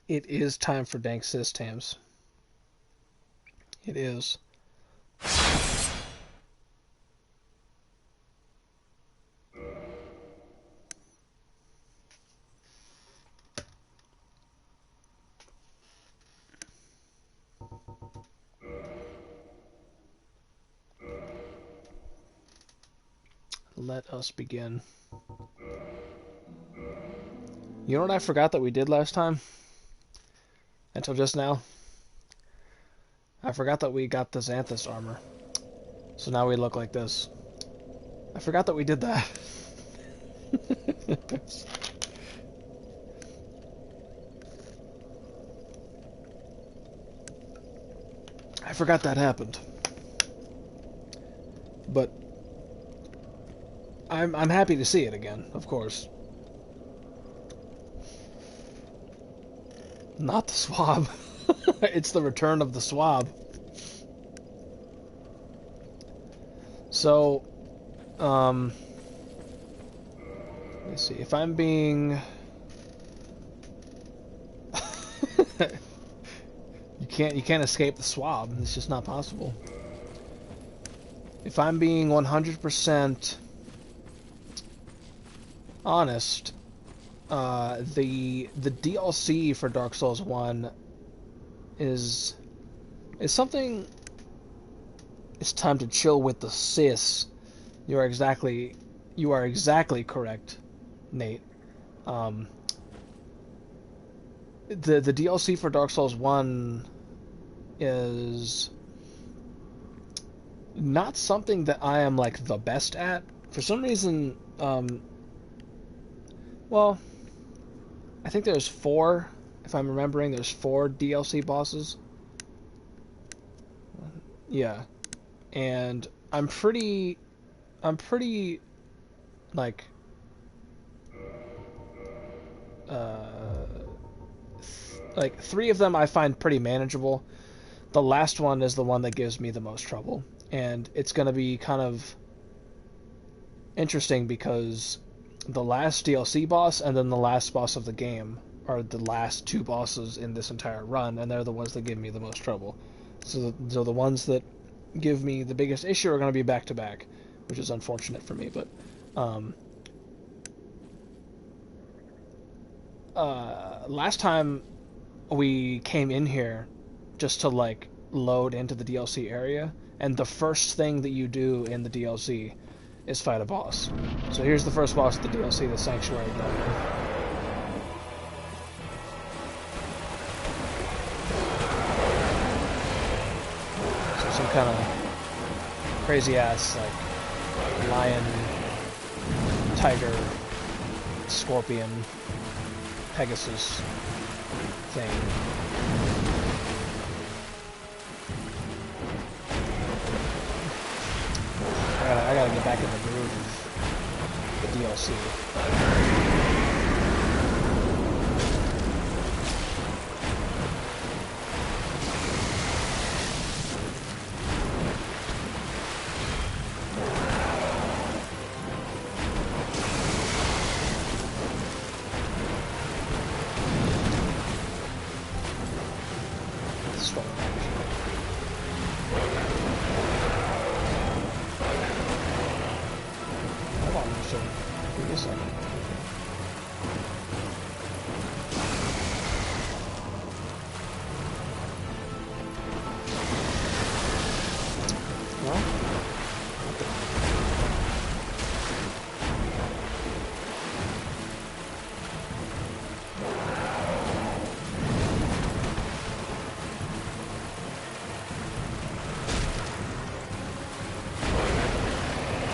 It is time for Dank Systems. It is. Let us begin. You know what I forgot that we did last time? Until just now? I forgot that we got the Xanthus armor. So now we look like this. I forgot that we did that. I forgot that happened. But I'm happy to see it again, of course. Not the swab. It's the return of the swab. So, let's see. If I'm being... you can't escape the swab. It's just not possible. If I'm being 100% honest, the DLC for Dark Souls 1 is something. It's time to chill with the sis. You are exactly correct, Nate. The DLC for Dark Souls 1 is not something that I am like the best at. For some reason, well, I think there's four, if I'm remembering, there's four DLC bosses. Yeah. And I'm pretty, like, like, three of them I find pretty manageable. The last one is the one that gives me the most trouble. And it's going to be kind of interesting because the last DLC boss and then the last boss of the game are the last two bosses in this entire run, and they're the ones that give me the most trouble. So the ones that give me the biggest issue are going to be back to back, which is unfortunate for me. But last time we came in here just to like load into the DLC area, and the first thing that you do in the DLC is fight a boss. So here's the first boss of the DLC, the Sanctuary Guardian. So some kind of crazy ass like lion, tiger, scorpion, Pegasus thing. I gotta get back in the groove of the DLC.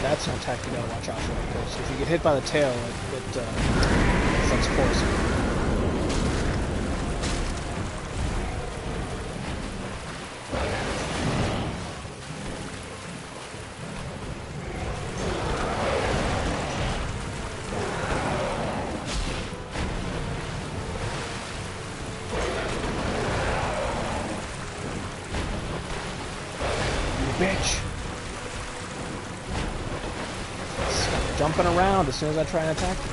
That's an attack you gotta watch out for, because if you get hit by the tail, it sends poison. You bitch! Jumping around as soon as I try and attack you.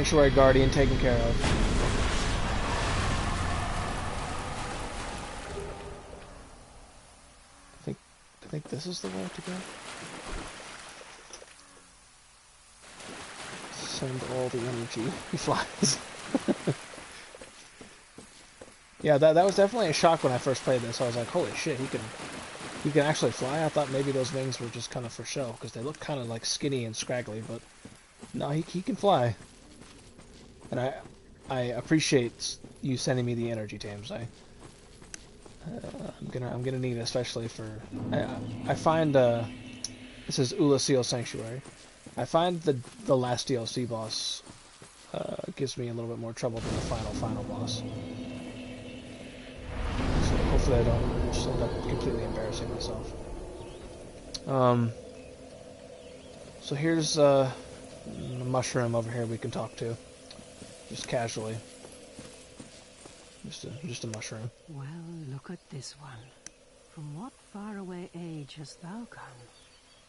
Sanctuary Guardian taken care of. I think this is the way to go. Send all the energy. He flies. Yeah, that was definitely a shock when I first played this. I was like, holy shit, he can actually fly. I thought maybe those wings were just kind of for show, because they look kind of like skinny and scraggly, but no, he can fly. And I appreciate you sending me the energy tames. I'm gonna need it, especially for I find this is Ulasil Sanctuary. I find the last DLC boss gives me a little bit more trouble than the final boss. So hopefully I don't just end up completely embarrassing myself. So here's a mushroom over here we can talk to, just casually. Just a mushroom. Well, look at this one. From what faraway age hast thou come?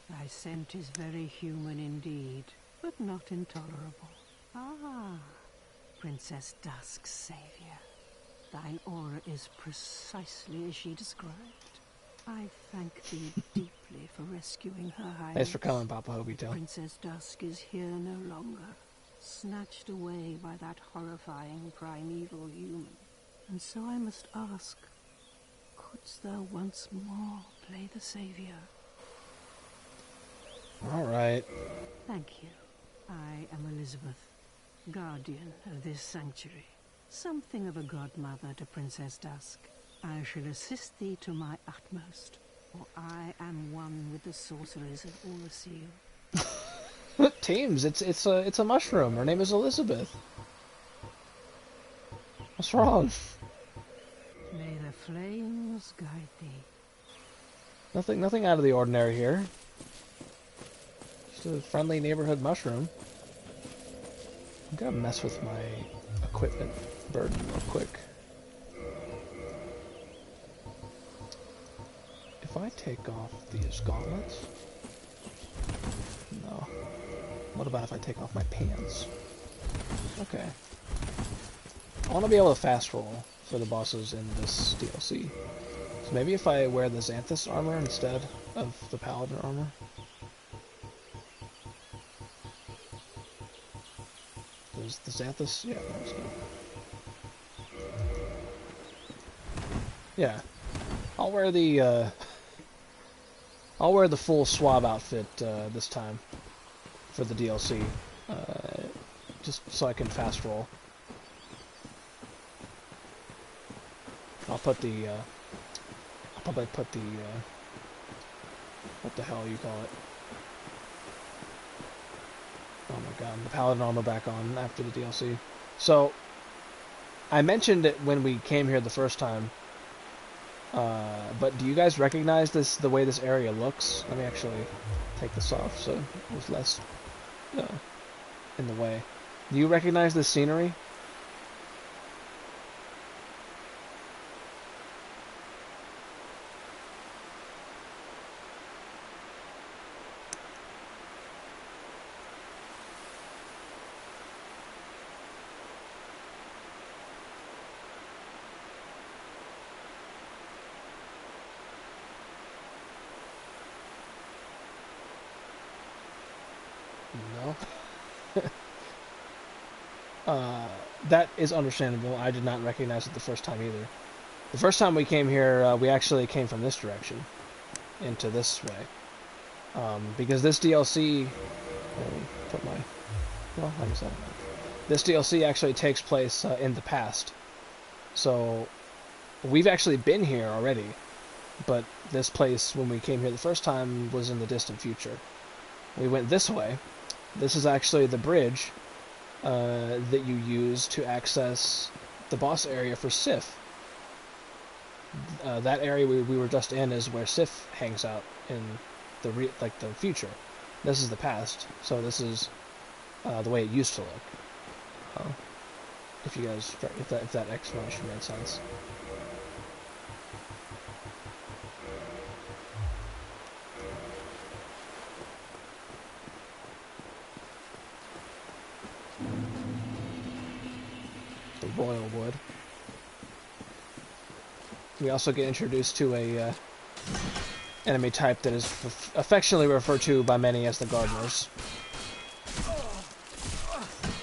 Thy scent is very human indeed, but not intolerable. Ah, Princess Dusk's savior. Thine aura is precisely as she described. I thank thee deeply for rescuing her highness. Thanks for coming, Papa Hobito. Princess Dusk is here no longer, snatched away by that horrifying primeval human. And so I must ask, couldst thou once more play the savior? Alright. Thank you. I am Elizabeth, guardian of this sanctuary. Something of a godmother to Princess Dusk. I shall assist thee to my utmost, for I am one with the sorcerers of Ulasil. Teams, it's a mushroom. Her name is Elizabeth. What's wrong? May the flames guide thee. Nothing out of the ordinary here. Just a friendly neighborhood mushroom. I'm gonna mess with my equipment burden real quick. If I take off these gauntlets... No. What about if I take off my pants? Okay. I want to be able to fast roll for the bosses in this DLC. So maybe if I wear the Xanthus armor instead of the Paladin armor. Does the Xanthus... Yeah, that's good. Yeah. I'll wear the full swab outfit this time for the DLC, just so I can fast roll. I'll probably put the what the hell you call it? Oh my god, the Paladin armor back on after the DLC. So I mentioned it when we came here the first time. But do you guys recognize the way this area looks? Let me actually take this off so it was less in the way. Do you recognize this scenery? No. That is understandable. I did not recognize it the first time either. The first time we came here, we actually came from this direction, into this way. Because this DLC... Let me put my... Well, like I said, this DLC actually takes place in the past. So, we've actually been here already. But this place, when we came here the first time, was in the distant future. We went this way. This is actually the bridge that you use to access the boss area for Sif. That area we were just in is where Sif hangs out in the future. This is the past, so this is the way it used to look. If that explanation made sense. Royal Wood. We also get introduced to a enemy type that is affectionately referred to by many as the Gardeners.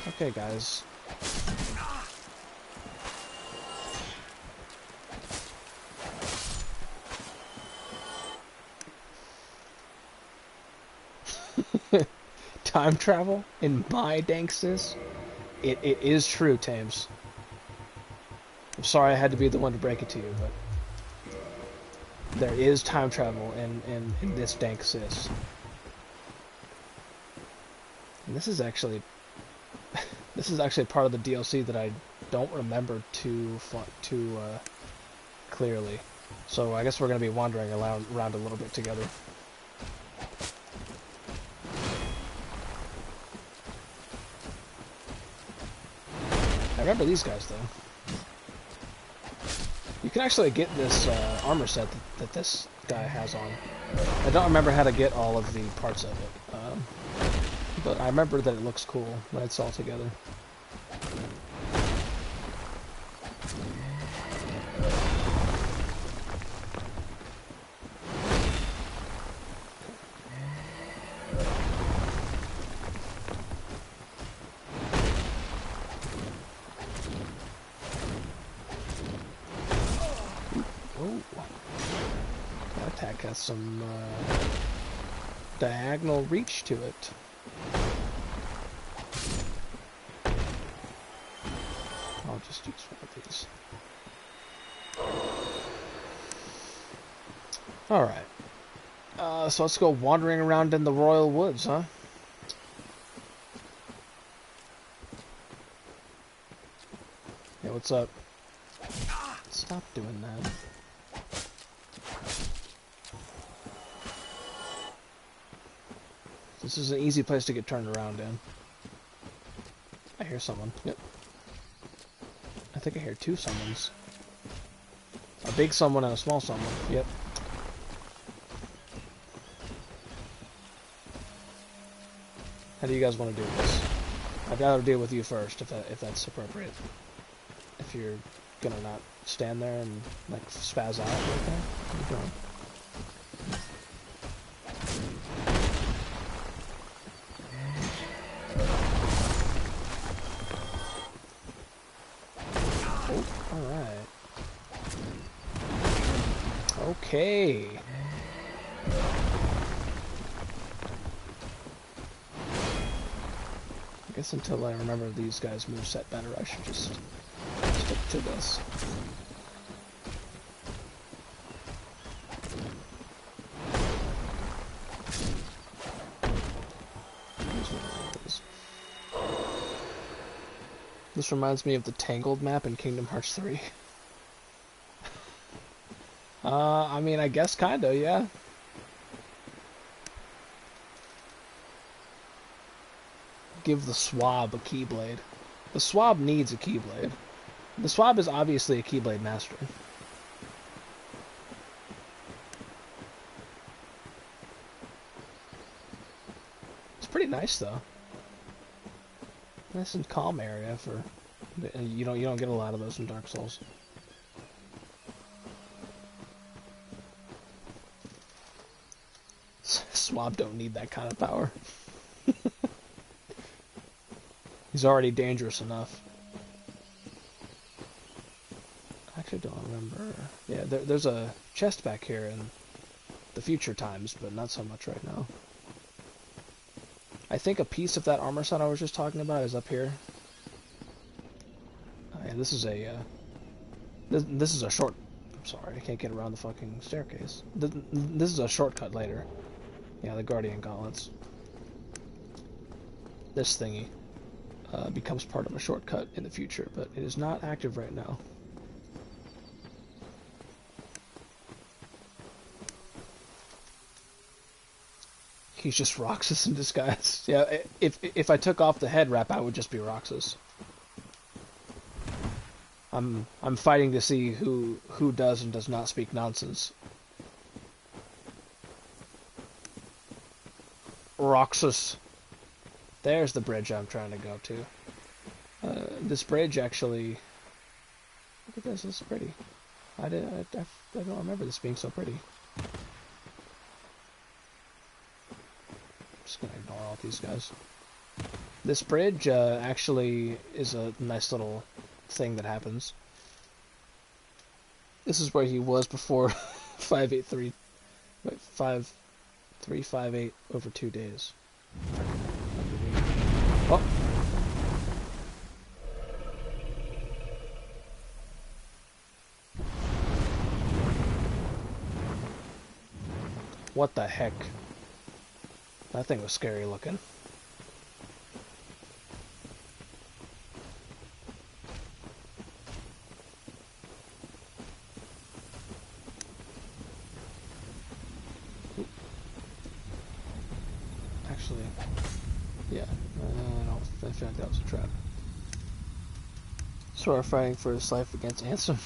Okay, guys. Time travel in my Danksis? It is true, Tames. I'm sorry I had to be the one to break it to you, but there is time travel in this Danksis. And this is actually part of the DLC that I don't remember too clearly. So I guess we're going to be wandering around a little bit together. I remember these guys, though. You can actually get this armor set that this guy has on. I don't remember how to get all of the parts of it, but I remember that it looks cool when it's all together. Has some diagonal reach to it. I'll just use one of these. Alright. So let's go wandering around in the Royal Woods, huh? Hey, what's up? Stop doing that. This is an easy place to get turned around in. I hear someone. Yep. I think I hear two summons. A big someone and a small someone. Yep. How do you guys want to do this? I'd rather deal with you first, if that's appropriate. If you're gonna not stand there and like spaz out like that, what are you doing? Okay. I guess until I remember these guys' moveset better, I should just stick to this. This reminds me of the Tangled map in Kingdom Hearts 3. I mean, I guess kinda, yeah. Give the Swab a Keyblade. The Swab needs a Keyblade. The Swab is obviously a Keyblade master. It's pretty nice, though. Nice and calm area for... You don't get a lot of those in Dark Souls. Swab don't need that kind of power. He's already dangerous enough. I actually don't remember. Yeah, there's a chest back here in the future times, but not so much right now. I think a piece of that armor set I was just talking about is up here. Oh, yeah, this is a this is a short. I'm sorry, I can't get around the fucking staircase. This is a shortcut later. Yeah, the Guardian Gauntlets. This thingy becomes part of a shortcut in the future, but it is not active right now. He's just Roxas in disguise. Yeah, if I took off the head wrap, I would just be Roxas. I'm fighting to see who does and does not speak nonsense. Roxas. There's the bridge I'm trying to go to. This bridge actually at this. This is pretty. I don't remember this being so pretty. I'm just gonna ignore all these guys. This bridge actually is a nice little thing that happens. This is where he was before 583, 5358 over 2 days. Oh. What the heck? That thing was scary looking. Actually, yeah, I feel like that was a trap. Sora fighting for his life against Ansem.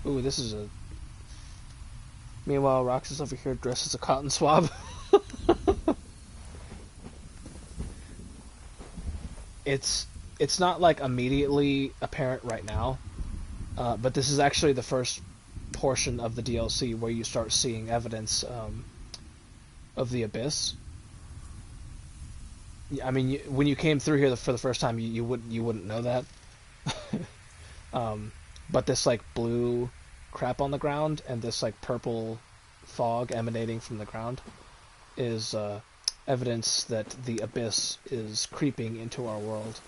Ooh, this is a... Meanwhile, Roxas over here dressed as a cotton swab. It's not like immediately apparent right now, but this is actually the first portion of the DLC where you start seeing evidence of the Abyss. I mean, when you came through here for the first time, you wouldn't know that. But this like blue crap on the ground and this like purple fog emanating from the ground is evidence that the Abyss is creeping into our world,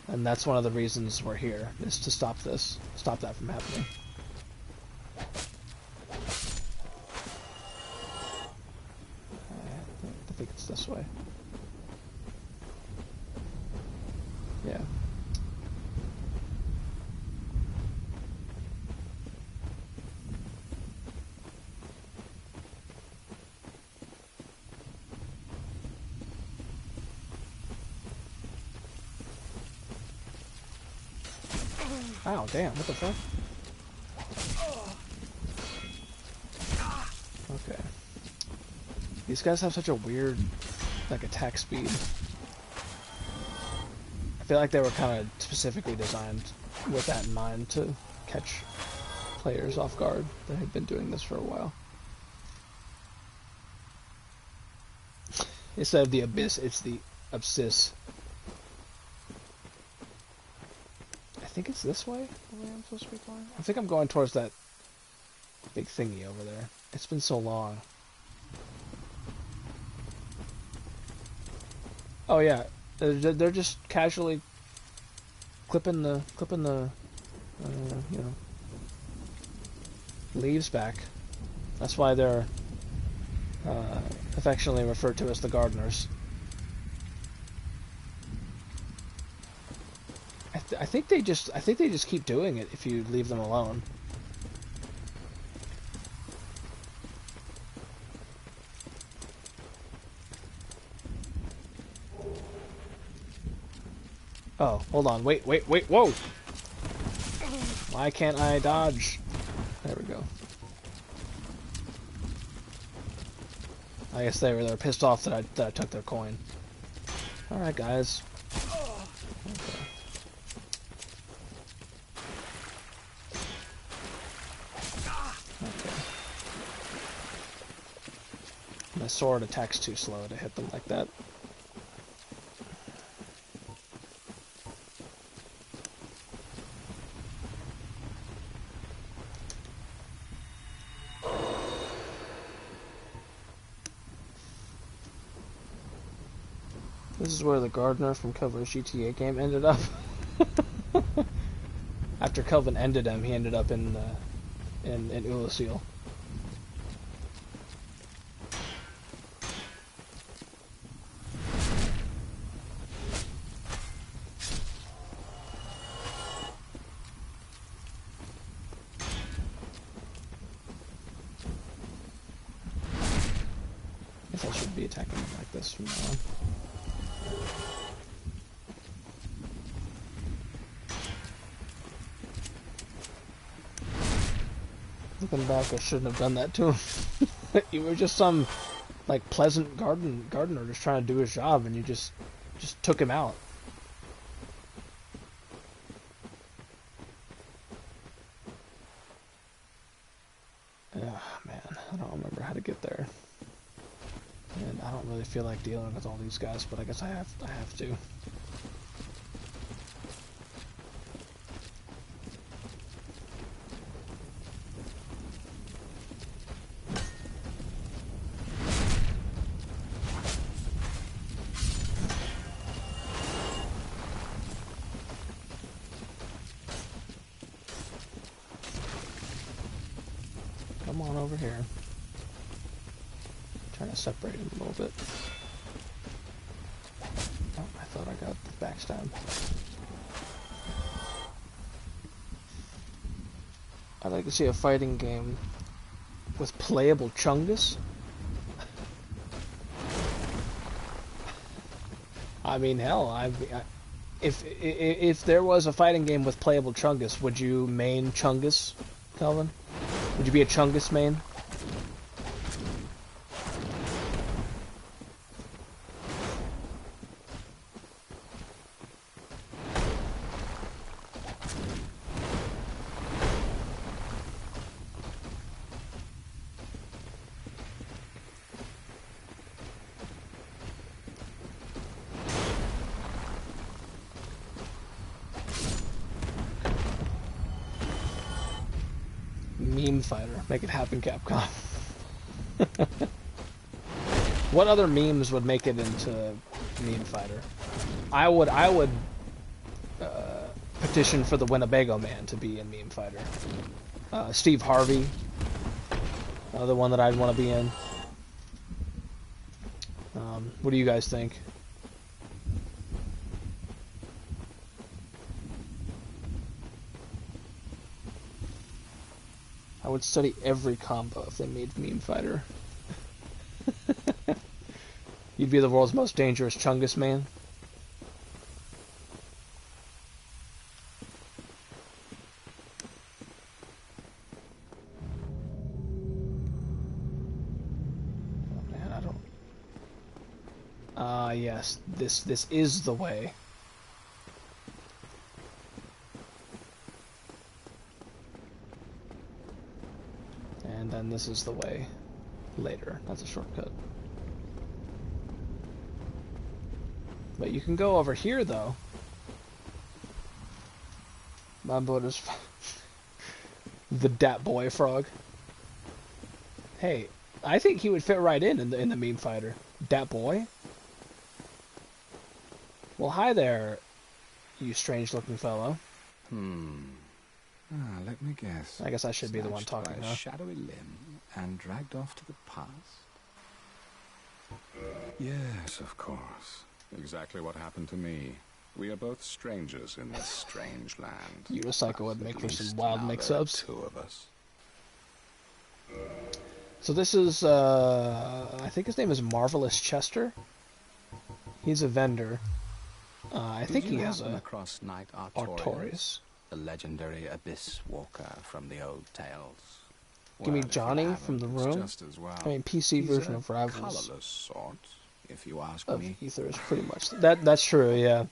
and that's one of the reasons we're here, is to stop that from happening. I think it's this way. Yeah. Ow, damn, what the fuck? Okay. These guys have such a weird, like, attack speed. I feel like they were kind of specifically designed with that in mind to catch players off guard that had been doing this for a while. Instead of the Abyss, it's the Abscess. I think it's this way, the way I'm supposed to be going. I think I'm going towards that big thingy over there. It's been so long. Oh yeah, they're just casually clipping the you know, leaves back. That's why they're affectionately referred to as the gardeners. I think they just keep doing it if you leave them alone. Oh, hold on. Wait, whoa! Why can't I dodge? There we go. I guess they were pissed off that I took their coin. Alright, guys. Okay. Okay. My sword attacks too slow to hit them like that. This is where the gardener from Kelvin's GTA game ended up. After Kelvin ended him, he ended up in Oolacile. I guess I should be attacking him like this from now on. Looking back, I shouldn't have done that to him. You were just some, like, pleasant gardener just trying to do his job, and you just took him out. don't remember how to get there. And I don't really feel like dealing with all these guys, but I guess I have to. Come on over here. Trying to separate him a little bit. Oh, I thought I got the backstab. I'd like to see a fighting game with playable Chungus. I mean, hell, if there was a fighting game with playable Chungus, would you main Chungus, Calvin? Would you be a Chungus main? Meme fighter. Make it happen, Capcom. What other memes would make it into meme fighter? I would petition for the Winnebago Man to be in meme fighter. Steve Harvey, the one that I'd want to be in. What do you guys think? I would study every combo if they made meme fighter. You'd be the world's most dangerous Chungus man. Oh man, I don't. Yes, this is the way. And then this is the way later. That's a shortcut. But you can go over here, though. My boat is the Dat Boy Frog. Hey, I think he would fit right in the meme fighter. Dat Boy? Well, hi there, you strange-looking fellow. Let me guess. I guess I should be the one talking, by a huh? shadowy limb and dragged off to the past. Yes, of course. Exactly what happened to me. We are both strangers in this strange land. Unicycle would make At for some least wild now there are mix-ups. two of us. So this is, I think his name is Marvelous Chester. He's a vendor. I think he has a across Knight Artorias. the legendary abyss walker from the old tales. Give me Well, if you Johnny haven't, from the it's room. just as well. I mean, PC He's version a of Rivals colorless sort, if you ask of me. Ether is pretty much that's true. Yeah,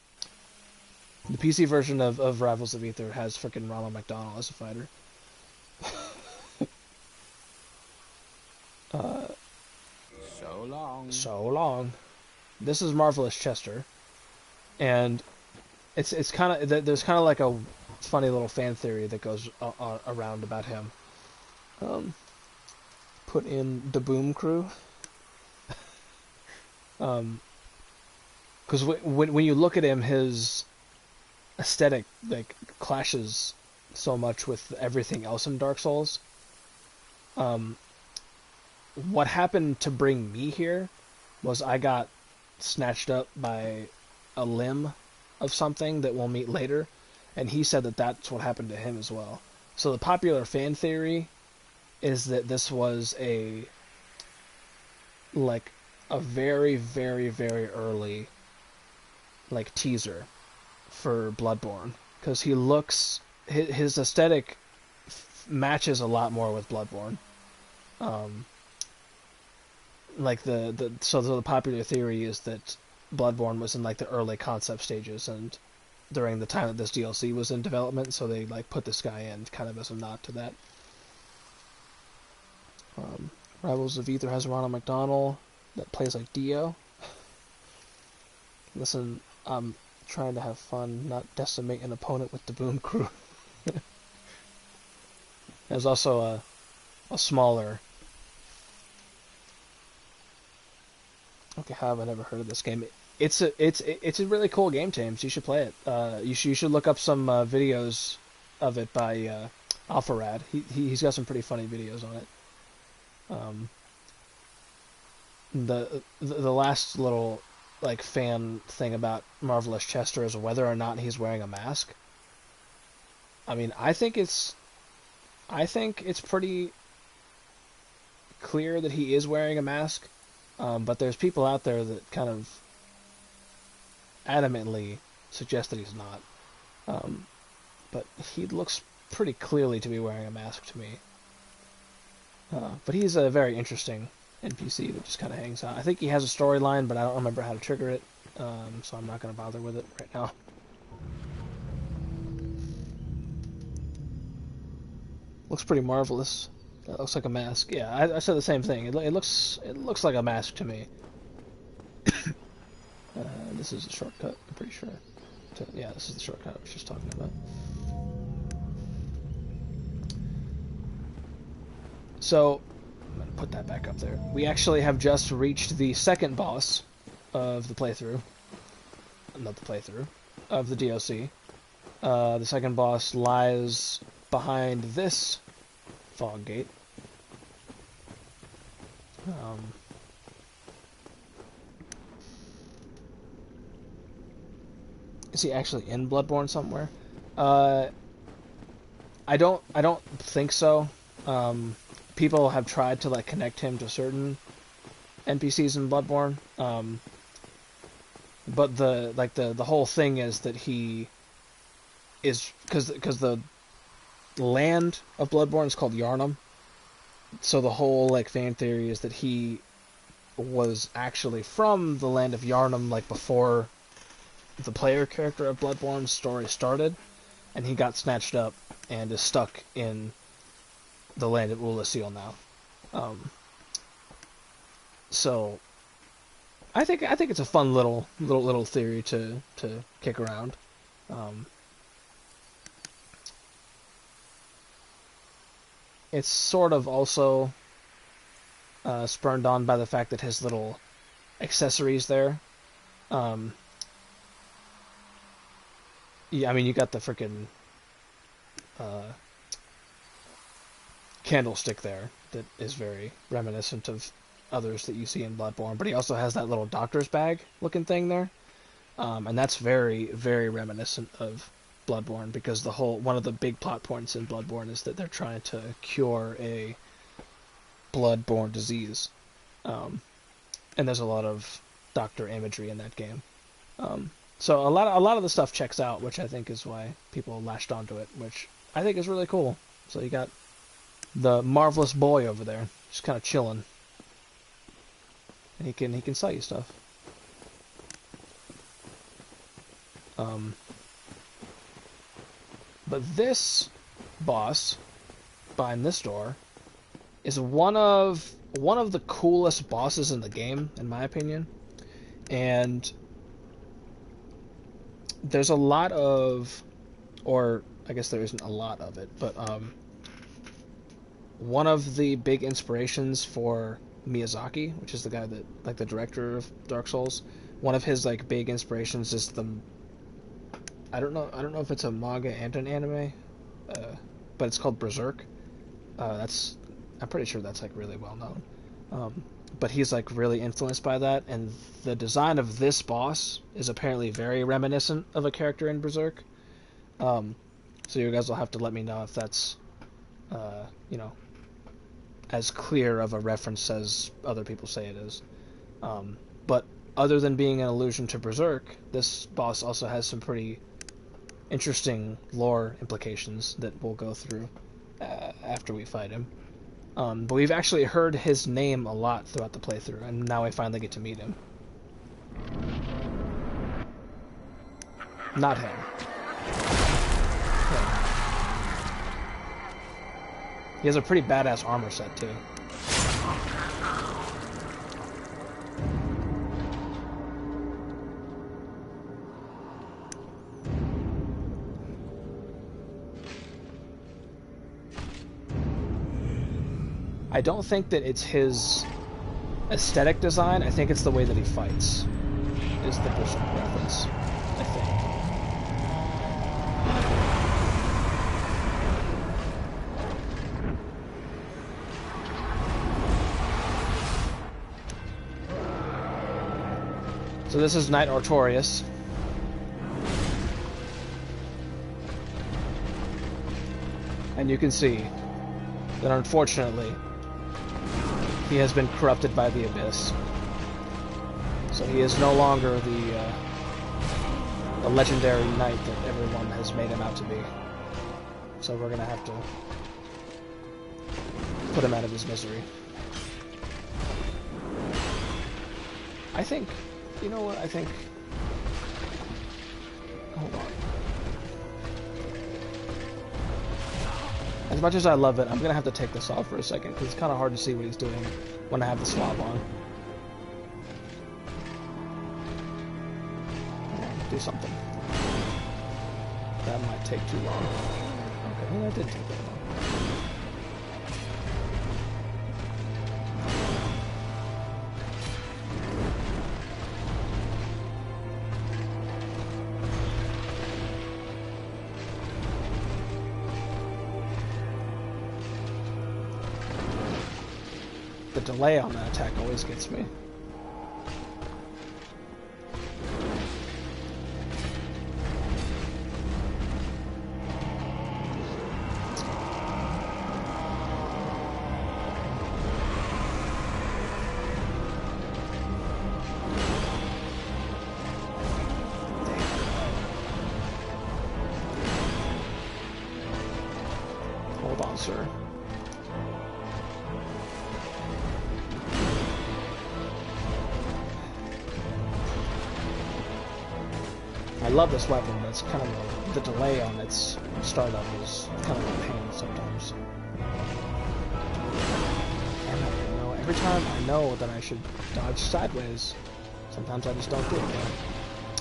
the PC version of Rivals of Ether has frickin' Ronald McDonald as a fighter. So long. So long. This is Marvelous Chester, and it's kind of there's kind of like a funny little fan theory that goes around about him. Put in the Boom Crew. Because when you look at him, his aesthetic like clashes so much with everything else in Dark Souls. What happened to bring me here was I got snatched up by a limb of something that we'll meet later, and he said that that's what happened to him as well. So the popular fan theory is that this was a very, very, very early teaser for Bloodborne, because he looks his aesthetic matches a lot more with Bloodborne. So the popular theory is that Bloodborne was in the early concept stages, and during the time that this DLC was in development, so they put this guy in kind of as a nod to that. Rivals of Ether has Ronald McDonald that plays like Dio. Listen, I'm trying to have fun, not decimate an opponent with the Boom Crew. There's also a smaller... Okay, how have I never heard of this game? It's a really cool game, James. You should play it. You should look up some videos of it by Alpharad. He's got some pretty funny videos on it. The last little like fan thing about Marvelous Chester is whether or not he's wearing a mask. I mean, I think it's pretty clear that he is wearing a mask. But there's people out there that kind of adamantly suggest that he's not. But he looks pretty clearly to be wearing a mask to me. But he's a very interesting NPC that just kind of hangs out. I think he has a storyline, but I don't remember how to trigger it, so I'm not going to bother with it right now. Looks pretty marvelous. That looks like a mask. Yeah, I said the same thing. It looks like a mask to me. This is a shortcut, I'm pretty sure. Yeah, this is the shortcut I was just talking about. So, I'm going to put that back up there. We actually have just reached the second boss of the playthrough. Not the playthrough. Of the DLC. The second boss lies behind this fog gate. Is he actually in Bloodborne somewhere? I don't think so. People have tried to like connect him to certain NPCs in Bloodborne, but the whole thing is that he is because the land of Bloodborne is called Yharnam. So the whole like fan theory is that he was actually from the land of Yharnam, like before the player character of Bloodborne's story started, and he got snatched up and is stuck in the land of Ulasil now. So I think it's a fun little theory to kick around. It's sort of also spurned on by the fact that his little accessories there. Yeah, I mean, you got the freaking candlestick there that is very reminiscent of others that you see in Bloodborne, but he also has that little doctor's bag looking thing there. And that's very, very reminiscent of Bloodborne, because one of the big plot points in Bloodborne is that they're trying to cure a blood-borne disease. And there's a lot of doctor imagery in that game. So a lot of the stuff checks out, which I think is why people latched onto it, which I think is really cool. So you got the marvelous boy over there, just kind of chilling. And he can sell you stuff. But this boss behind this door is one of the coolest bosses in the game, in my opinion. And there's a lot of, or I guess there isn't a lot of it, but one of the big inspirations for Miyazaki, which is the guy that, like, the director of Dark Souls, one of his like big inspirations is I don't know if it's a manga and an anime, but it's called Berserk. I'm pretty sure that's like really well known. But he's like really influenced by that, and the design of this boss is apparently very reminiscent of a character in Berserk. So you guys will have to let me know if that's, as clear of a reference as other people say it is. But other than being an allusion to Berserk, this boss also has some pretty interesting lore implications that we'll go through after we fight him. But we've actually heard his name a lot throughout the playthrough, and now I finally get to meet him. Not him. Him. He has a pretty badass armor set, too. I don't think that it's his aesthetic design. I think it's the way that he fights is the Berserk reference, I think. So this is Knight Artorias. And you can see that unfortunately he has been corrupted by the Abyss. So he is no longer the legendary knight that everyone has made him out to be. So we're gonna have to put him out of his misery. I think, you know what, I think... Hold on. As much as I love it, I'm gonna have to take this off for a second, because it's kind of hard to see what he's doing when I have the swab on. Do something. That might take too long. Okay, well, that did take that long. The delay on that attack always gets me. Hold on, sir. I love this weapon, but it's kind of the delay on its startup is kind of a pain sometimes. And you know, every time I know that I should dodge sideways, sometimes I just don't do it.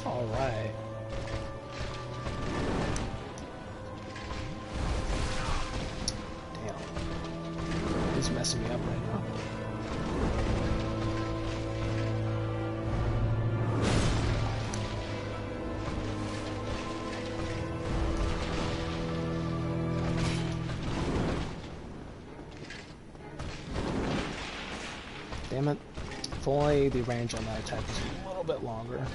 All right. Damn, he's messing me up right now. Damn it. If only the range on that attack is a little bit longer.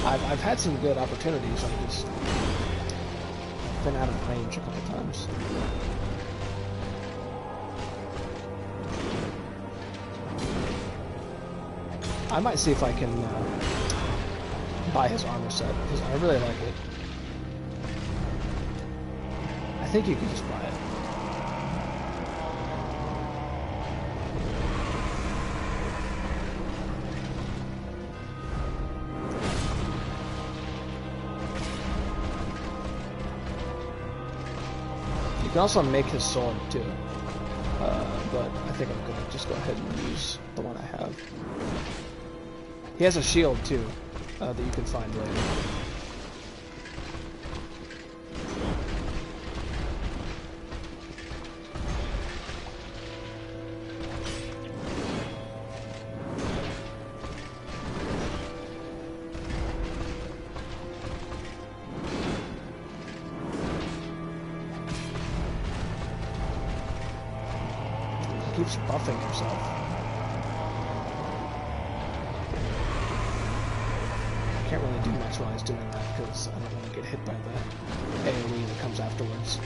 I've had some good opportunities, I just been out of range a couple times. I might see if I can buy his armor set, because I really like it. I think you can just buy it. You can also make his sword too, but I think I'm gonna just go ahead and use the one I have. He has a shield too, that you can find later. He keeps buffing himself. Can't really do much while he's doing that because I don't want to get hit by the AoE that comes afterwards.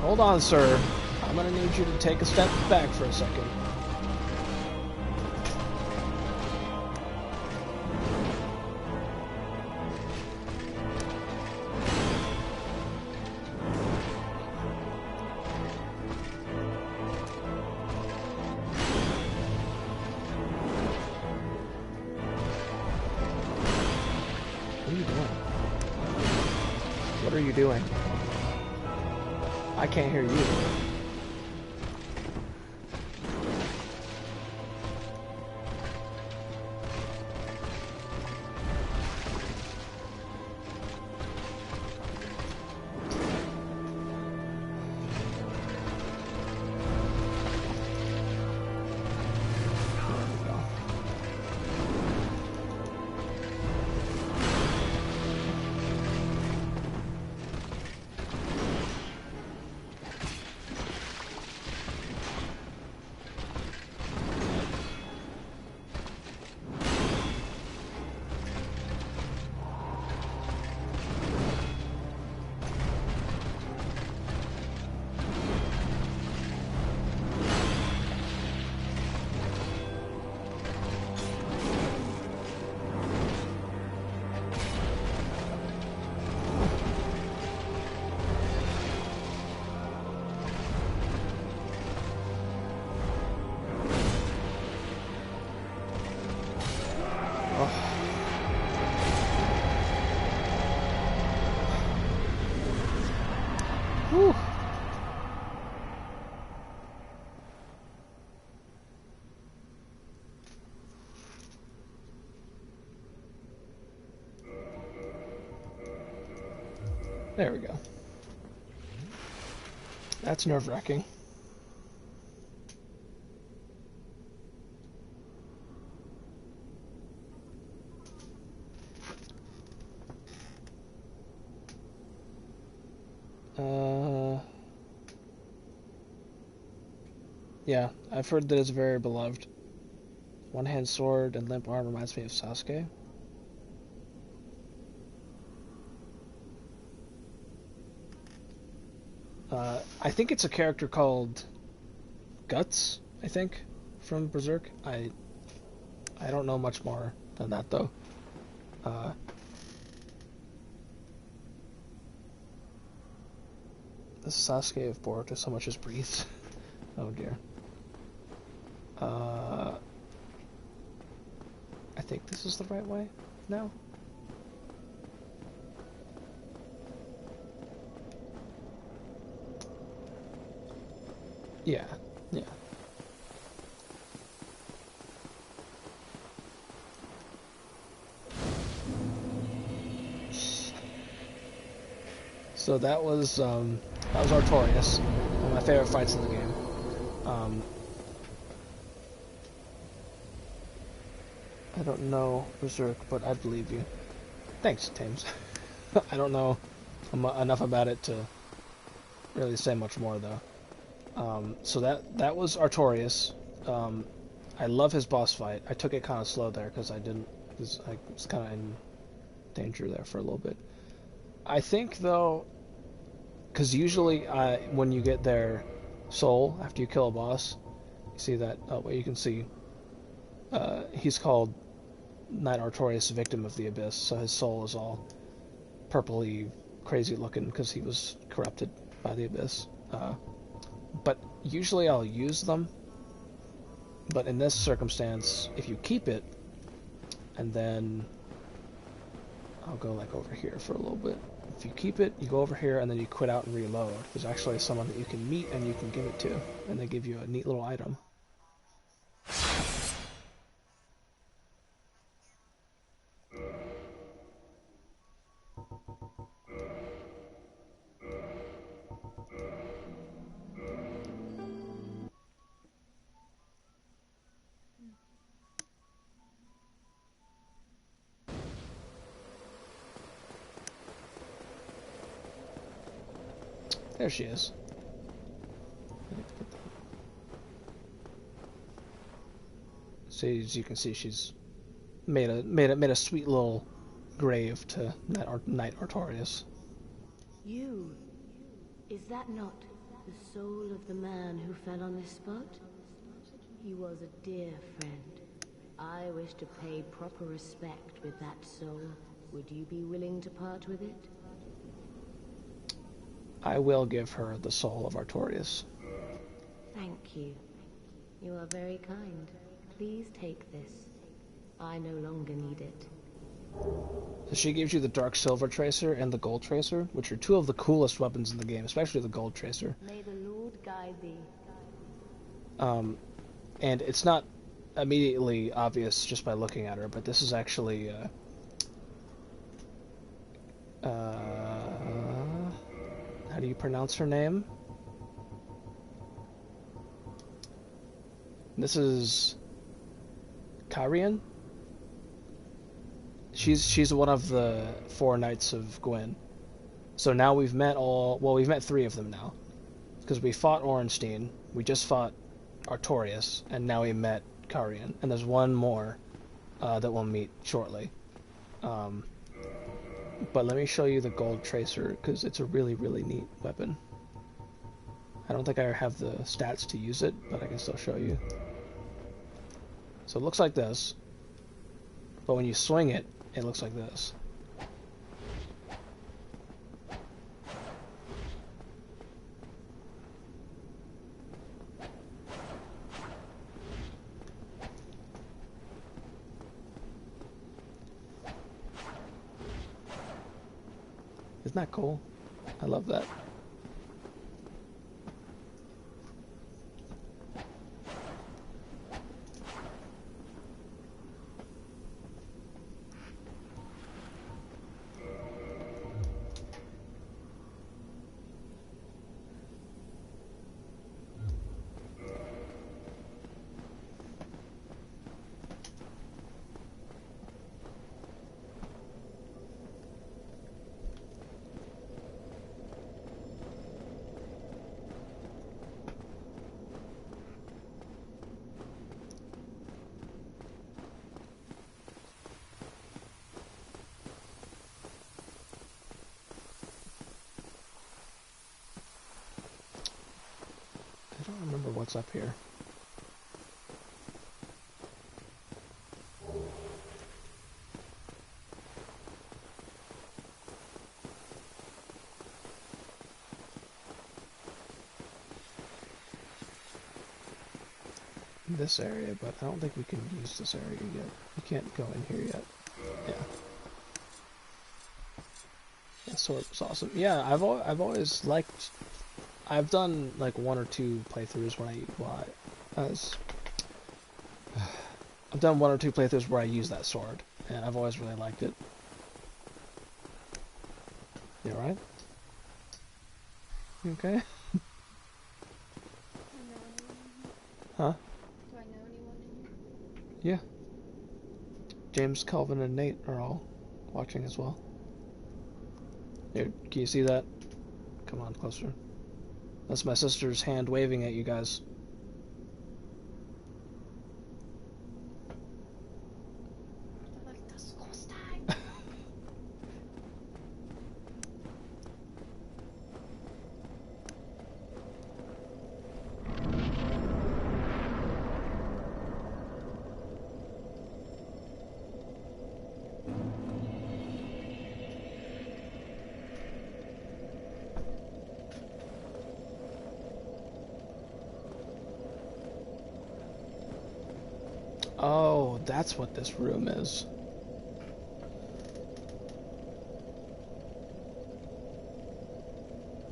Hold on, sir. I'm gonna need you to take a step back for a second. are you doing? I can't hear you. Whew. There we go. That's nerve-wracking. Yeah, I've heard that it's very beloved. One-hand sword and limp arm reminds me of Sasuke. I think it's a character called Guts, I think, from Berserk. I don't know much more than that, though. The Sasuke of Boruto so much as breathes. Oh dear. I think this is the right way now. Yeah, yeah. So that was Artorias, one of my favorite fights in the game. I don't know Berserk, but I believe you. Thanks, Tames. I don't know enough about it to really say much more, though. So that was Artorias. I love his boss fight. I took it kind of slow there because I was kind of in danger there for a little bit. I think, though, because usually when you get their soul after you kill a boss, you see that, well, you can see he's called Knight Artorias, Victim of the Abyss, so his soul is all purpley, crazy looking because he was corrupted by the Abyss. But usually I'll use them, but in this circumstance, if you keep it, and then I'll go like over here for a little bit. If you keep it, you go over here, and then you quit out and reload. There's actually someone that you can meet and you can give it to, and they give you a neat little item. There she is. So as you can see, she's made a sweet little grave to Knight Artorias. You, is that not the soul of the man who fell on this spot? He was a dear friend. I wish to pay proper respect with that soul. Would you be willing to part with it? I will give her the soul of Artorias. Thank you. You are very kind. Please take this. I no longer need it. So she gives you the Dark Silver Tracer and the Gold Tracer, which are two of the coolest weapons in the game, especially the Gold Tracer. May the Lord guide thee. And it's not immediately obvious just by looking at her, but this is actually how do you pronounce her name? This is Kyrian. She's one of the 4 Knights of Gwyn. So now we've met we've met 3 of them now. Because we fought Ornstein, we just fought Artorias, and now we met Kyrian. And there's one more that we'll meet shortly. But let me show you the Gold Tracer, because it's a really, really neat weapon. I don't think I have the stats to use it, but I can still show you. So it looks like this, but when you swing it, it looks like this. Isn't that cool? I love that. I don't remember what's up here. This area, but I don't think we can use this area yet. You can't go in here yet. Yeah. That sword was awesome. Yeah, I've always liked. I've done like 1 or 2 playthroughs when I've done 1 or 2 playthroughs where I use that sword, and I've always really liked it. You alright? You okay? Huh? Do I know anyone in here? Yeah. James, Calvin, and Nate are all watching as well. Here, can you see that? Come on, closer. That's my sister's hand waving at you guys. Like the slow stag. Oh, that's what this room is.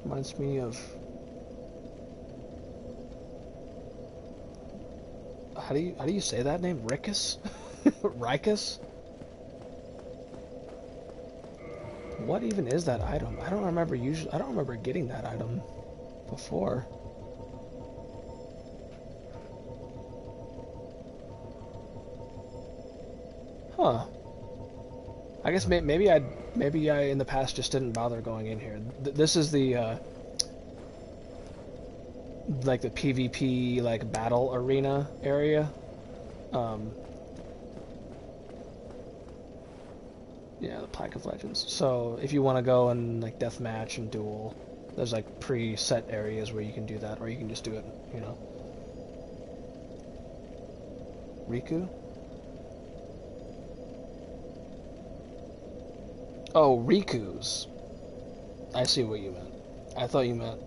Reminds me of... How do you say that name? Rikus? Rikus? What even is that item? I don't remember getting that item before. Huh. I guess maybe I in the past just didn't bother going in here. This is the like the PvP like battle arena area. Yeah, the Pack of Legends. So if you want to go and like deathmatch and duel, there's like preset areas where you can do that, or you can just do it, you know. Riku? Oh, Riku's. I see what you meant. I thought you meant...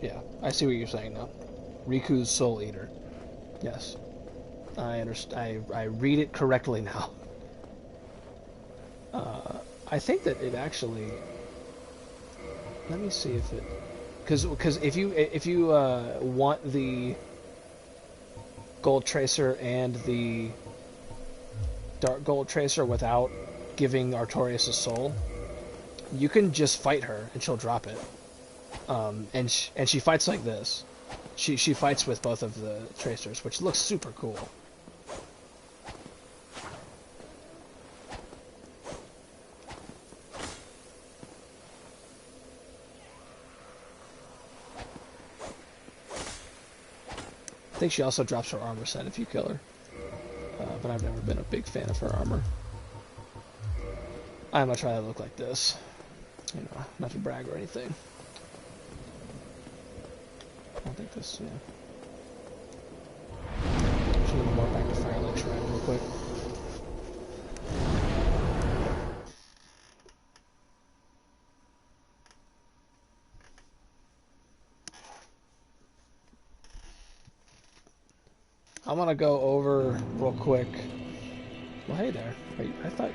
Yeah, I see what you're saying now. Riku's Soul Eater. Yes. I understand. I read it correctly now. I think that it actually. Let me see if it, because if you want the Gold Tracer and the Dark Gold Tracer without giving Artorias a soul, you can just fight her and she'll drop it. And she fights like this. She fights with both of the Tracers, which looks super cool. I think she also drops her armor set if you kill her. But I've never been a big fan of her armor. I much rather look like this. You know, not to brag or anything. I don't think this, yeah. Should go more back to Firelink Shrine real quick. I'm gonna go over real quick. Well, hey there. I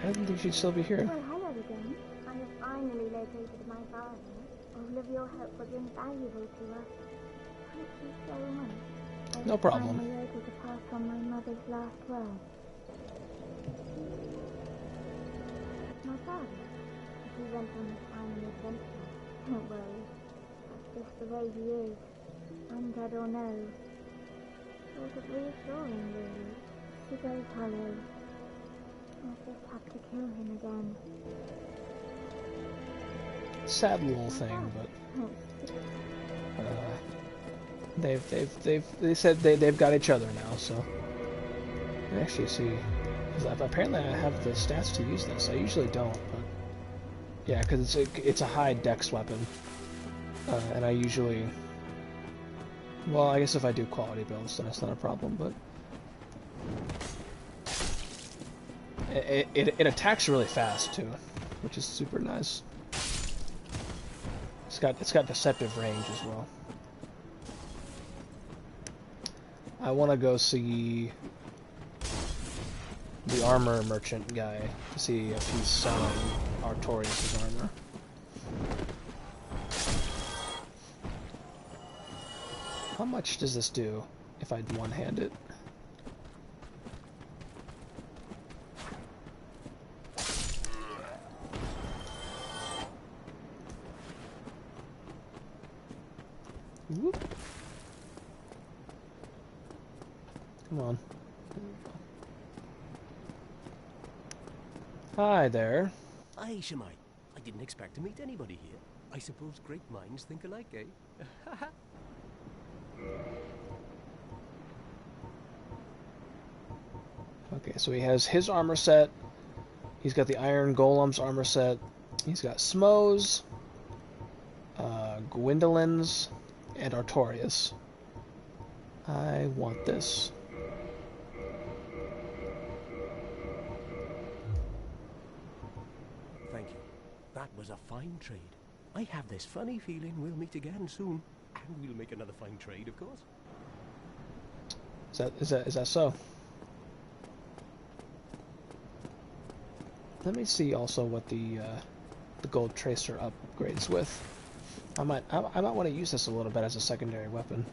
didn't think she'd still be here. Well, hello again. I have finally located my father. All of your help was invaluable to us. Thank you so much. No problem. I was finally able to pass on my mother's last words. My father, he went on his final adventure. Don't worry. That's just the way he is. Undead or no. Sort of reassuring, really. He goes hollow. I'll just have to kill him again. Sad little thing, but they said they've got each other now, so I actually see, because apparently I have the stats to use this. I usually don't, but yeah, because it's a high dex weapon, and I usually, well, I guess if I do quality builds, then it's not a problem, but it attacks really fast too, which is super nice. It's got deceptive range as well. I want to go see the armor merchant guy to see if he's selling Artorias' armor. How much does this do if I one-hand it? Whoop. Come on. Hi there. Aye, Shemai. I didn't expect to meet anybody here. I suppose great minds think alike, eh? Okay, so he has his armor set. He's got the Iron Golem's armor set. He's got Smo's, Gwendolyn's, and Artorias. I want this. Thank you. That was a fine trade. I have this funny feeling we'll meet again soon. And we'll make another fine trade, of course. Is that so? Let me see also what the Gold Tracer upgrades with. I might want to use this a little bit as a secondary weapon.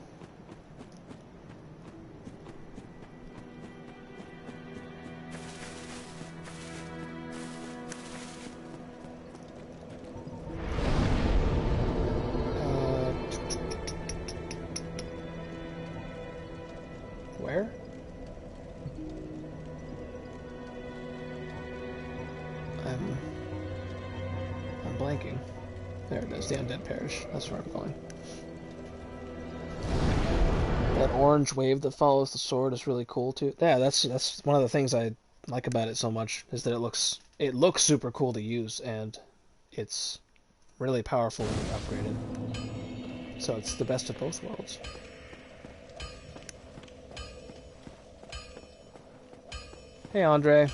Where? I'm blanking. There it is, the Undead Parish. That's where I'm going. That orange wave that follows the sword is really cool too. Yeah, that's one of the things I like about it so much, is that it looks super cool to use, and it's really powerful when you upgrade it. So it's the best of both worlds. Hey Andre,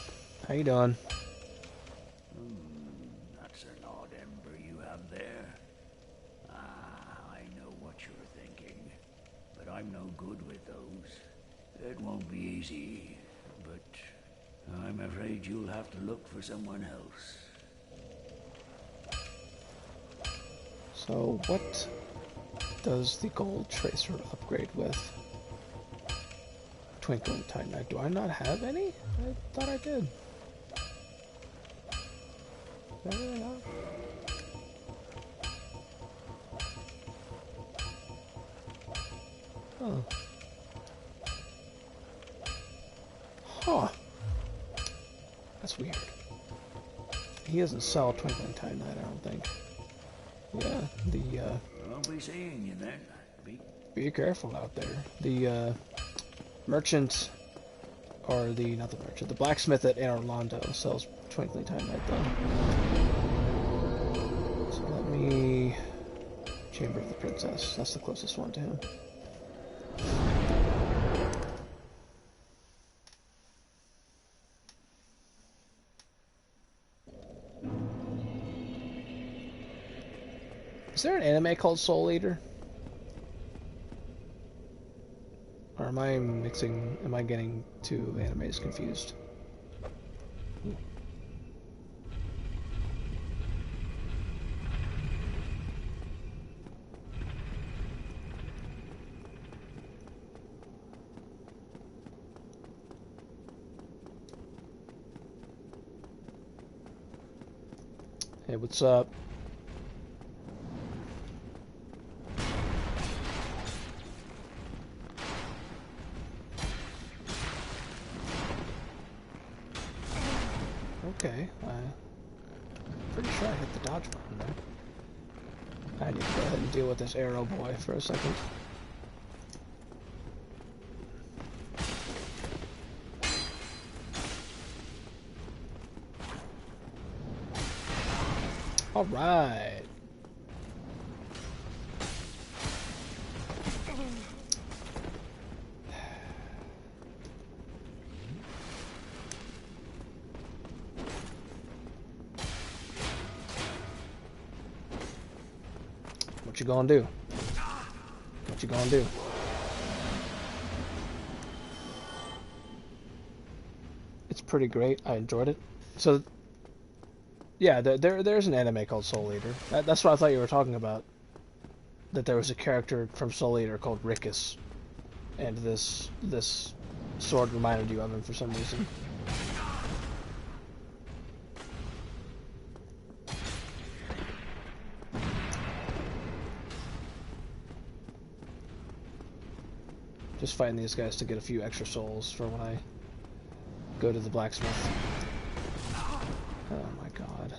how you doing? That's an odd ember you have there. I know what you're thinking, but I'm no good with those. It won't be easy, but I'm afraid you'll have to look for someone else. So what does the Gold Tracer upgrade with? Twinkling Titanite. Do I not have any? I thought I did. Do I really not? Oh. Huh. That's weird. He doesn't sell Twinkling Titanite, I don't think. Yeah, the, I'll be seeing you then. be careful out there. The, merchant, or not the merchant, the blacksmith at Anor Londo sells Twinkling Titanite, though. So let me... Chamber of the Princess. That's the closest one to him. Is there an anime called Soul Eater? Or am I getting two animes confused? Ooh. Hey, what's up? Okay, pretty sure I hit the dodge button there. I need to go ahead and deal with this arrow boy for a second. Alright. What you gonna do? What you gonna do? It's pretty great. I enjoyed it. So, yeah, there's an anime called Soul Eater. That's what I thought you were talking about. That there was a character from Soul Eater called Rickus, and this sword reminded you of him for some reason. Just fighting these guys to get a few extra souls for when I go to the blacksmith. Oh my god.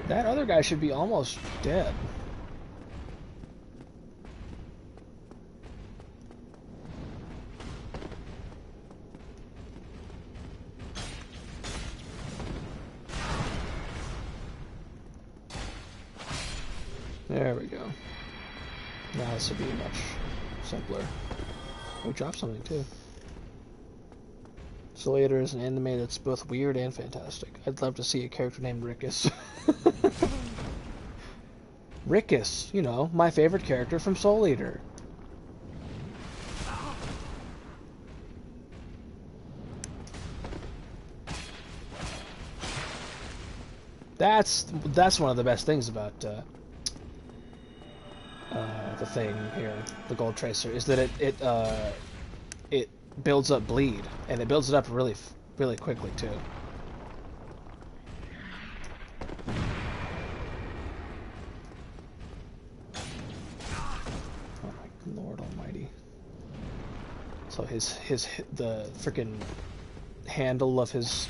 That other guy should be almost dead. There we go. Now this will be much simpler. We dropped something too. Soul Eater is an anime that's both weird and fantastic. I'd love to see a character named Rickus. Rickus, you know, my favorite character from Soul Eater. That's one of the best things about the thing here, the Gold Tracer, is that it builds up bleed, and it builds it up really quickly too. Oh my Lord Almighty! So the freaking handle of his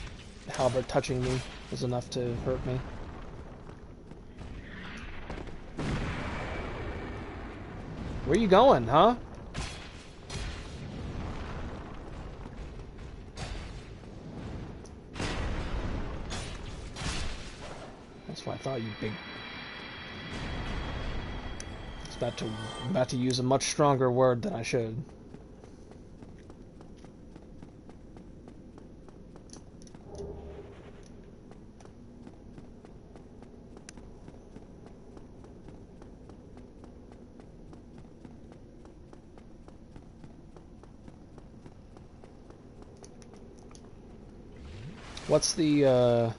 halberd touching me was enough to hurt me. Where you going, huh? That's what I thought, you big... It's about to use a much stronger word than I should. What's the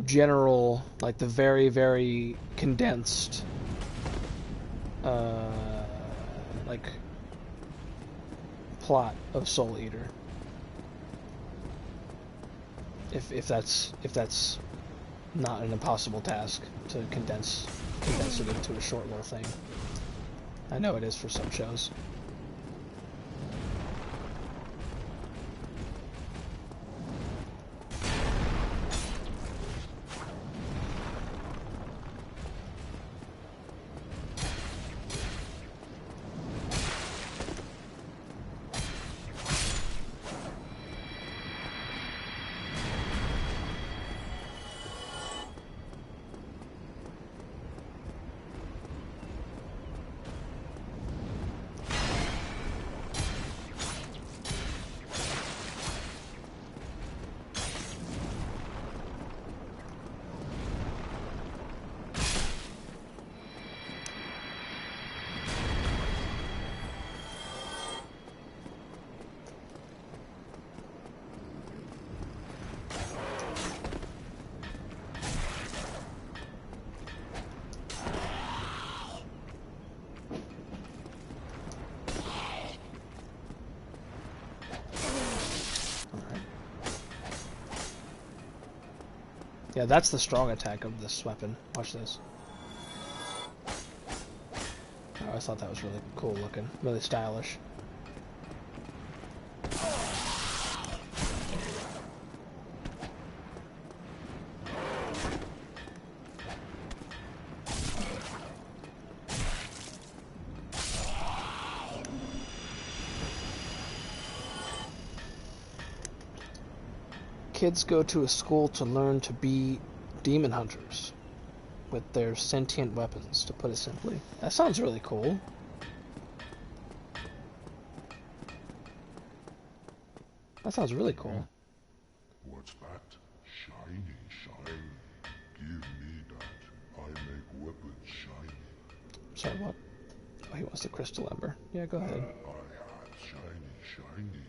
general, like the very, very condensed, like plot of Soul Eater? If that's not an impossible task to condense it into a short little thing. I know it is for some shows. Yeah, that's the strong attack of this weapon. Watch this. I always thought that was really cool looking, really stylish. Kids go to a school to learn to be demon hunters with their sentient weapons, to put it simply. That sounds really cool. That sounds really cool. What's that? Shiny, shiny. Give me that. I make weapons shiny. Sorry, what? Oh, he wants the crystal ember. Yeah, go ahead. I have shiny, shiny.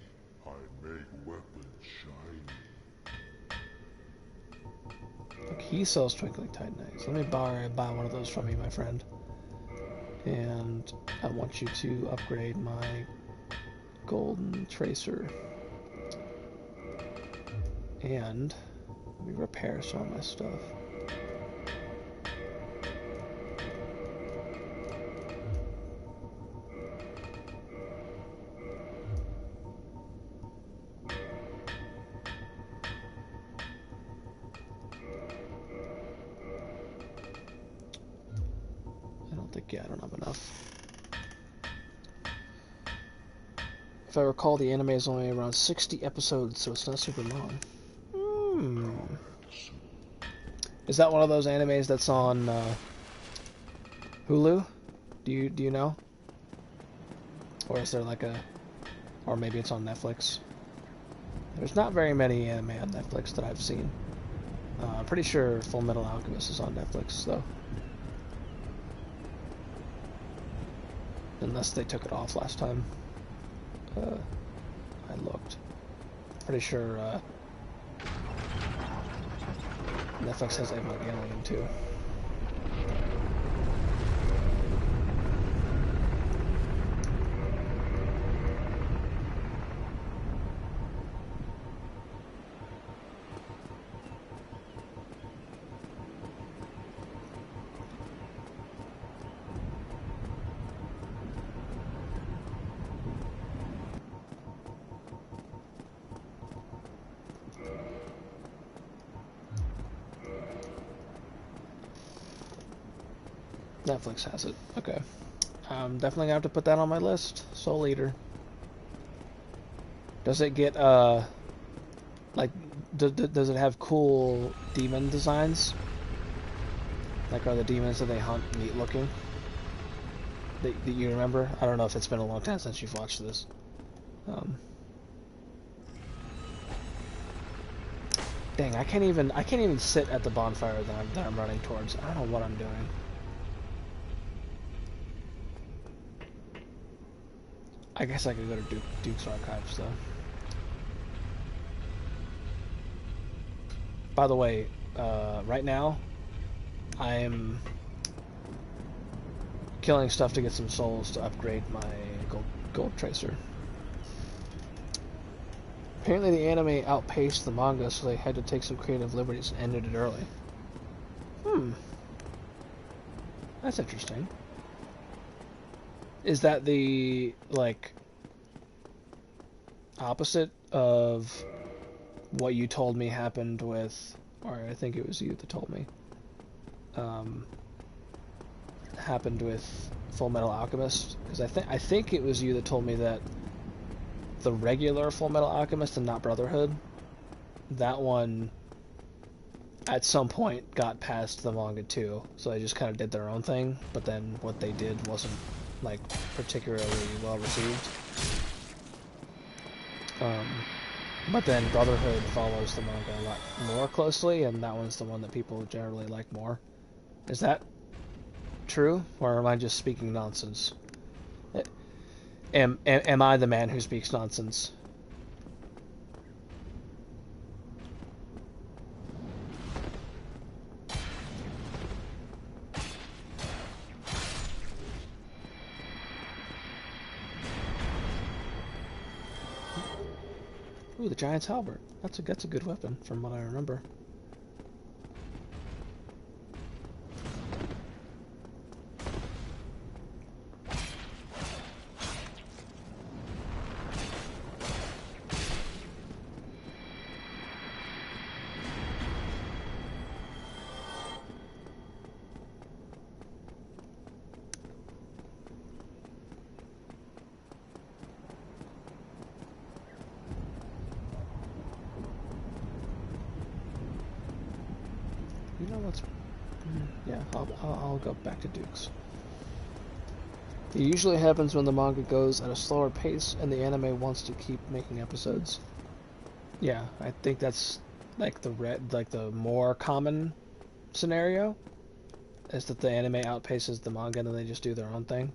I make weapons shiny. Look, he sells twinkling titanites. Let me buy one of those from you, my friend. And I want you to upgrade my golden tracer. And let me repair some of my stuff. Yeah, I don't have enough. If I recall, the anime is only around 60 episodes, so it's not super long. Is that one of those animes that's on Hulu? Do you know? Or is there like or maybe it's on Netflix? There's not very many anime on Netflix that I've seen. I'm pretty sure Full Metal Alchemist is on Netflix, though. Unless they took it off last time. I looked. Pretty sure Netflix has Evangelion too. Netflix has it. Okay. I'm definitely gonna have to put that on my list. Soul Eater. Does it get, like, does it have cool demon designs? Like, are the demons that they hunt neat looking? That you remember? I don't know if it's been a long time since you've watched this. Dang, I can't even sit at the bonfire that I'm running towards. I don't know what I'm doing. I guess I could go to Duke's Archives, though. By the way, right now, I'm killing stuff to get some souls to upgrade my gold tracer. Apparently the anime outpaced the manga, so they had to take some creative liberties and ended it early. That's interesting. Is that the, like, opposite of what you told me happened with, or I think it was you that told me, happened with Full Metal Alchemist? Because I think it was you that told me that the regular Full Metal Alchemist and not Brotherhood, that one at some point got past the manga too, so they just kind of did their own thing, but then what they did wasn't, like, particularly well received. But then Brotherhood follows the manga a lot more closely, and that one's the one that people generally like more. Is that true, or am I just speaking nonsense? Am I the man who speaks nonsense? Ooh, the Giant's Halberd. That's a good weapon, from what I remember. You know what's... Yeah, I'll go back to Dukes. It usually happens when the manga goes at a slower pace and the anime wants to keep making episodes. Yeah, I think that's like the more common scenario, is that the anime outpaces the manga and then they just do their own thing.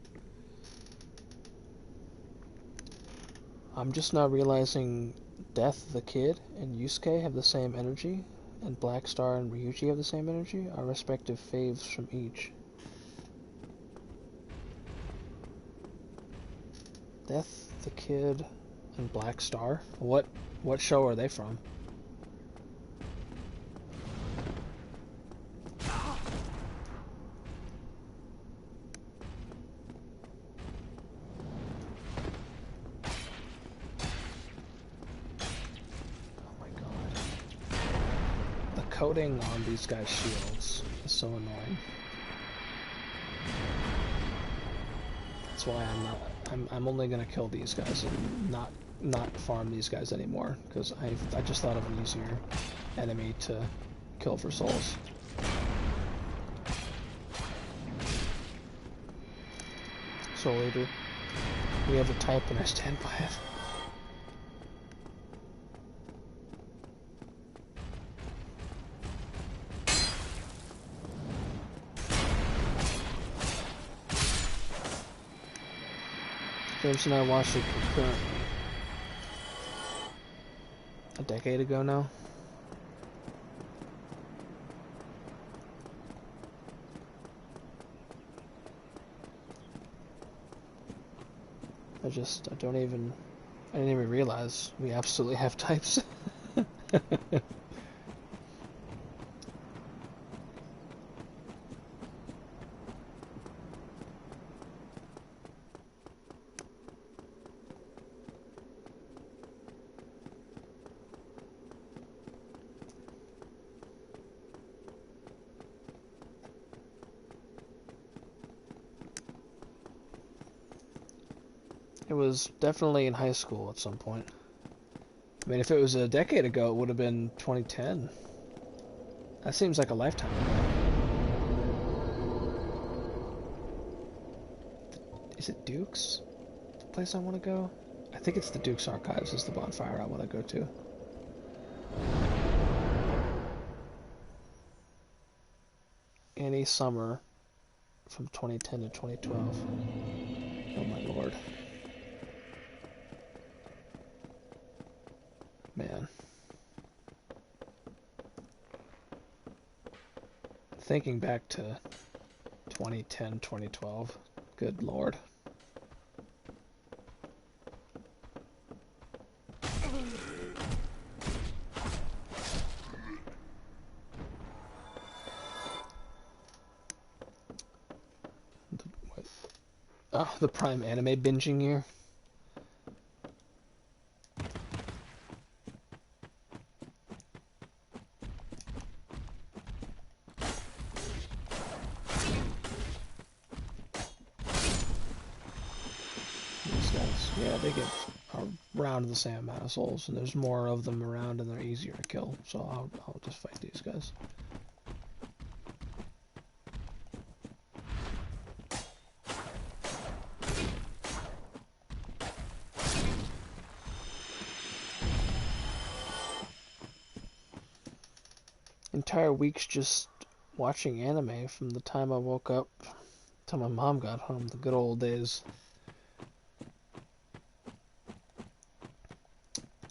I'm just now realizing Death the Kid and Yusuke have the same energy, and Black Star and Ryuji have the same energy, our respective faves from each. Death the Kid and Black Star? What show are they from? Coating on these guys' shields is so annoying. That's why I'm only gonna kill these guys and not farm these guys anymore, because I just thought of an easier enemy to kill for souls. Soul Eater. We have a type and I stand by it. James and I watched it concurrently. A decade ago now. I didn't even realize we absolutely have types. It was definitely in high school at some point. I mean, if it was a decade ago, it would have been 2010. That seems like a lifetime ago. Is it Duke's? The place I want to go? I think it's the Duke's Archives is the bonfire I want to go to. Any summer from 2010 to 2012. Oh my lord. Man. Thinking back to 2010, 2012. Good lord. Oh, the prime anime binging year. These guys, yeah, they get around the same amount of souls, and there's more of them around, and they're easier to kill. So I'll just fight these guys. Entire weeks just watching anime from the time I woke up till my mom got home. The good old days.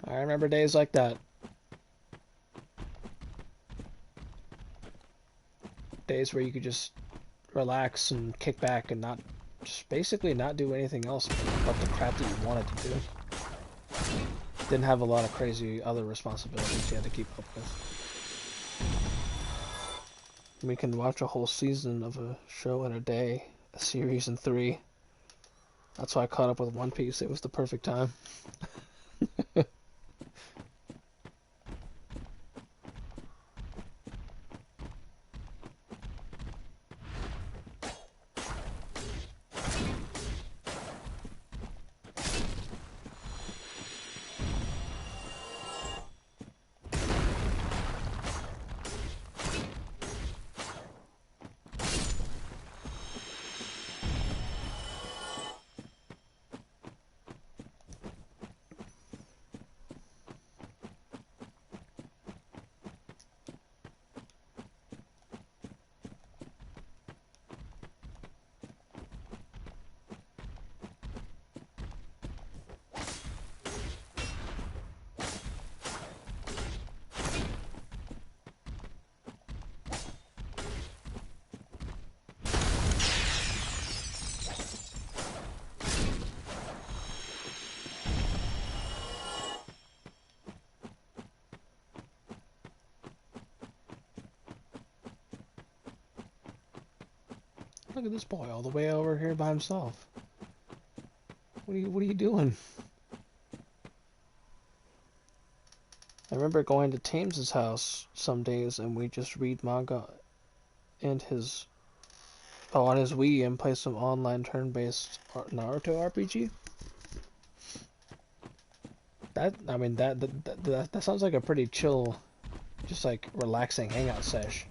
I remember days like that. Days where you could just relax and kick back and not, just basically not do anything else but the crap that you wanted to do. Didn't have a lot of crazy other responsibilities you had to keep up with. We can watch a whole season of a show in a day, a series in 3. That's why I caught up with One Piece. It was the perfect time. Look at this boy all the way over here by himself. What are you doing? I remember going to Tames's house some days and we just read manga and on his Wii and play some online turn-based Naruto RPG. That sounds like a pretty chill, just like relaxing hangout sesh.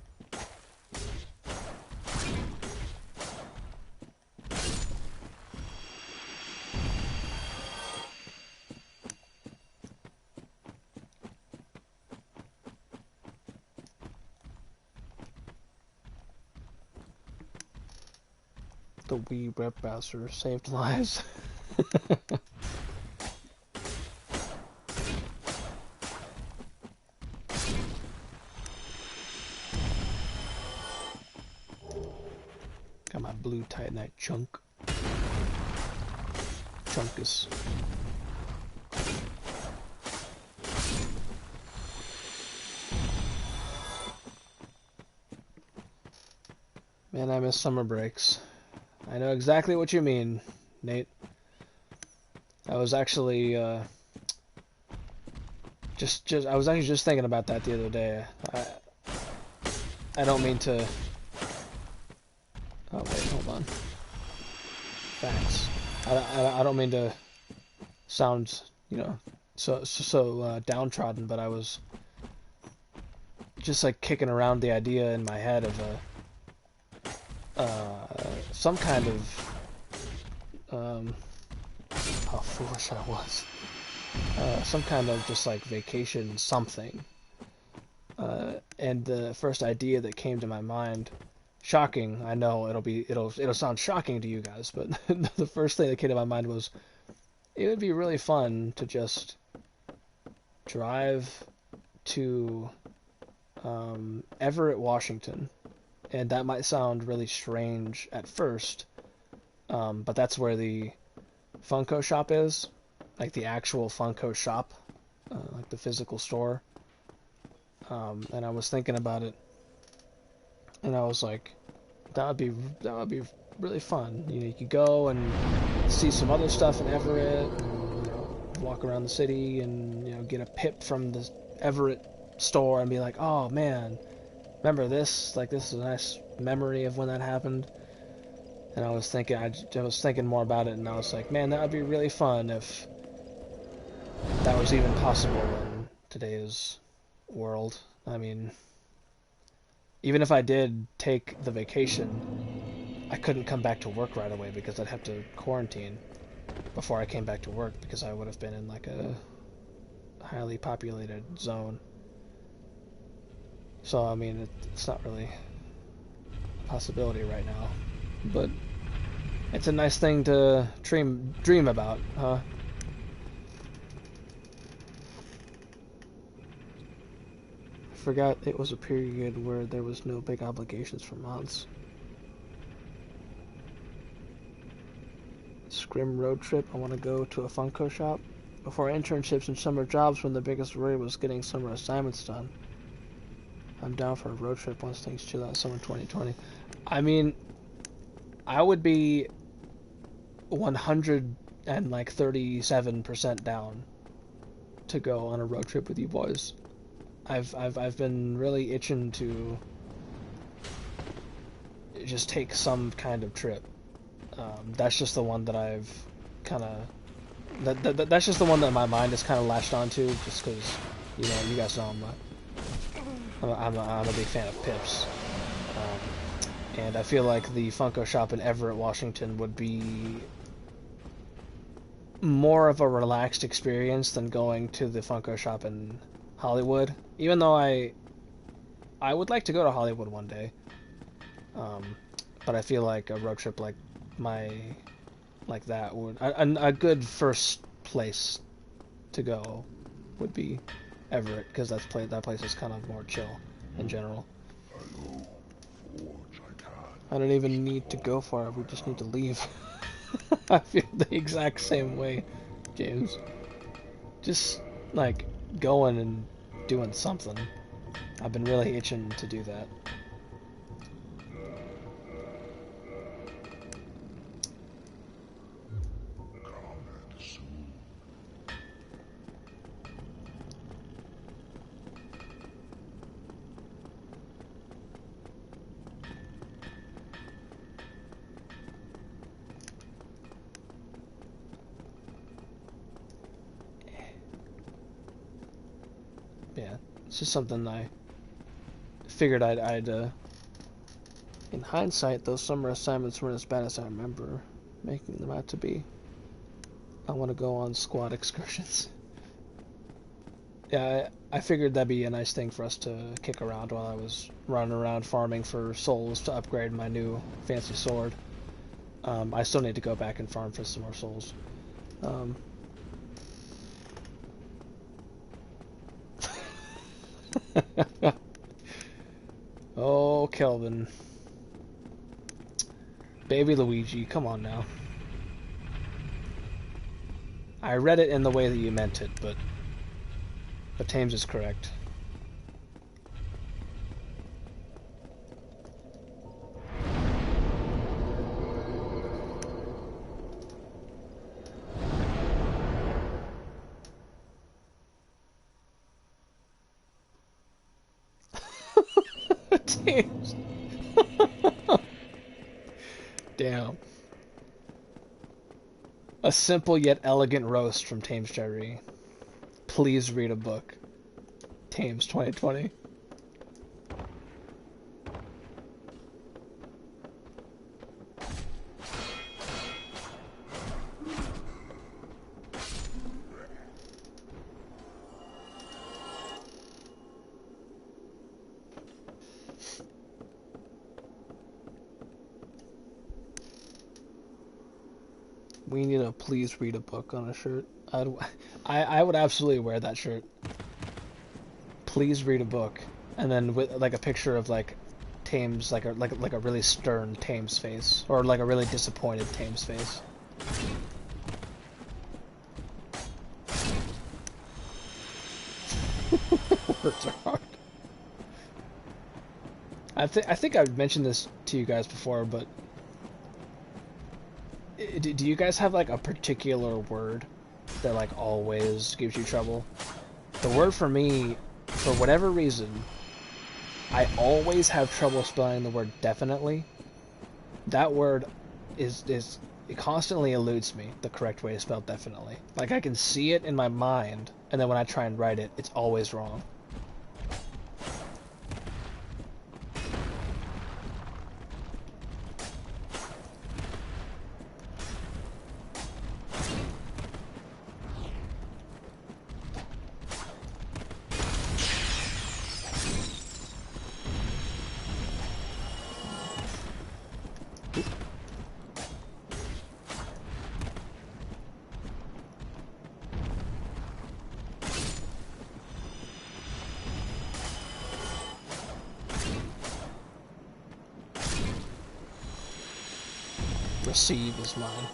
The Wii Rep Bowser saved lives. Got my blue Titanite chunk. Chunkus. Man, I miss summer breaks. I know exactly what you mean, Nate. I was actually I was actually just thinking about that the other day. I don't mean to. Oh wait, hold on. Facts. I don't mean to sound, so downtrodden, but I was just like kicking around the idea in my head of some kind of how foolish I was. Some kind of just like vacation something. And the first idea that came to my mind, shocking, I know it'll sound shocking to you guys, but the first thing that came to my mind was it would be really fun to just drive to Everett, Washington, And that might sound really strange at first, but that's where the Funko shop is, like the actual Funko shop, like the physical store. And I was thinking about it, and I was like, that would be really fun. You know, you could go and see some other stuff in Everett, and, you know, walk around the city, and you know, get a pip from the Everett store, and be like, oh man, remember this? Like, this is a nice memory of when that happened. And I was thinking more about it, and I was like, man, that would be really fun if that was even possible in today's world. I mean, even if I did take the vacation, I couldn't come back to work right away because I'd have to quarantine before I came back to work, because I would have been in like a highly populated zone. So, I mean, it's not really a possibility right now, but it's a nice thing to dream about, huh? I forgot it was a period where there was no big obligations for months. Scrim road trip. I want to go to a Funko shop. Before internships and summer jobs, when the biggest worry was getting summer assignments done. I'm down for a road trip once things chill out summer 2020. I mean, I would be 137% down to go on a road trip with you boys. I've been really itching to just take some kind of trip. That's just the one that I've kind of that's just the one that my mind is kind of latched onto, just because, you know, you guys know I'm a big fan of Pips, and I feel like the Funko shop in Everett, Washington would be more of a relaxed experience than going to the Funko shop in Hollywood, even though I would like to go to Hollywood one day, but I feel like a road trip like that would a good first place to go would be Everett, because that place is kind of more chill in general. I don't even need to go far, we just need to leave. I feel the exact same way, James. Just like going and doing something. I've been really itching to do that. Yeah, it's just something I figured I'd in hindsight, those summer assignments weren't as bad as I remember making them out to be. I want to go on squad excursions. Yeah, I figured that'd be a nice thing for us to kick around while I was running around farming for souls to upgrade my new fancy sword. I still need to go back and farm for some more souls. Oh, Kelvin. Baby Luigi, come on now. I read it in the way that you meant it, but Tames is correct. Tames. Damn. A simple yet elegant roast from Tames Jerry. Please read a book. Tames 2020. We need a please read a book on a shirt. I would absolutely wear that shirt. Please read a book, and then with like a picture of like Tame's like a really stern Tame's face, or like a really disappointed Tame's face. Words are hard. I think I've mentioned this to you guys before, but do you guys have like a particular word that like always gives you trouble? The word for me, for whatever reason, I always have trouble spelling the word definitely. That word it constantly eludes me, the correct way to spell definitely. Like I can see it in my mind, and then when I try and write it, it's always wrong. Receive is mine.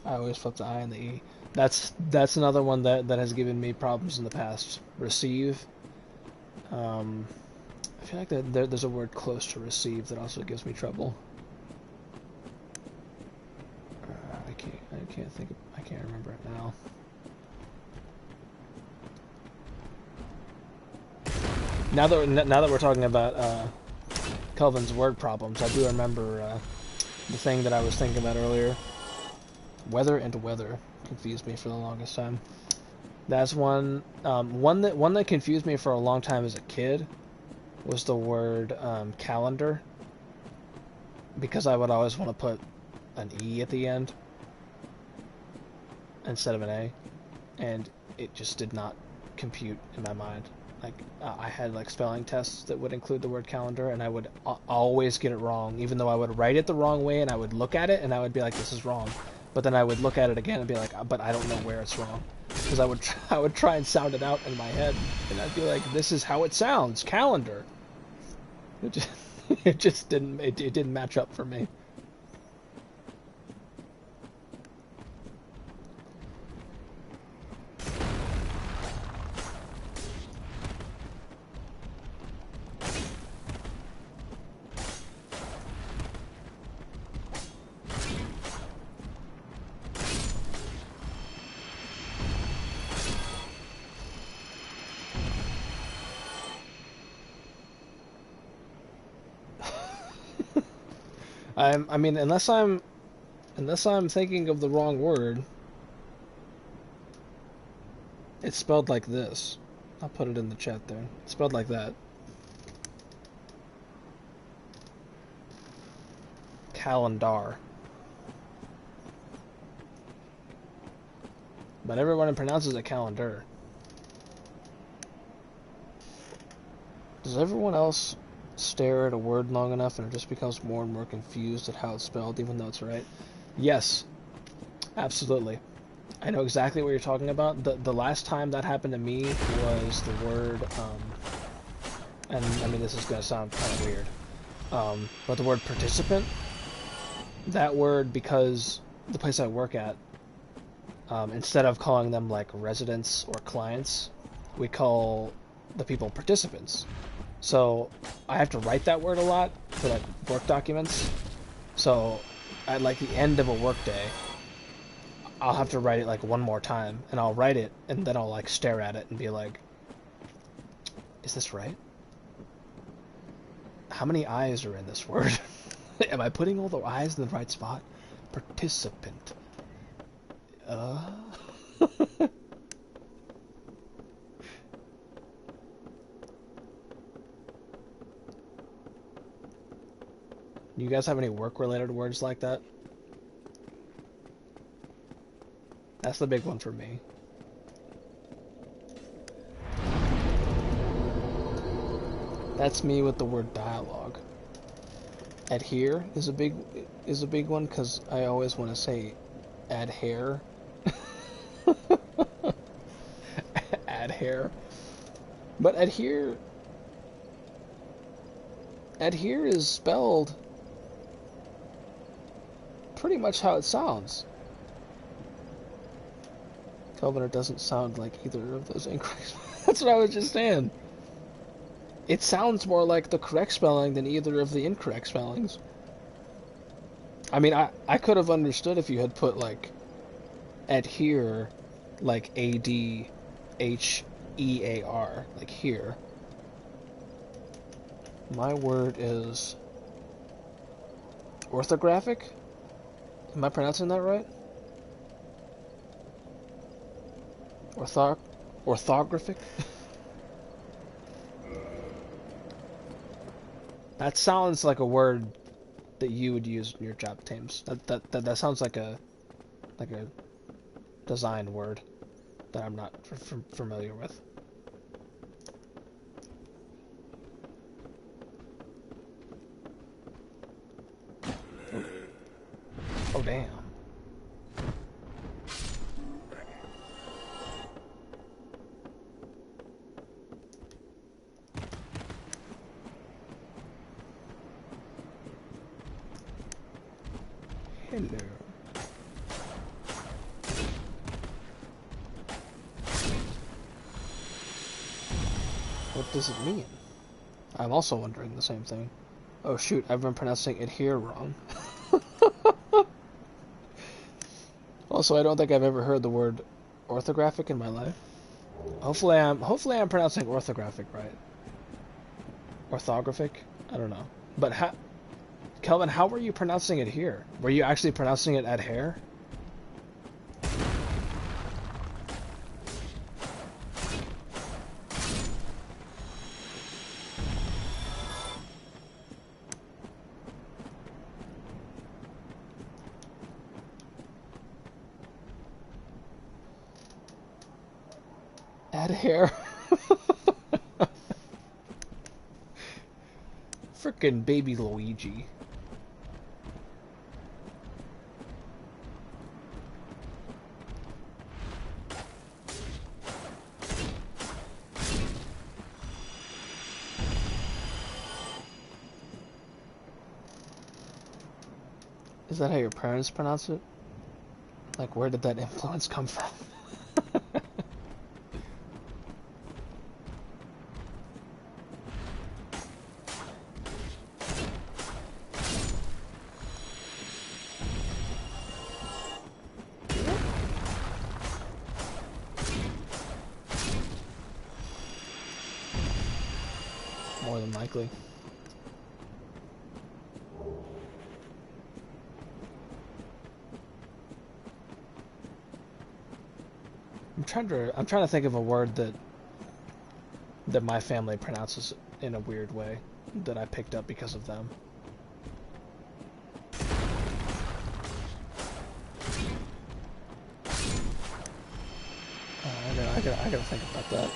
I always flip the I and the E. That's another one that has given me problems in the past. Receive. I feel like there's a word close to receive that also gives me trouble. I can't remember it now. Now that we're talking about Kelvin's word problems, I do remember the thing that I was thinking about earlier. Weather and weather confused me for the longest time. That's one that confused me for a long time as a kid was the word calendar, because I would always want to put an E at the end instead of an A, and it just did not compute in my mind. Like I had like spelling tests that would include the word calendar, and I would always get it wrong, even though I would write it the wrong way, and I would look at it and I would be like, this is wrong. But then I would look at it again and be like, but I don't know where it's wrong, because I would try and sound it out in my head, and I'd be like, this is how it sounds, calendar. It just didn't match up for me. I mean, unless I'm thinking of the wrong word, it's spelled like this. I'll put it in the chat there. It's spelled like that. Calendar. But everyone pronounces it calendar. Does everyone else stare at a word long enough and it just becomes more and more confused at how it's spelled, even though it's right? Yes, absolutely. I know exactly what you're talking about. The last time that happened to me was the word, and I mean, this is going to sound kind of weird, but the word participant, that word, because the place I work at, instead of calling them like residents or clients, we call the people participants. So I have to write that word a lot for like work documents. So at like the end of a work day, I'll have to write it like one more time, and I'll write it and then I'll like stare at it and be like, is this right? How many I's are in this word? Am I putting all the I's in the right spot? Participant. You guys have any work-related words like that? That's the big one for me. That's me with the word dialogue. Adhere is a big one, because I always want to say adhere. Adhere. But adhere adhere is spelled pretty much how it sounds. Kelvin, it doesn't sound like either of those incorrect. That's what I was just saying. It sounds more like the correct spelling than either of the incorrect spellings. I mean, I could have understood if you had put, like, adhere, like A-D-H-E-A-R, like here. My word is orthographic? Am I pronouncing that right? Orthographic? That sounds like a word that you would use in your job, Thames. That sounds like a design word that I'm not familiar with. Oh damn. Hello. What does it mean? I'm also wondering the same thing. Oh shoot, I've been pronouncing it here wrong. Also, I don't think I've ever heard the word orthographic in my life. Hopefully I'm pronouncing orthographic right. Orthographic? I don't know. But Kelvin, how were you pronouncing it here? Were you actually pronouncing it adhere? Adhere. Frickin' baby Luigi. Is that how your parents pronounce it? Like, where did that influence come from? More than likely. I'm trying to think of a word that my family pronounces in a weird way that I picked up because of them. I gotta think about that.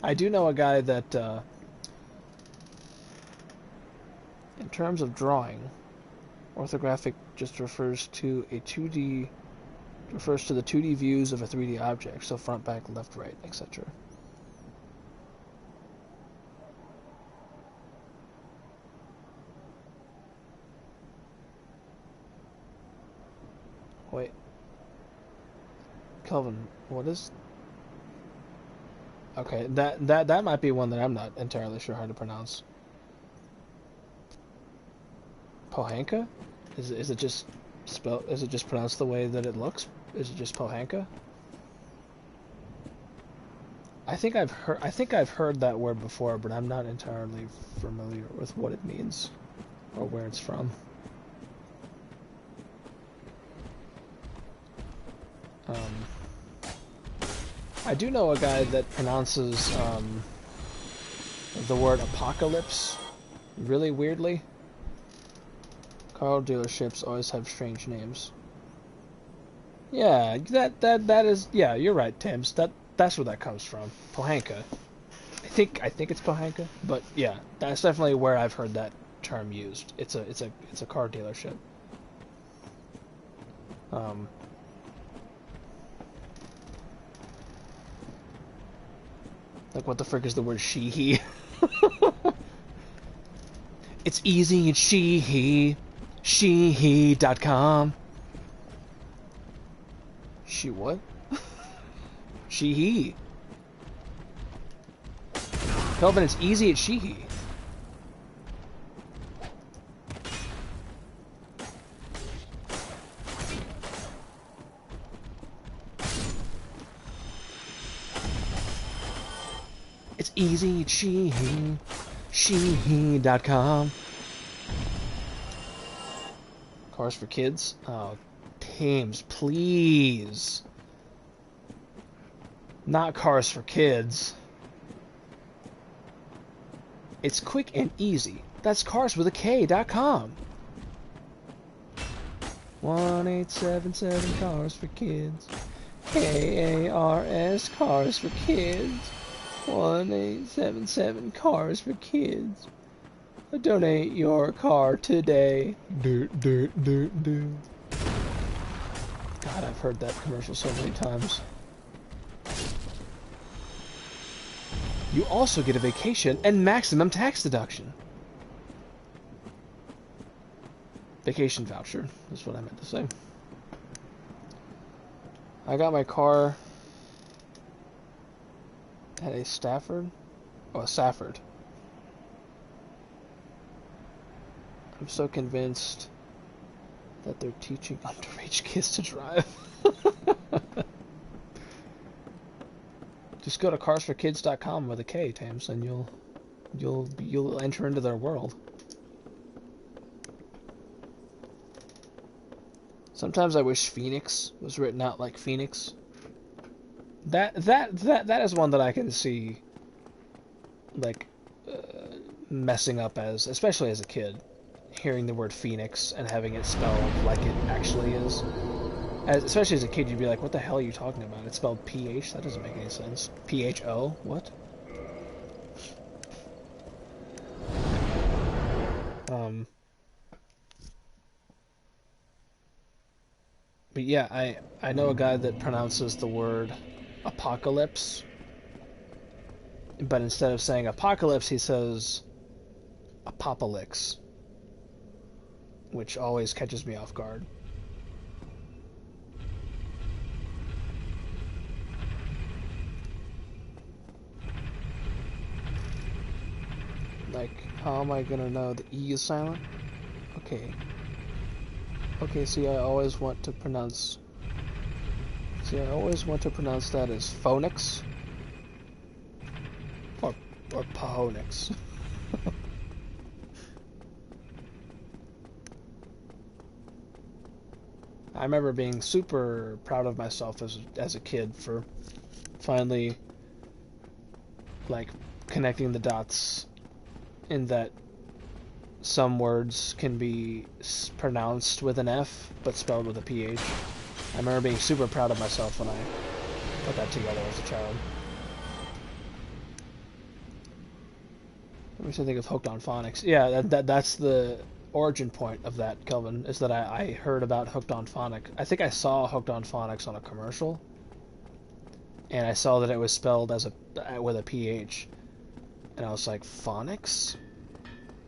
I do know a guy that, in terms of drawing, orthographic just refers to the 2D views of a 3D object, so front, back, left, right, etc. Wait. Kelvin, what is... Okay, that might be one that I'm not entirely sure how to pronounce. Pohanka? Is it just pronounced the way that it looks? Is it just Pohanka? I think I've heard that word before, but I'm not entirely familiar with what it means or where it's from. I do know a guy that pronounces the word apocalypse really weirdly. Car dealerships always have strange names. Yeah, that is, yeah, you're right, Tims. That's where that comes from. Pohanka. I think it's Pohanka, but yeah, that's definitely where I've heard that term used. It's a car dealership. Like, what the frick is the word she, he? It's easy at she, he. She-he.com. She what? She, he. Kelvin, it's easy at she, he. It's easy at she, he. She-he.com. Cars for Kids? Oh, Thames, please. Not Cars for Kids. It's quick and easy. That's carswithak.com. 1877 Cars for Kids. K-A-R-S, Cars for Kids. 1877 Cars for Kids. Donate your car today. God, I've heard that commercial so many times. You also get a vacation and maximum tax deduction. Vacation voucher is what I meant to say. I got my car at a Stafford? Oh, a Safford. I'm so convinced that they're teaching underage kids to drive. Just go to carsforkids.com with a K, Thames, and you'll enter into their world. Sometimes I wish Phoenix was written out like Phoenix. That is one that I can see, like, messing up as, especially as a kid, hearing the word Phoenix and having it spelled like it actually is. Especially as a kid, you'd be like, what the hell are you talking about? It's spelled P-H? That doesn't make any sense. P-H-O? What? But yeah, I know a guy that pronounces the word apocalypse, but instead of saying apocalypse, he says apocalypse, which always catches me off guard. Like, how am I gonna know the E is silent? Okay. Okay, see, I always want to pronounce... See, I always want to pronounce that as phonics. Or pahonix. I remember being super proud of myself as a kid for finally, like, connecting the dots in that some words can be pronounced with an F, but spelled with a PH. I remember being super proud of myself when I put that together as a child. What makes me think of Hooked on Phonics? Yeah, that's the origin point of that, Kelvin, is that I heard about Hooked on Phonics. I think I saw Hooked on Phonics on a commercial, and I saw that it was spelled as with a PH, and I was like, phonics?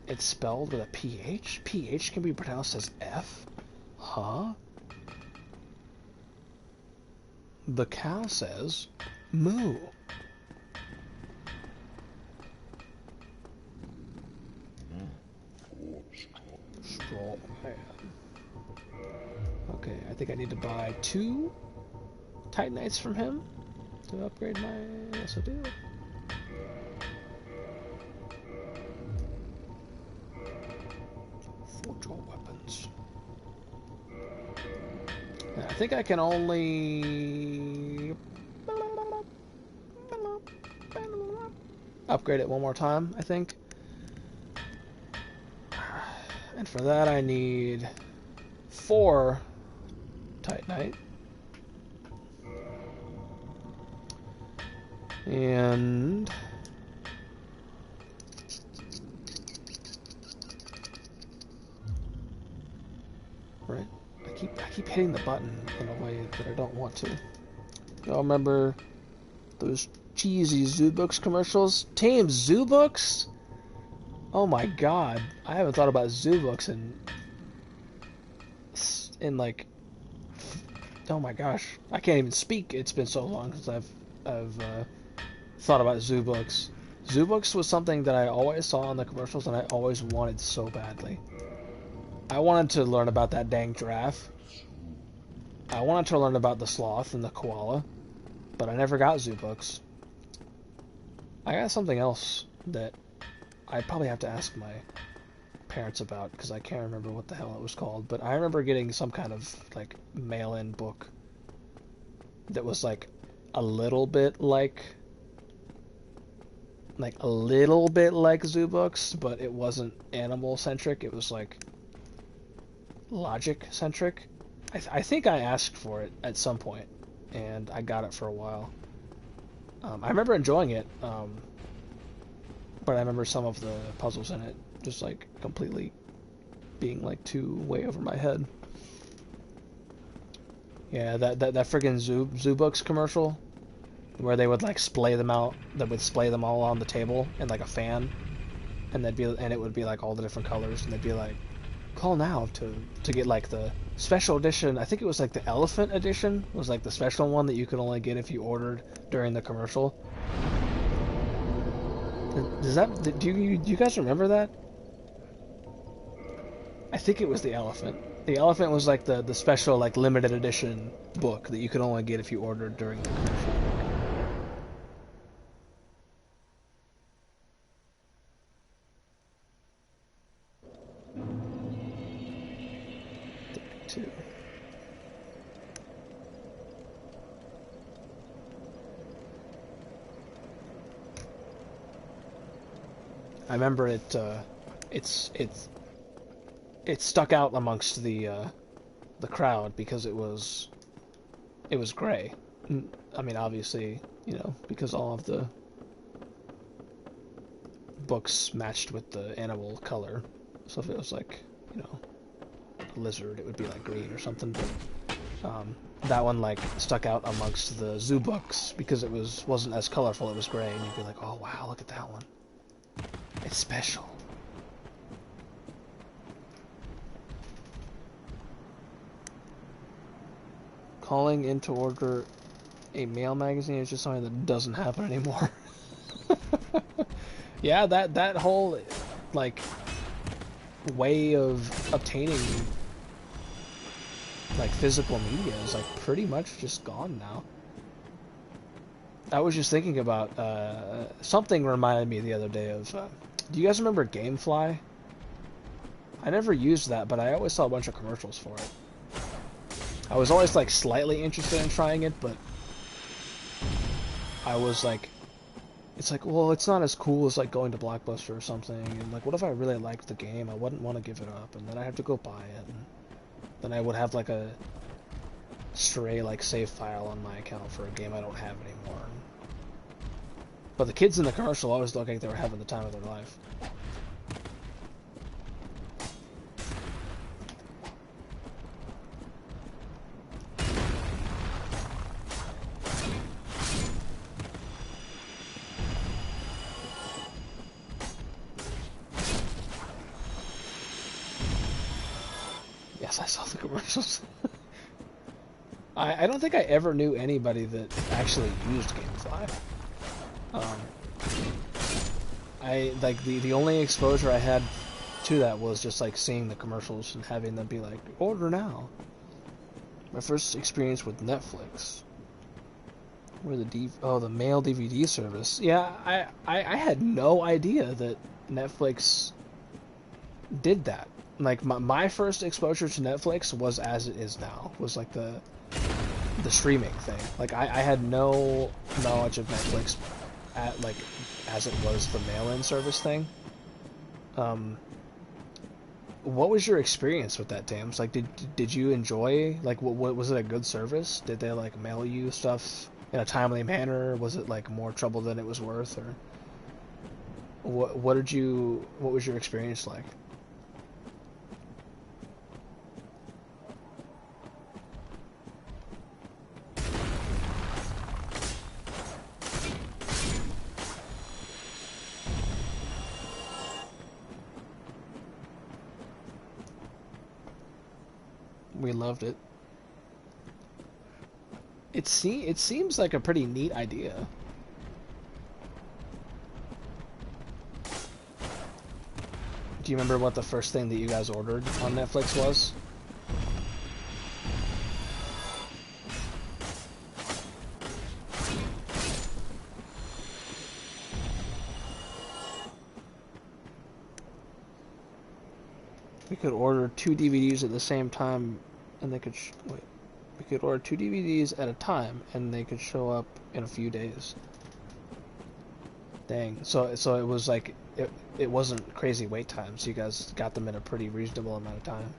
It's spelled with a PH? PH can be pronounced as F? Huh? The cow says, moo. Straw man. Okay, I think I need to buy 2 Titanites from him to upgrade my... Yes, I do. Forge all weapons. And I think I can only upgrade it one more time, I think. And for that I need 4 Titanite. And right, I keep hitting the button in a way that I don't want to. Y'all remember Those cheesy Zoo Books commercials. Team Zoo Books? Oh my god. I haven't thought about Zoo Books in like, oh my gosh. I can't even speak. It's been so long since I've thought about Zoo Books. Zoo Books was something that I always saw in the commercials and I always wanted so badly. I wanted to learn about that dang giraffe. I wanted to learn about the sloth and the koala, but I never got Zoo Books. I got something else that I probably have to ask my parents about because I can't remember what the hell it was called, but I remember getting some kind of like mail-in book that was like a little bit like Zoo Books, but it wasn't animal centric. It was like logic centric. I think I asked for it at some point, and I got it for a while. I remember enjoying it, but I remember some of the puzzles in it just like completely being like too way over my head. Yeah, that friggin' Zoo Books commercial where they would like splay them out, that would splay them all on the table in like a fan, and it would be like all the different colors, and they'd be like, call now to get like the special edition. I think it was like the elephant edition was like the special one that you could only get if you ordered during the commercial. Do you guys remember that? I think it was the elephant. The elephant was like the special like limited edition book that you could only get if you ordered during the commercial. I remember it stuck out amongst the crowd because it was gray. I mean, obviously, you know, because all of the books matched with the animal color. So if it was like, you know, a lizard, it would be like green or something. But that one like stuck out amongst the Zoo Books because it wasn't as colorful. It was gray, and you'd be like, oh wow, look at that one. It's special. Calling in to order a mail magazine is just something that doesn't happen anymore. Yeah, that whole like way of obtaining like physical media is like pretty much just gone now. I was just thinking about something reminded me the other day of do you guys remember Gamefly? I never used that, but I always saw a bunch of commercials for it. I was always like slightly interested in trying it, but I was like, it's like, well, it's not as cool as like going to Blockbuster or something, and like, what if I really liked the game? I wouldn't want to give it up, and then I have to go buy it, and then I would have like a stray like save file on my account for a game I don't have anymore. But the kids in the commercial always looked like they were having the time of their life. Yes, I saw the commercials. I don't think I ever knew anybody that actually used Gamefly. I like the only exposure I had to that was just like seeing the commercials and having them be like, order now. My first experience with Netflix. Where the mail DVD service. Yeah, I had no idea that Netflix did that. Like my first exposure to Netflix was as it is now. Was like the streaming thing. Like I had no knowledge of Netflix at like as it was the mail-in service thing. What was your experience with that, Tams? Like did you enjoy, like what was it a good service? Did they like mail you stuff in a timely manner? Was it like more trouble than it was worth, or what was your experience like? We loved it. It seems like a pretty neat idea. Do you remember what the first thing that you guys ordered on Netflix was? We could order 2 DVDs at the same time, and they could wait. We could order 2 DVDs at a time, and they could show up in a few days. Dang. So it was like it wasn't crazy wait times. You guys got them in a pretty reasonable amount of time.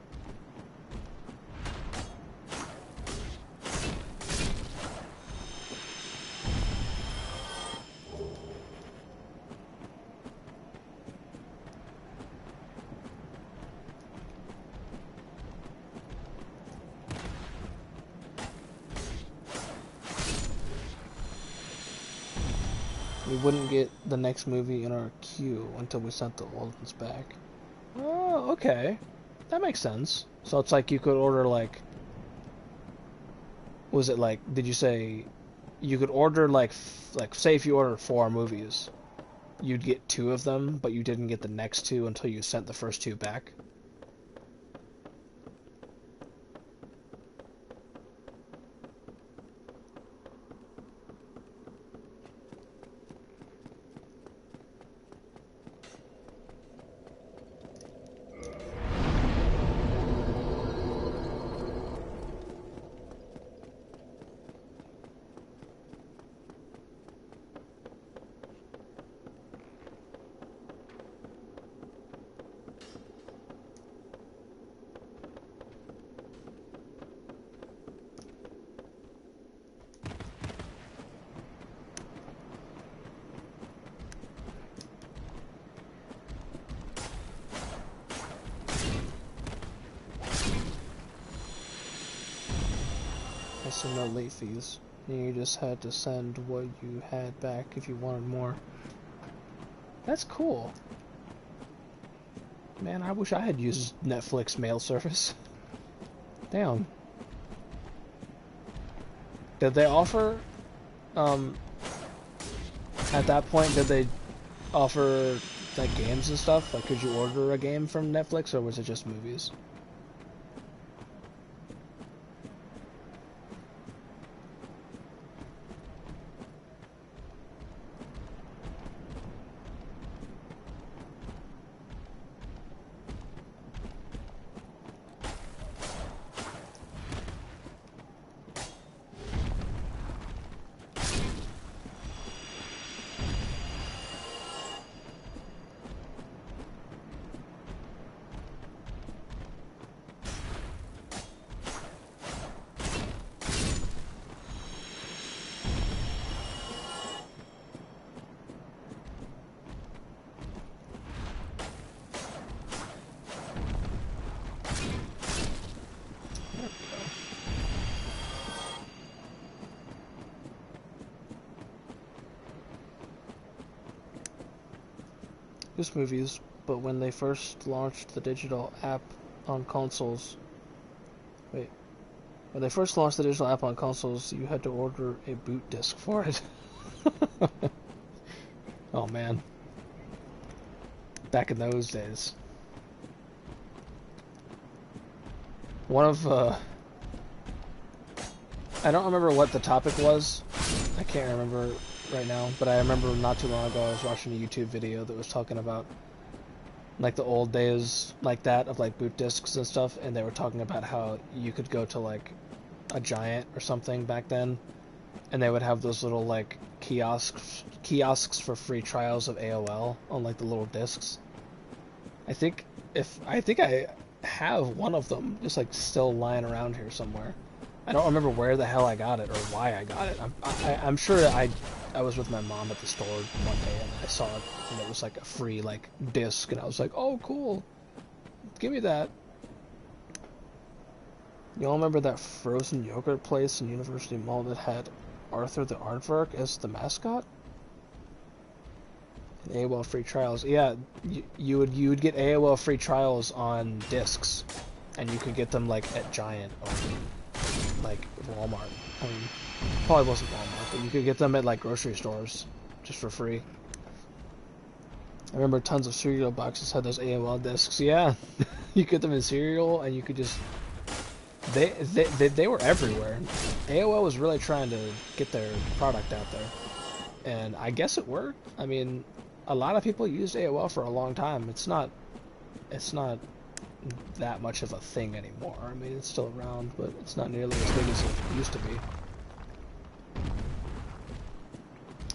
We wouldn't get the next movie in our queue until we sent the old ones back. Oh, okay. That makes sense. So it's like you could order like... Was it like... Did you say... You could order like say if you ordered 4 movies, you'd get 2 of them, but you didn't get the next 2 until you sent the first 2 back? So no late fees. You just had to send what you had back if you wanted more. That's cool. Man, I wish I had used Netflix mail service. Damn. Did they offer, at that point, did they offer, like, games and stuff? Like, could you order a game from Netflix, or was it just movies? Just movies, but when they first launched the digital app on consoles... Wait. When they first launched the digital app on consoles, you had to order a boot disc for it. Oh man. Back in those days. One of, I don't remember what the topic was. I can't remember right now, but I remember not too long ago I was watching a YouTube video that was talking about like the old days like that of like boot discs and stuff, and they were talking about how you could go to like a Giant or something back then, and they would have those little like kiosks for free trials of AOL on like the little discs. I think I have one of them just like still lying around here somewhere. I don't remember where the hell I got it or why I got it. I'm sure I was with my mom at the store one day and I saw it and it was like a free like disc and I was like, oh cool, give me that. Y'all remember that frozen yogurt place in University Mall that had Arthur the Aardvark as the mascot? And AOL free trials. Yeah, you would get AOL free trials on discs and you could get them like at Giant or like Walmart. I mean, probably wasn't Walmart, but you could get them at like grocery stores just for free. I remember tons of cereal boxes had those AOL discs. Yeah, you get them in cereal, and you could just they were everywhere. AOL was really trying to get their product out there, and I guess it worked. I mean, a lot of people used AOL for a long time. It's not that much of a thing anymore. I mean, it's still around, but it's not nearly as big as it used to be.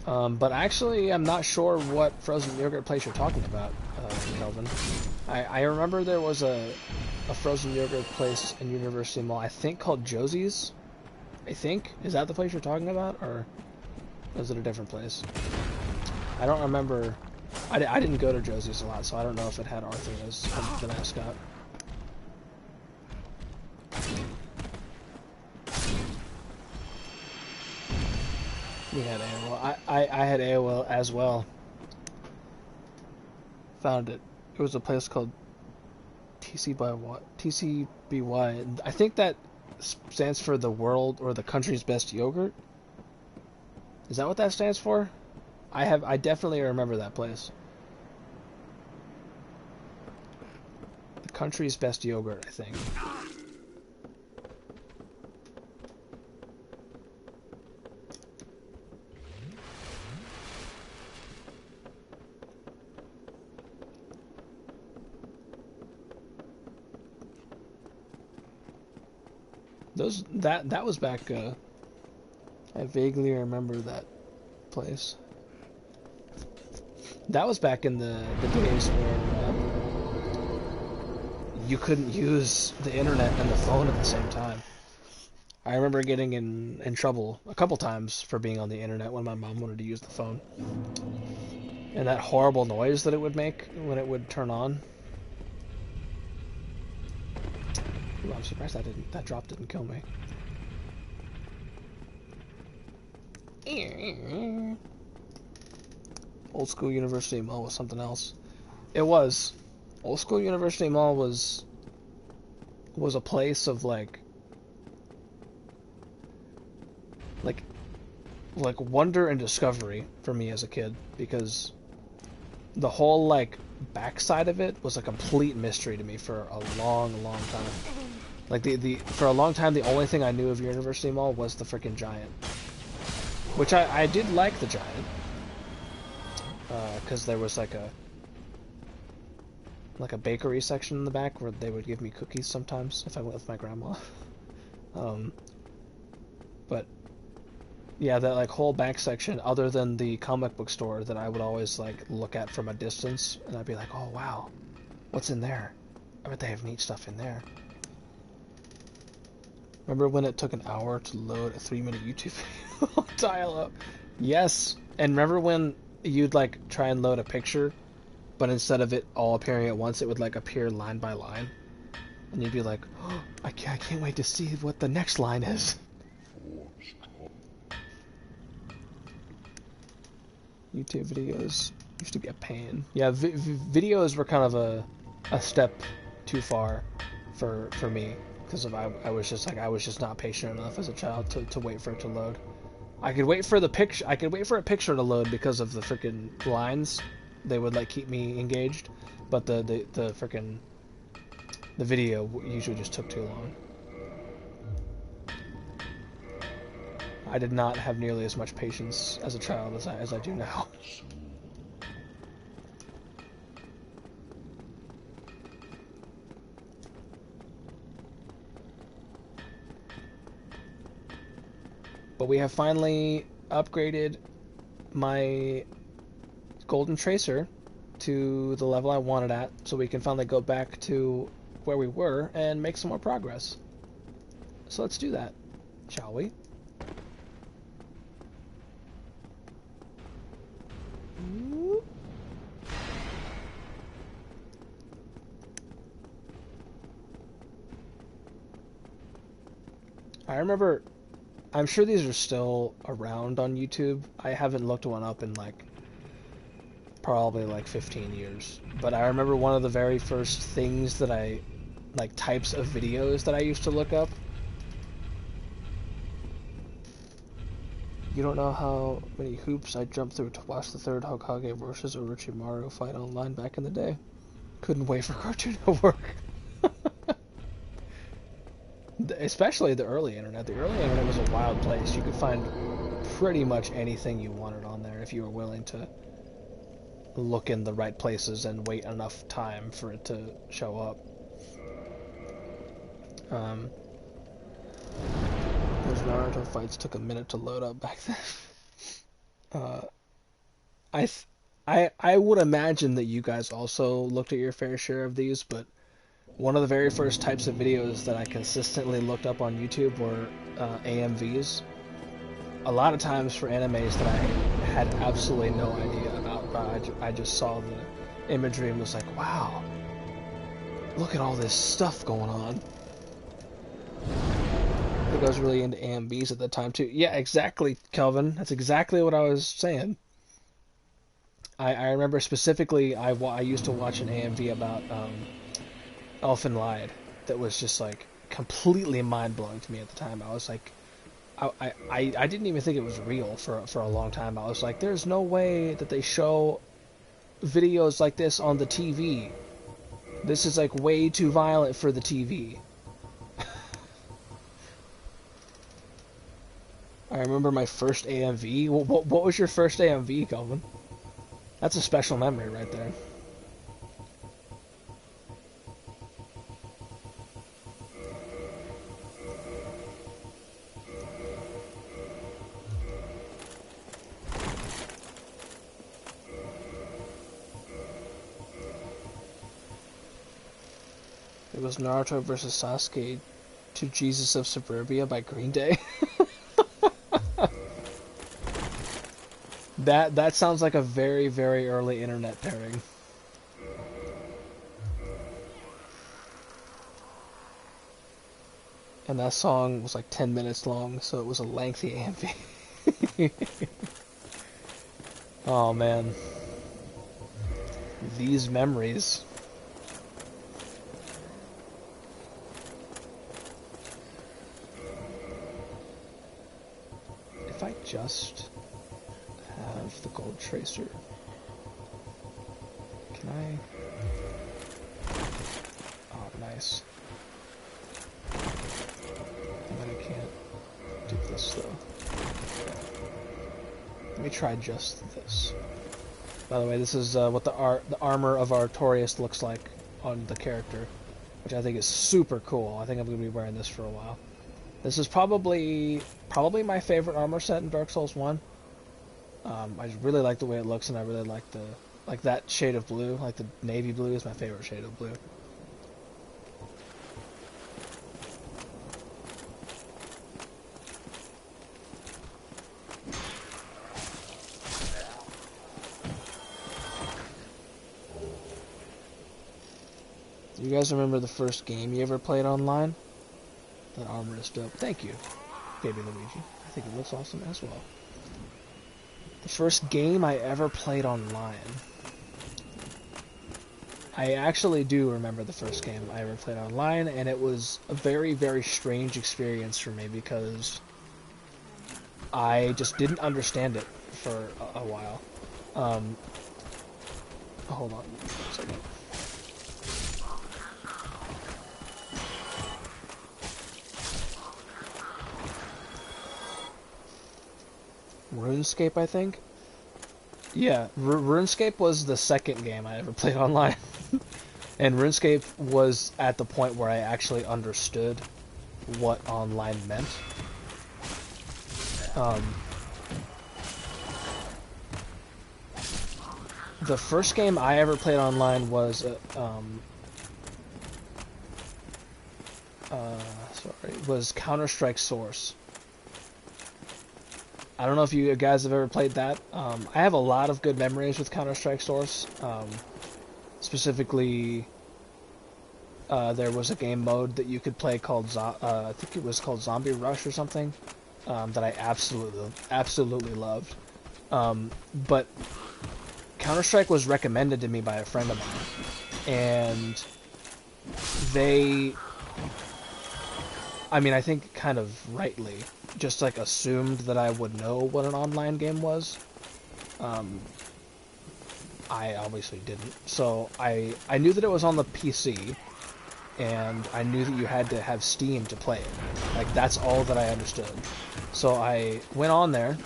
But actually, I'm not sure what frozen yogurt place you're talking about, Kelvin. I remember there was a frozen yogurt place in University Mall, I think called Josie's. I think. Is that the place you're talking about, or was it a different place? I don't remember. I didn't go to Josie's a lot, so I don't know if it had Arthur as the mascot. We had AOL. I had AOL as well. Found it. It was a place called TCBY. I think that stands for the world or the country's best yogurt. Is that what that stands for? I definitely remember that place. The country's best yogurt, I think. That was back. I vaguely remember that place. That was back in the days where you couldn't use the internet and the phone at the same time. I remember getting in trouble a couple times for being on the internet when my mom wanted to use the phone. And that horrible noise that it would make when it would turn on. Ooh, I'm surprised that drop didn't kill me. Old School University Mall was something else. It was. Old School University Mall was a place of like wonder and discovery for me as a kid, because the whole like backside of it was a complete mystery to me for a long time. Like for a long time, the only thing I knew of University Mall was the freaking Giant, which I did like the Giant, because there was like a bakery section in the back where they would give me cookies sometimes if I went with my grandma. But yeah, that like whole back section, other than the comic book store that I would always like look at from a distance, and I'd be like, oh wow, what's in there? I bet they have neat stuff in there. Remember when it took an hour to load a 3-minute YouTube video? Dial-up. Yes. And remember when you'd like try and load a picture, but instead of it all appearing at once, it would like appear line by line, and you'd be like, oh, I can't wait to see what the next line is. YouTube videos used to be a pain. Yeah, videos were kind of a step too far for me, because I was just not patient enough as a child to wait for it to load. I could wait for a picture to load because of the freaking lines. They would like keep me engaged, but the freaking video usually just took too long. I did not have nearly as much patience as a child as I do now. But we have finally upgraded my Golden Tracer to the level I wanted at, so we can finally go back to where we were and make some more progress. So let's do that, shall we? I remember, I'm sure these are still around on YouTube. I haven't looked one up in like probably like 15 years. But I remember one of the very first things that I like types of videos that I used to look up. You don't know how many hoops I jumped through to watch the third Hokage versus Orochimaru fight online back in the day. Couldn't wait for Cartoon Network. Especially the early internet. The early internet was a wild place. You could find pretty much anything you wanted on there if you were willing to look in the right places and wait enough time for it to show up. Those Naruto fights took a minute to load up back then. I would imagine that you guys also looked at your fair share of these, but one of the very first types of videos that I consistently looked up on YouTube were AMVs. A lot of times for animes that I had absolutely no idea about, but I just saw the imagery and was like, wow, look at all this stuff going on. I think I was really into AMVs at the time too. Yeah, exactly, Kelvin. That's exactly what I was saying. I remember specifically I used to watch an AMV about Elfen Lied that was just like completely mind-blowing to me at the time. I was like, I didn't even think it was real for a long time. I was like, there's no way that they show videos like this on the TV. This is like way too violent for the TV. I remember my first AMV. What was your first AMV, Kelvin? That's a special memory right there. It was Naruto versus Sasuke to Jesus of Suburbia by Green Day. That sounds like a very, very early internet pairing. And that song was like 10 minutes long, so it was a lengthy AMV. Oh man. These memories. If I just have the gold tracer, can I? Oh, nice. But I can't do this though. Okay. Let me try just this. By the way, this is what the armor of Artorias looks like on the character, which I think is super cool. I think I'm gonna be wearing this for a while. This is probably my favorite armor set in Dark Souls 1. I really like the way it looks, and I really like that shade of blue, like the navy blue is my favorite shade of blue. You guys remember the first game you ever played online? That armor is dope. Thank you, Baby Luigi. I think it looks awesome as well. The first game I ever played online. I actually do remember the first game I ever played online, and it was a very, very strange experience for me because I just didn't understand it for a while. Hold on a second. RuneScape, I think? Yeah, RuneScape was the second game I ever played online. And RuneScape was at the point where I actually understood what online meant. The first game I ever played online was Counter-Strike Source. I don't know if you guys have ever played that. I have a lot of good memories with Counter-Strike Source. Specifically, there was a game mode that you could play called, I think it was called Zombie Rush or something, that I absolutely loved. But Counter-Strike was recommended to me by a friend of mine, and they, I mean, I think kind of rightly, just like assumed that I would know what an online game was. I obviously didn't. So I knew that it was on the PC, and I knew that you had to have Steam to play it. Like, that's all that I understood. So I went on there,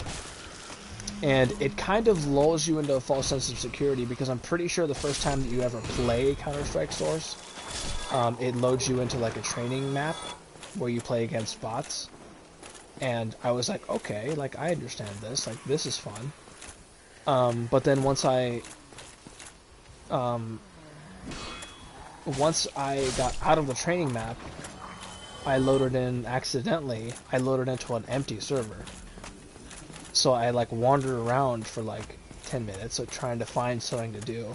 and it kind of lulls you into a false sense of security, because I'm pretty sure the first time that you ever play Counter-Strike Source, it loads you into like a training map where you play against bots. And I was like, okay, like, I understand this, like, this is fun. But then once I got out of the training map, I loaded into an empty server. So I like wandered around for like 10 minutes, like, trying to find something to do.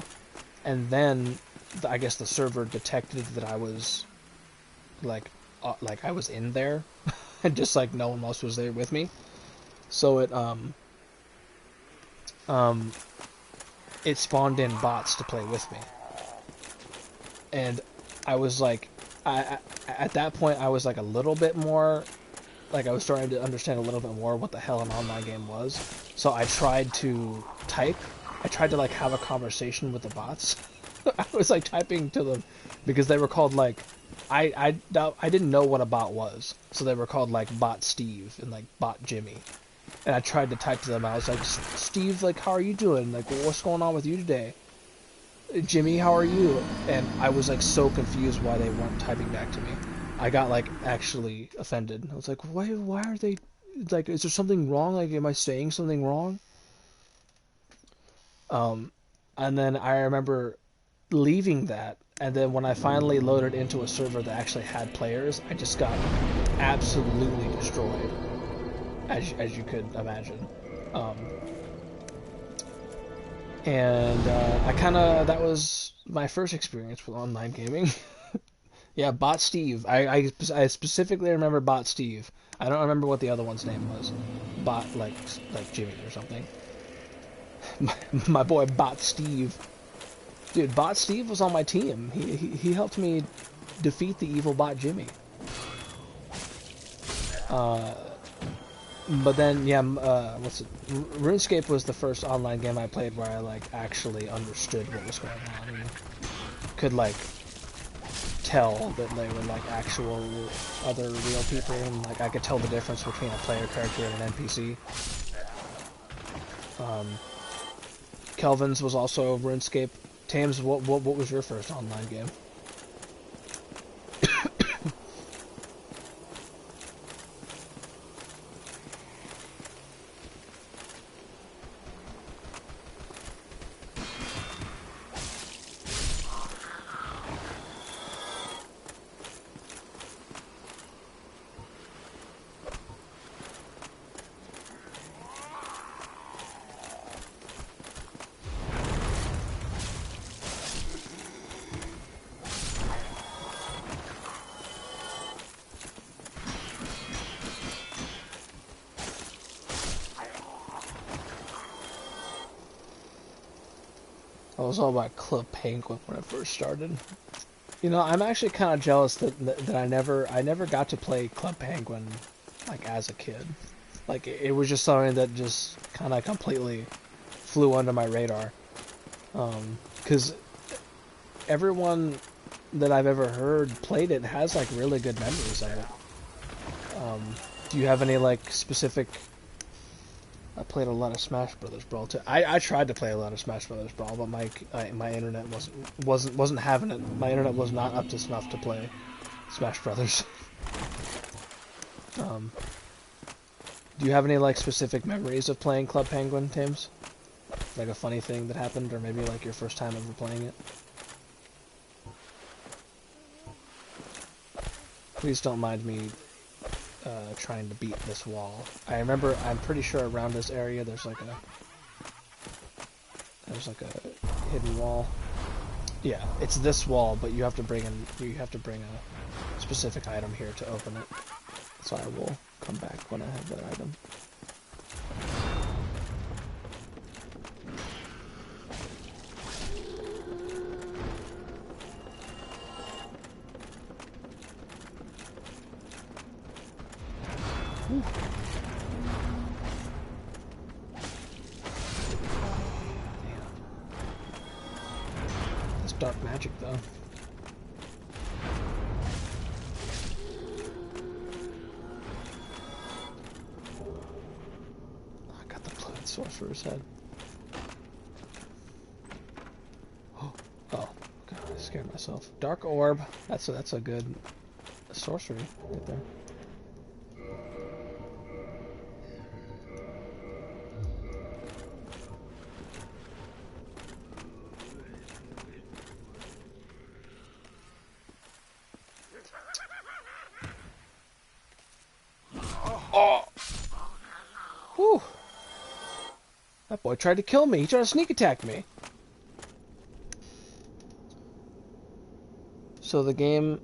And then I guess the server detected that I was like I was in there, and just like no one else was there with me. So it spawned in bots to play with me. And I was like, at that point I was like a little bit more, like I was starting to understand a little bit more what the hell an online game was. So I tried to like have a conversation with the bots. I was like typing to them, because they were called like, I didn't know what a bot was, so they were called like Bot Steve and like Bot Jimmy. And I tried to type to them. I was like, Steve, like, how are you doing? Like, what's going on with you today? Jimmy, how are you? And I was like so confused why they weren't typing back to me. I got like actually offended. I was like, why are they, like, is there something wrong? Like, am I saying something wrong? And then I remember leaving that, and then when I finally loaded into a server that actually had players, I just got absolutely destroyed, as you could imagine. That was my first experience with online gaming. Yeah, Bot Steve. I specifically remember Bot Steve. I don't remember what the other one's name was. Bot, like Jimmy or something. My boy Bot Steve. Dude, Bot Steve was on my team. He helped me defeat the evil Bot Jimmy. But then, yeah, RuneScape was the first online game I played where I, like, actually understood what was going on, and could, like, tell that they were, like, actual other real people, and, like, I could tell the difference between a player character and an NPC. Kelvin's was also RuneScape. Tames, what was your first online game? I was all about Club Penguin when I first started. You know, I'm actually kind of jealous that I never got to play Club Penguin, like, as a kid. Like, it was just something that just kind of completely flew under my radar. Because everyone that I've ever heard played it has, like, really good memories of it. Do you have any, like, specific... I played a lot of Smash Brothers Brawl too. I tried to play a lot of Smash Brothers Brawl, but my internet wasn't having it. My internet was not up to snuff to play Smash Brothers. Do you have any, like, specific memories of playing Club Penguin, Tims? Like a funny thing that happened, or maybe like your first time ever playing it? Please don't mind me trying to beat this wall. I'm pretty sure around this area there's like a hidden wall. Yeah, it's this wall, but you have to bring a specific item here to open it. So I will come back when I have that item. dark magic, though. I got the blood sorcerer's head. Oh, God, I scared myself. Dark orb. That's a good sorcery right there. Oh! Whew. That boy tried to kill me. He tried to sneak attack me. So the game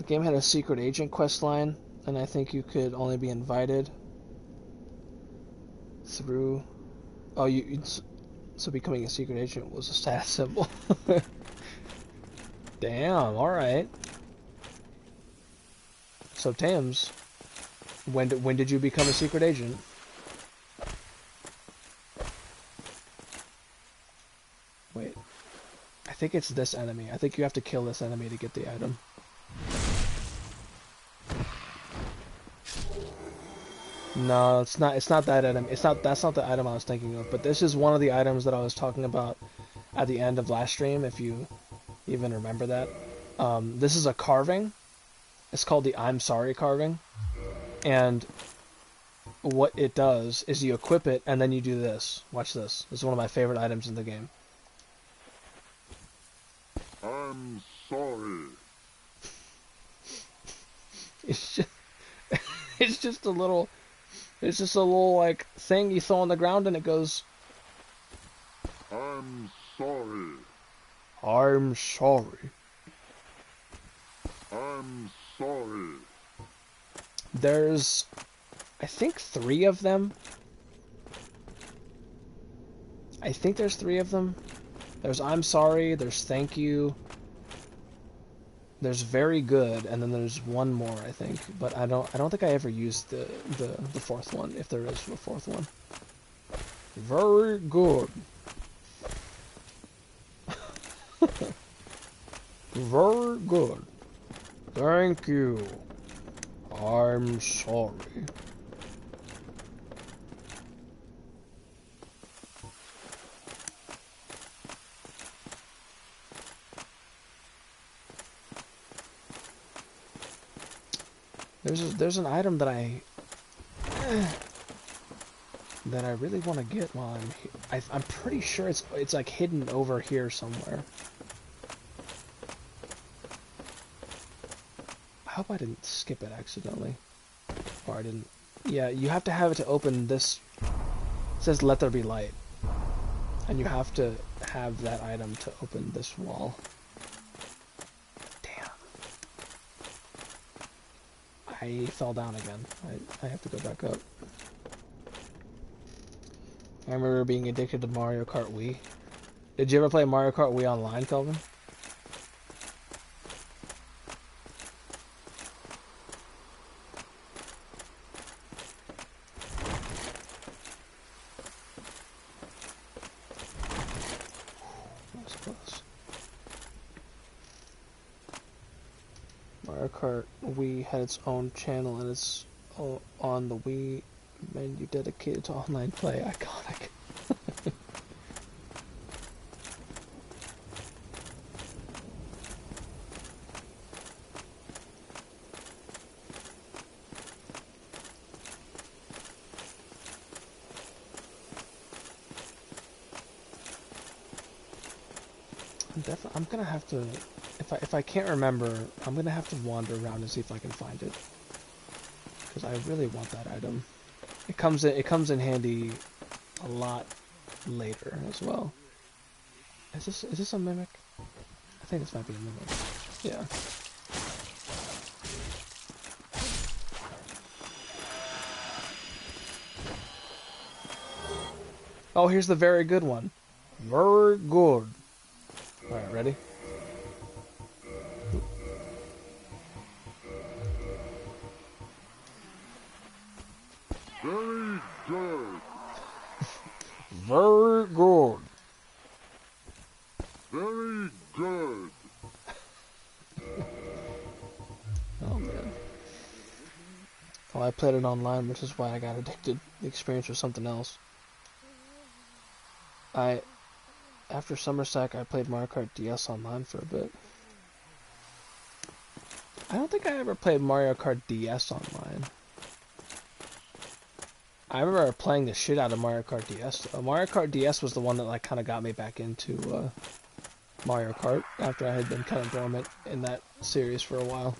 had a secret agent quest line, and I think you could only be invited through. Oh, so becoming a secret agent was a status symbol. Damn. All right. So Tams, when did you become a secret agent? Wait, I think it's this enemy. I think you have to kill this enemy to get the item. No, it's not. It's not that item. That's not the item I was thinking of. But this is one of the items that I was talking about at the end of last stream. If you even remember that, this is a carving. It's called the I'm Sorry carving, and what it does is you equip it and then you do this. Watch this. This is one of my favorite items in the game. I'm sorry. It's just a little like thing you throw on the ground and it goes. I'm sorry. I'm sorry. I'm sorry. There's, I think, 3 of them. I think there's 3 of them. There's I'm sorry, there's thank you, there's very good, and then there's one more, I think. But I don't think I ever used the 4th one, if there is a 4th one. Very good. Very good. Thank you. I'm sorry. There's an item that I really want to get while I'm here. I'm pretty sure it's like hidden over here somewhere. I hope I didn't skip it accidentally. Or I didn't. Yeah, you have to have it to open this. It says let there be light. And you have to have that item to open this wall. Damn. I fell down again. I have to go back up. I remember being addicted to Mario Kart Wii. Did you ever play Mario Kart Wii online, Kelvin? Mario Kart Wii had its own channel and it's on the Wii menu dedicated to online play. Iconic. I'm gonna have to, if I can't remember, I'm gonna have to wander around and see if I can find it, because I really want that item. It comes in handy a lot later as well. Is this a mimic? I think this might be a mimic. Yeah. Oh, here's the very good one. Very good. Alright, ready? Very good. Very good. played it online, which is why I got addicted. The experience was something else. After Summer Sack, I played Mario Kart DS online for a bit. I don't think I ever played Mario Kart DS online. I remember playing the shit out of Mario Kart DS. Mario Kart DS was the one that like kind of got me back into Mario Kart after I had been kind of dormant in that series for a while.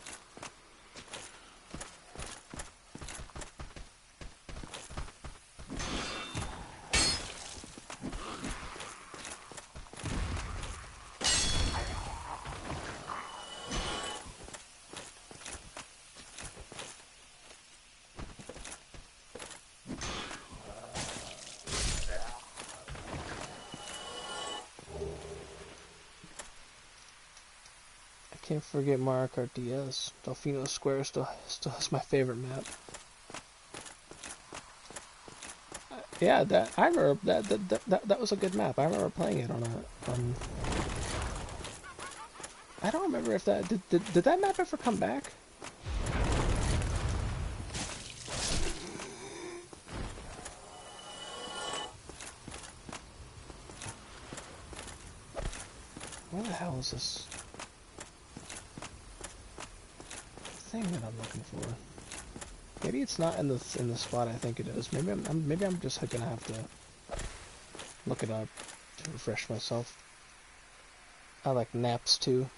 Can't forget Mario Kart DS. Delfino Square still is my favorite map. Yeah, I remember that was a good map. I remember playing it on I don't remember if that did that map ever come back? Where the hell is this thing that I'm looking for? Maybe it's not in the spot I think it is. Maybe I'm just gonna have to look it up to refresh myself. I like naps too.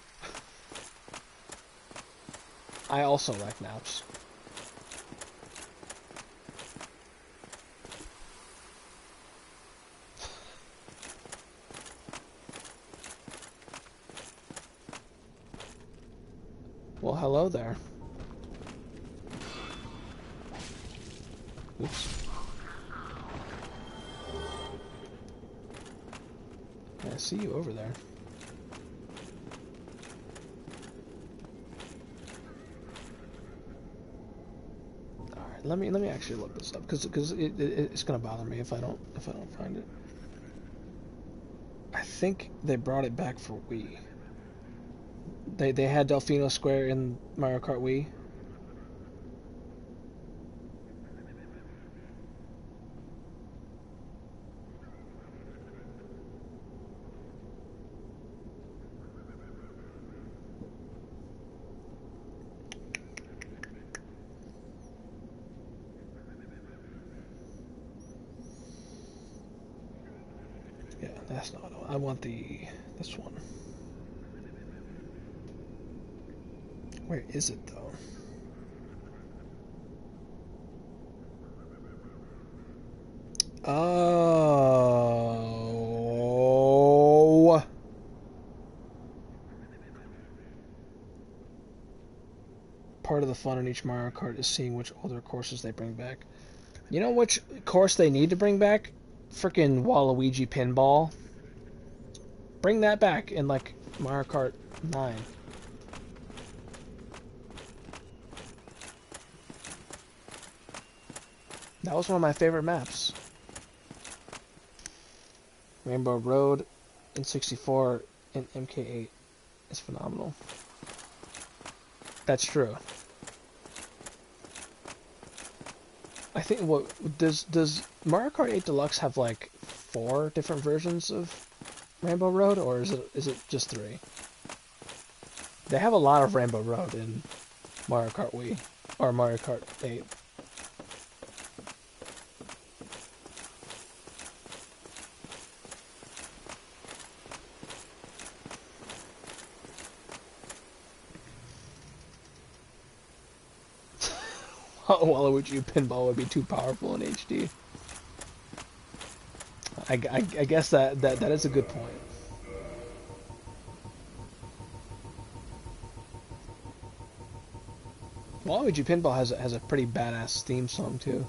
I also like naps. Well, hello there. Oops. I see you over there. All right, let me actually look this up because it's gonna bother me if I don't find it. I think they brought it back for Wii. They had Delfino Square in Mario Kart Wii. Yeah, that's not. I want this one. Where is it though? Oh. Part of the fun in each Mario Kart is seeing which older courses they bring back. You know which course they need to bring back? Frickin' Waluigi Pinball. Bring that back in like Mario Kart 9. That was one of my favorite maps. Rainbow Road in 64 and MK8 is phenomenal. That's true. I think what does Mario Kart 8 Deluxe have like 4 different versions of Rainbow Road, or is it just 3? They have a lot of Rainbow Road in Mario Kart Wii or Mario Kart 8. Waluigi Pinball would be too powerful in HD. I guess that is a good point. Waluigi Pinball has a pretty badass theme song too.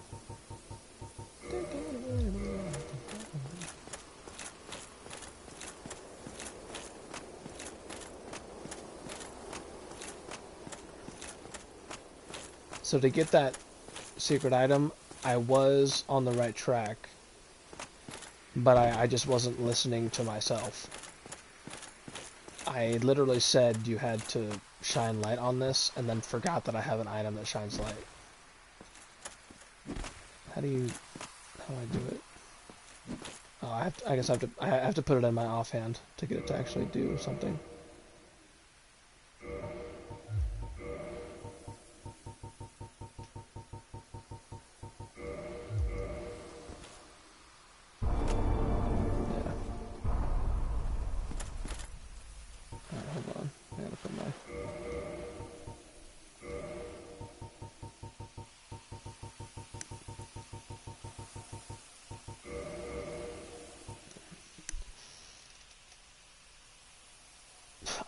So to get that secret item, I was on the right track, but I just wasn't listening to myself. I literally said you had to shine light on this, and then forgot that I have an item that shines light. How do I do it? Oh, I guess I have to put it in my offhand to get it to actually do something.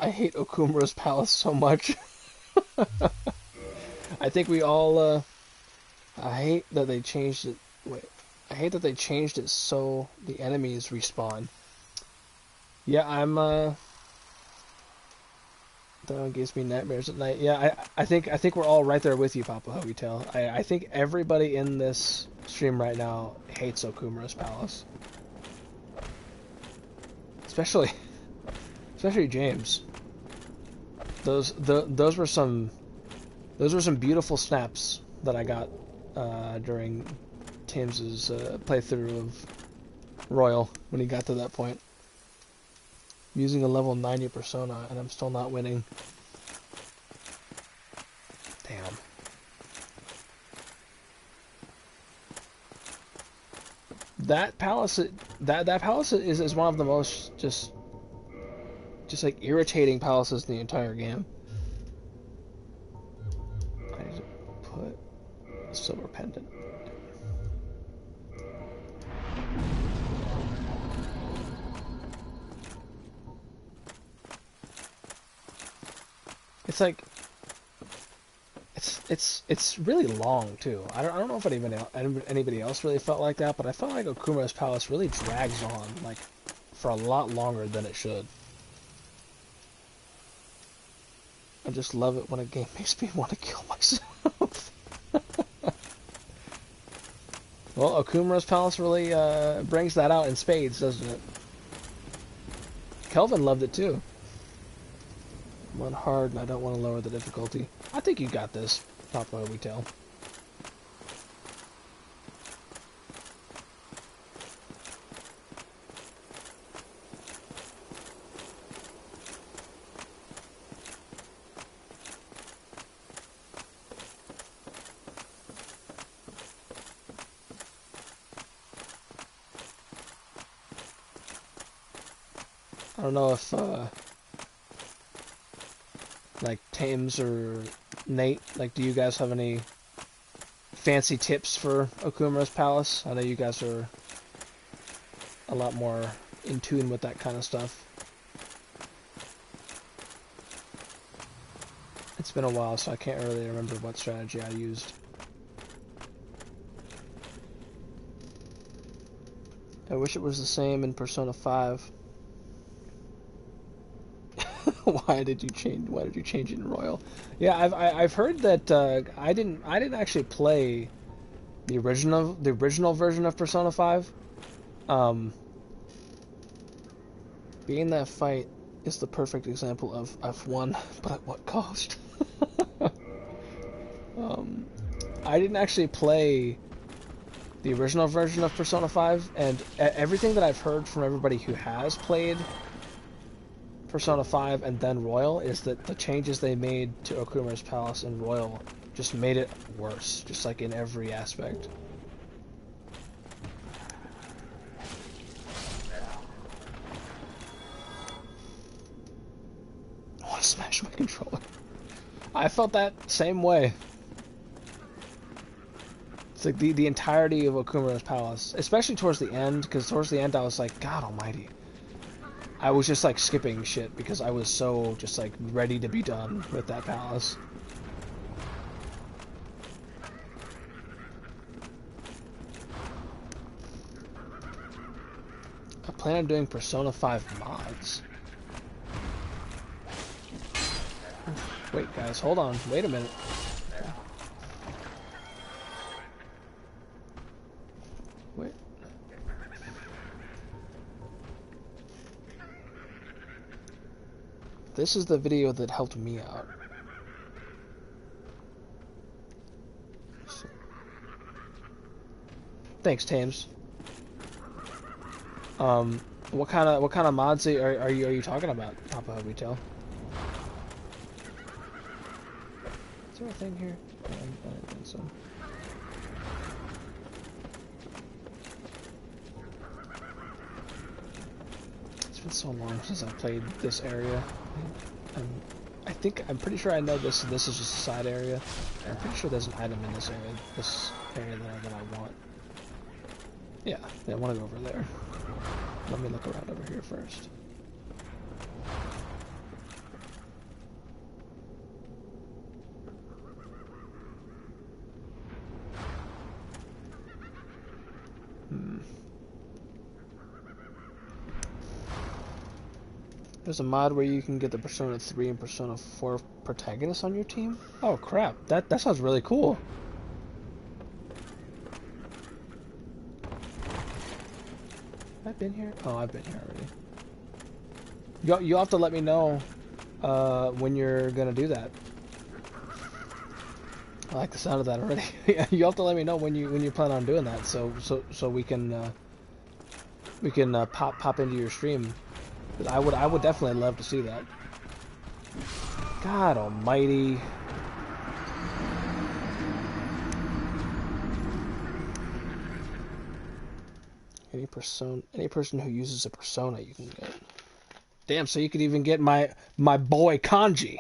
I hate Okumura's palace so much. I think we all, I hate that they changed it. Wait. I hate that they changed it so the enemies respawn. Yeah, that one gives me nightmares at night. Yeah, I think we're all right there with you, Papa Hoagietail. I think everybody in this stream right now hates Okumura's palace. Especially James. Those were some beautiful snaps that I got during James's playthrough of Royal when he got to that point. I'm using a level 90 persona and I'm still not winning. Damn. That palace is one of the most just like irritating palaces in the entire game. I need to put a silver pendant. It's like it's really long too. I don't know if anybody else really felt like that, but I felt like Okumura's palace really drags on like for a lot longer than it should. I just love it when a game makes me want to kill myself. Well, Okumura's palace really brings that out in spades, doesn't it? Kelvin loved it too. I'm on hard and I don't want to lower the difficulty. I think you got this, Papa Hoagietail. I don't know if like Tames or Nate, like, do you guys have any fancy tips for Okumura's palace? I know you guys are a lot more in tune with that kind of stuff. It's been a while, so I can't really remember what strategy I used. I wish it was the same in Persona 5. Why did you change it in Royal? Yeah, I've heard that I didn't actually play the original version of Persona 5. Being that fight is the perfect example of F1, but at what cost? I didn't actually play the original version of Persona 5, and everything that I've heard from everybody who has played Persona 5 and then Royal is that the changes they made to Okumura's palace in Royal just made it worse, just like in every aspect. I want to smash my controller. I felt that same way. It's like the entirety of Okumura's palace, especially towards the end, because towards the end I was like, God almighty. I was just like skipping shit because I was so just like ready to be done with that palace. I plan on doing Persona 5 mods. Wait guys, hold on, wait a minute. Wait. This is the video that helped me out. So, Thanks, Tames. What kind of mods are you talking about, Papa Hobitail? Is there a thing here? I don't think so. It's been so long since I played this area. I'm pretty sure I know this is just a side area. I'm pretty sure there's an item in this area that I want. Yeah, I want to go over there. Let me look around over here first. There's a mod where you can get the Persona 3 and Persona 4 protagonists on your team? Oh crap, that sounds really cool. Have I been here? Oh, I've been here already. You'll have to let me know when you're gonna do that. I like the sound of that already. You'll have to let me know when you plan on doing that, so we can pop into your stream. I would definitely love to see that. God almighty. Any person who uses a persona you can get. Damn, so you could even get my boy Kanji.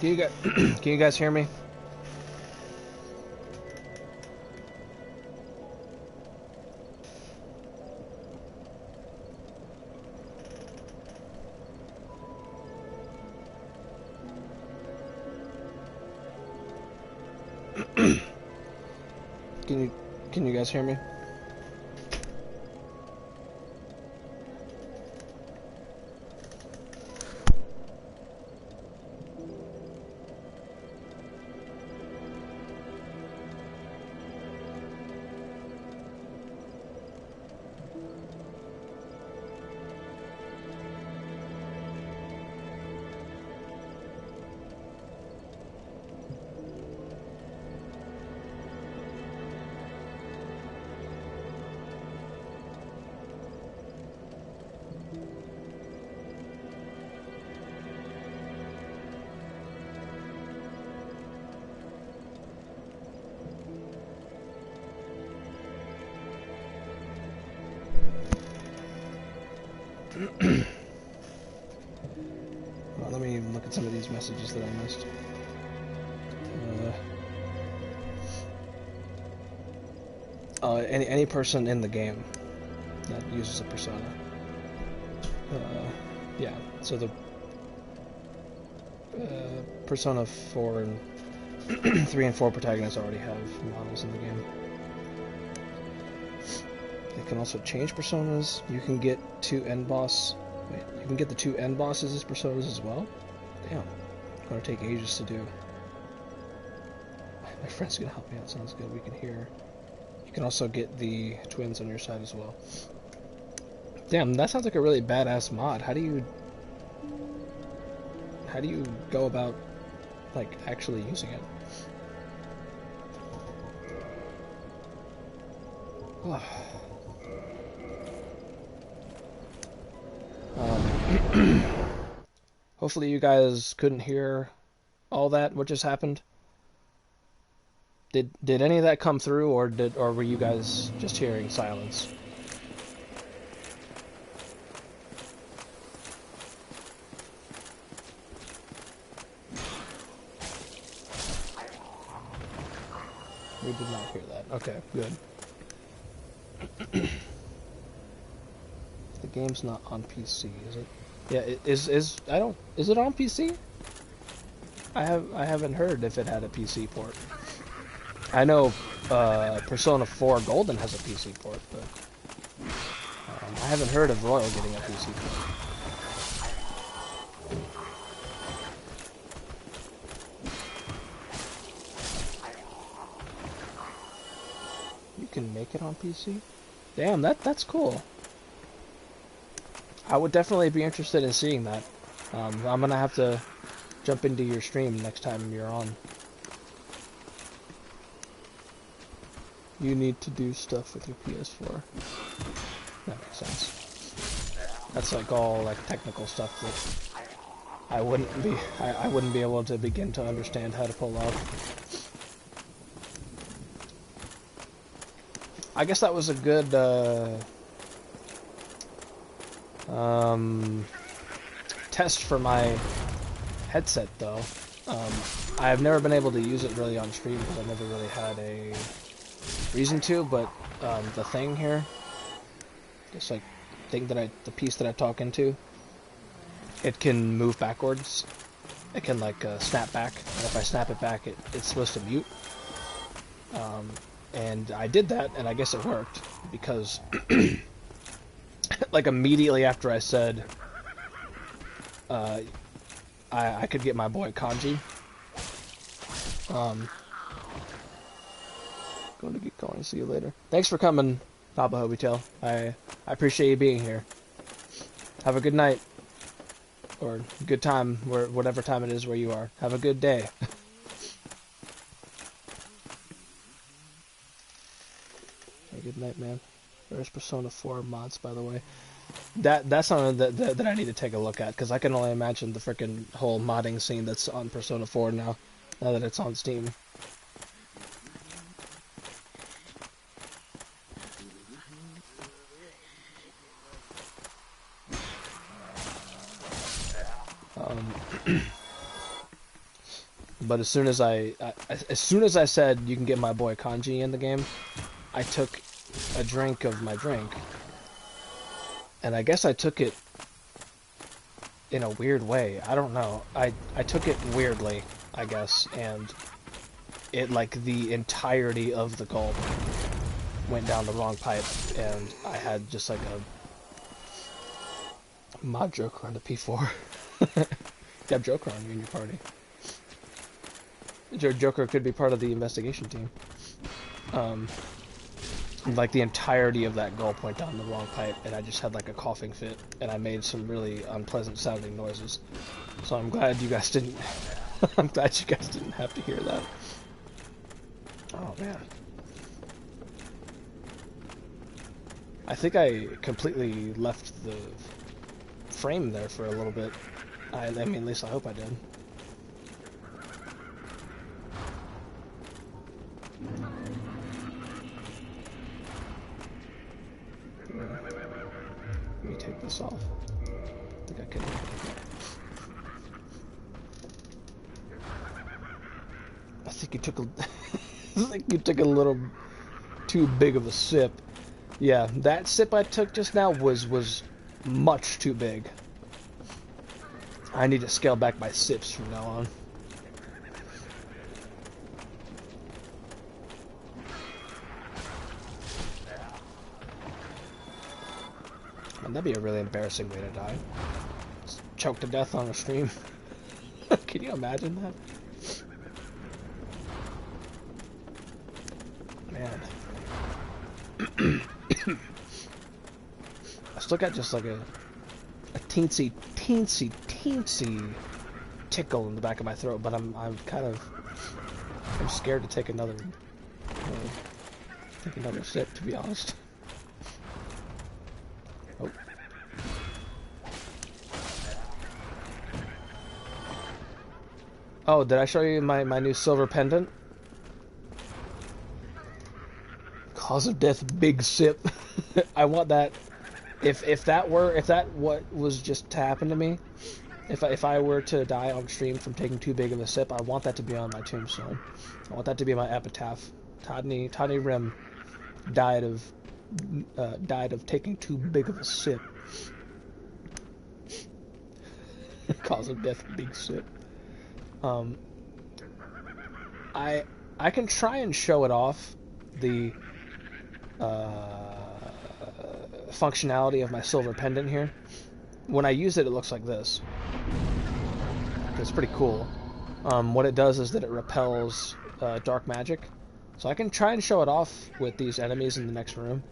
Can you guys hear me? Can you guys hear me? Well, let me look at some of these messages that I missed. Any person in the game that uses a persona. Yeah, so Persona 4 and 3 and 4 protagonists already have models in the game. They can also change personas. You can get you can get the 2 end bosses as personas as well? Damn. It's gonna take ages to do. My friend's gonna help me out, sounds good, we can hear. You can also get the twins on your side as well. Damn, that sounds like a really badass mod. How do you go about, like, actually using it? Hopefully you guys couldn't hear all that, what just happened. Did any of that come through, or were you guys just hearing silence? We did not hear that. Okay, good. The game's not on PC, is it? Yeah, is it on PC? I haven't heard if it had a PC port. I know Persona 4 Golden has a PC port, but I haven't heard of Royal getting a PC port. You can make it on PC? Damn, that's cool. I would definitely be interested in seeing that. I'm gonna have to jump into your stream next time you're on. You need to do stuff with your PS4. That makes sense. That's like all like technical stuff that I wouldn't be able to begin to understand how to pull off. I guess that was a good test for my headset, though. I have never been able to use it really on stream because I never really had a reason to. But the thing here, this like the piece that I talk into, it can move backwards. It can like snap back, and if I snap it back, it's supposed to mute. And I did that, and I guess it worked, because like immediately after I said I could get my boy Kanji, going to get going. See you later. Thanks for coming, Papa Hobitail. I appreciate you being here. Have a good night, or good time, whatever time it is where you are. Have a good day. Good night, man. There's Persona 4 mods, by the way. That's something that I need to take a look at, because I can only imagine the freaking whole modding scene that's on Persona 4 now that it's on Steam. But as soon as I said you can get my boy Kanji in the game, I took a drink of my drink, and I guess I took it in a weird way. I don't know. I took it weirdly, I guess, and it, like, the entirety of the gulp went down the wrong pipe, and I had just like a mod Joker on the P4. You have Joker on you in your party. Joker could be part of the investigation team. Like, the entirety of that gulp went down the wrong pipe, and I just had like a coughing fit, and I made some really unpleasant sounding noises. So I'm glad you guys didn't I'm glad you guys didn't have to hear that. Oh man. I think I completely left the frame there for a little bit. I mean, at least I hope I did. Let me take this off. I think I can. I think you took a. I think you took a little too big of a sip. Yeah, that sip I took just now was much too big. I need to scale back my sips from now on. Man, that'd be a really embarrassing way to die. Just choke to death on a stream. Can you imagine that? Man. I still got just like a teensy tickle in the back of my throat, but I'm scared to take another sip, to be honest. Oh. Oh, did I show you my new silver pendant? Cause of death, big sip. I want that. If that what was just to happen to me, if I were to die on stream from taking too big of a sip, I want that to be on my tombstone. I want that to be my epitaph. Todney Rim died of taking too big of a sip. Cause of death, big sip. I can try and show it off, the functionality of my silver pendant here. When I use it, it looks like this. It's pretty cool. What it does is that it repels dark magic. So I can try and show it off with these enemies in the next room.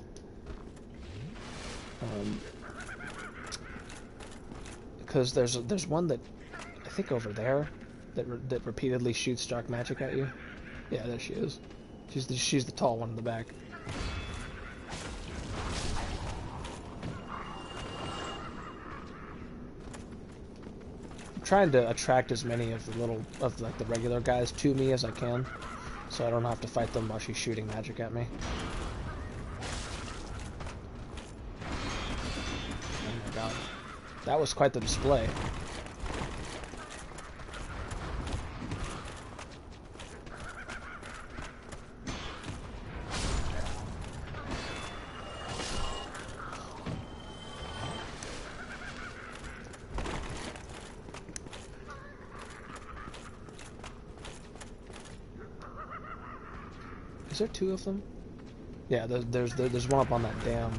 Because there's one that I think over there that repeatedly shoots dark magic at you. Yeah, there she is. She's the tall one in the back. I'm trying to attract as many of the regular guys to me as I can, so I don't have to fight them while she's shooting magic at me. Oh my god. That was quite the display. Is there two of them? Yeah, there's one up on that damn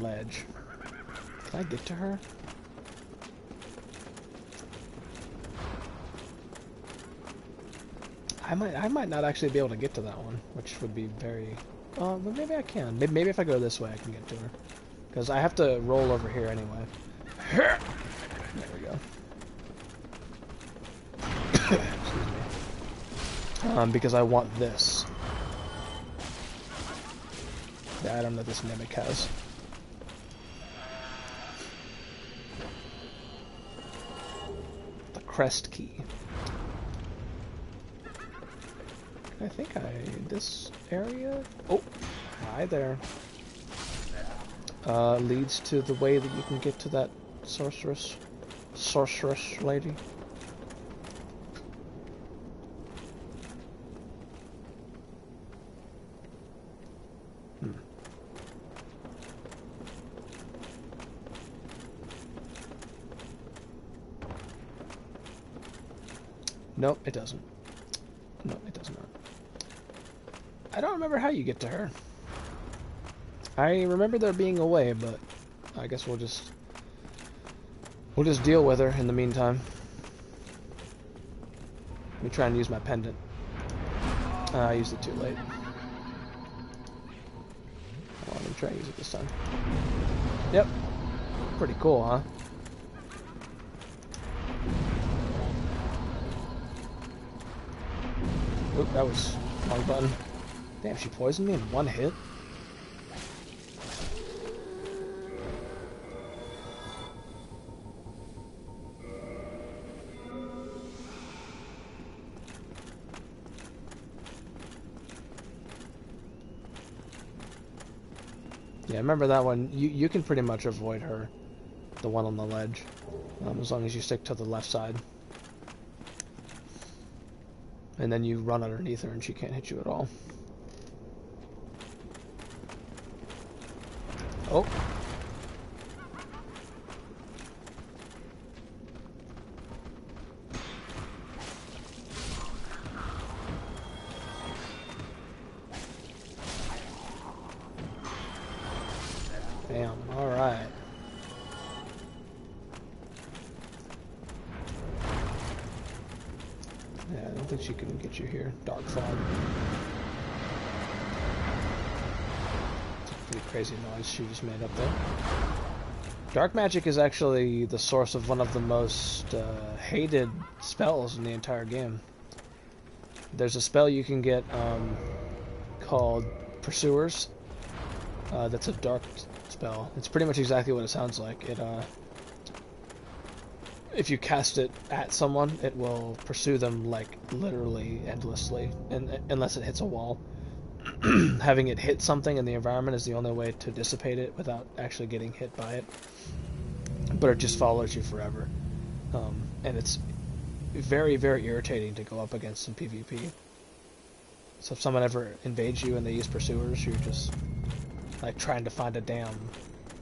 ledge. Can I get to her? I might not actually be able to get to that one, which would be very. But maybe I can. Maybe if I go this way, I can get to her, because I have to roll over here anyway. There we go. Because I want this. The item that this mimic has. The crest key. I think this area. Oh, hi there. Leads to the way that you can get to that sorceress lady. Nope, it doesn't. No, it does not. I don't remember how you get to her. I remember there being a way, but I guess we'll just deal with her in the meantime. Let me try and use my pendant. I used it too late. Hold on, let me try and use it this time. Yep. Pretty cool, huh? Oop, that was wrong button. Damn, she poisoned me in one hit. Yeah, remember that one. You can pretty much avoid her, the one on the ledge, as long as you stick to the left side. And then you run underneath her and she can't hit you at all. Oh. Yeah, I don't think she can get you here. Dark fog. Pretty crazy noise she just made up there. Dark magic is actually the source of one of the most hated spells in the entire game. There's a spell you can get called Pursuers. That's a dark spell. It's pretty much exactly what it sounds like. It if you cast it at someone, it will pursue them like literally endlessly, and unless it hits a wall. Having it hit something in the environment is the only way to dissipate it without actually getting hit by it. But it just follows you forever, and it's very, very irritating to go up against in PvP. So if someone ever invades you and they use Pursuers, you're just like trying to find a damn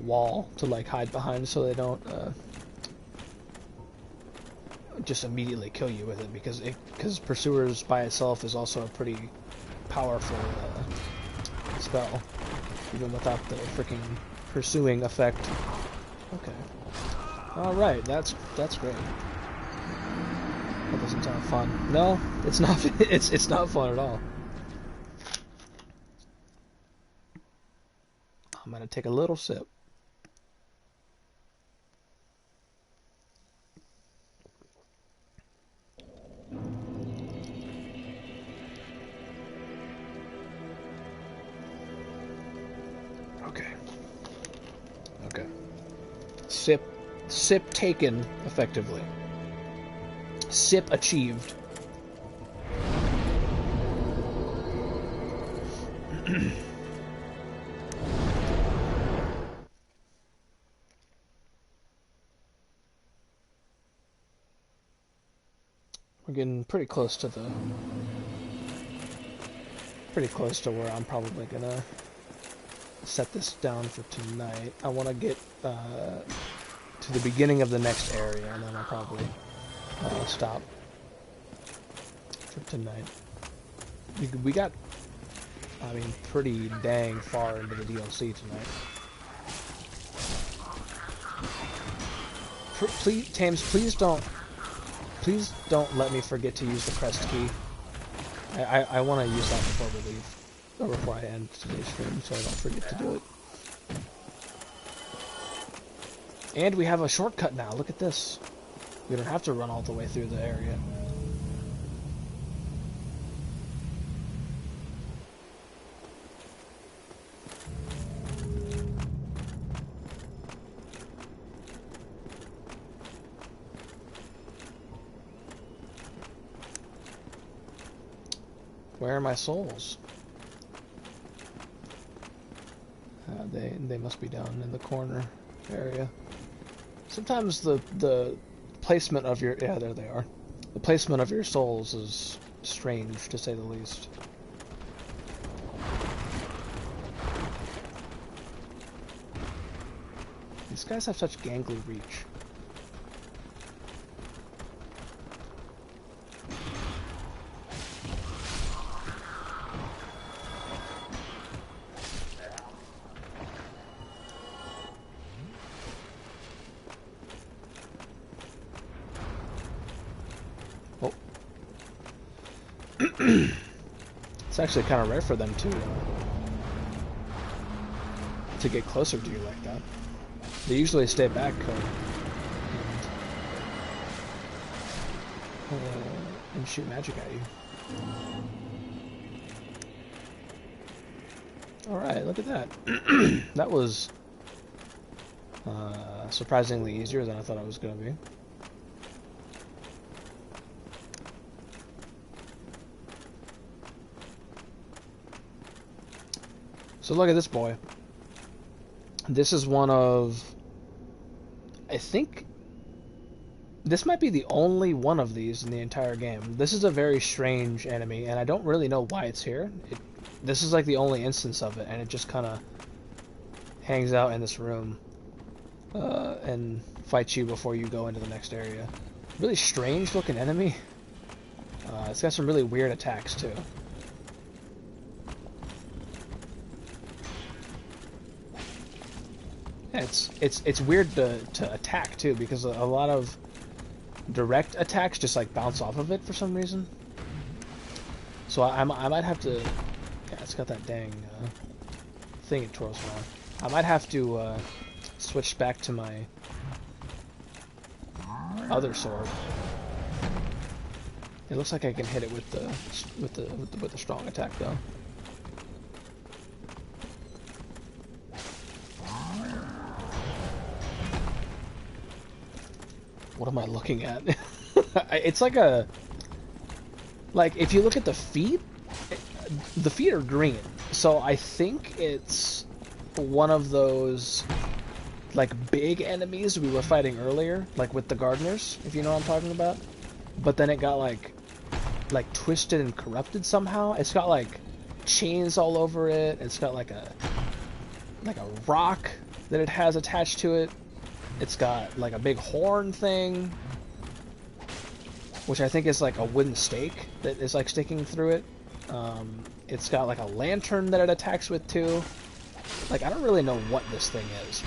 wall to like hide behind so they don't just immediately kill you with it, because Pursuers by itself is also a pretty powerful spell, even without the freaking pursuing effect. Okay. Alright, that's great. That doesn't sound fun. No, it's not. It's not fun at all. I'm gonna take a little sip. Okay. Sip taken effectively. Sip achieved. We're getting pretty close to where I'm probably gonna set this down for tonight. I want to get to the beginning of the next area, and then I'll probably stop for tonight. We got, I mean, pretty dang far into the DLC tonight. Please, Tames, please don't let me forget to use the crest key. I want to use that before we leave, or before I end today's stream, so I don't forget to do it. And we have a shortcut now. Look at this. We don't have to run all the way through the area. Where are my souls? They must be down in the corner area. Sometimes the placement of your... Yeah, there they are. The placement of your souls is strange, to say the least. These guys have such gangly reach. It's actually kind of rare for them to get closer to you like that. They usually stay back and shoot magic at you. Alright, look at that. That was surprisingly easier than I thought it was going to be. So look at this boy. This is one of... I think... This might be the only one of these in the entire game. This is a very strange enemy, and I don't really know why it's here. This is like the only instance of it, and it just kind of hangs out in this room and fights you before you go into the next area. Really strange looking enemy. It's got some really weird attacks too. It's weird to attack too, because a lot of direct attacks just like bounce off of it for some reason. So I might have to. Yeah, it's got that dang thing it twirls around. I might have to switch back to my other sword. It looks like I can hit it with the strong attack though. What am I looking at? It's like a... Like, if you look at the feet are green. So I think it's one of those, like, big enemies we were fighting earlier, like with the gardeners, if you know what I'm talking about. But then it got, like twisted and corrupted somehow. It's got, like, chains all over it. It's got, like a rock that it has attached to it. It's got, like, a big horn thing, which I think is, like, a wooden stake that is, like, sticking through it. It's got, like, a lantern that it attacks with, too. Like, I don't really know what this thing is,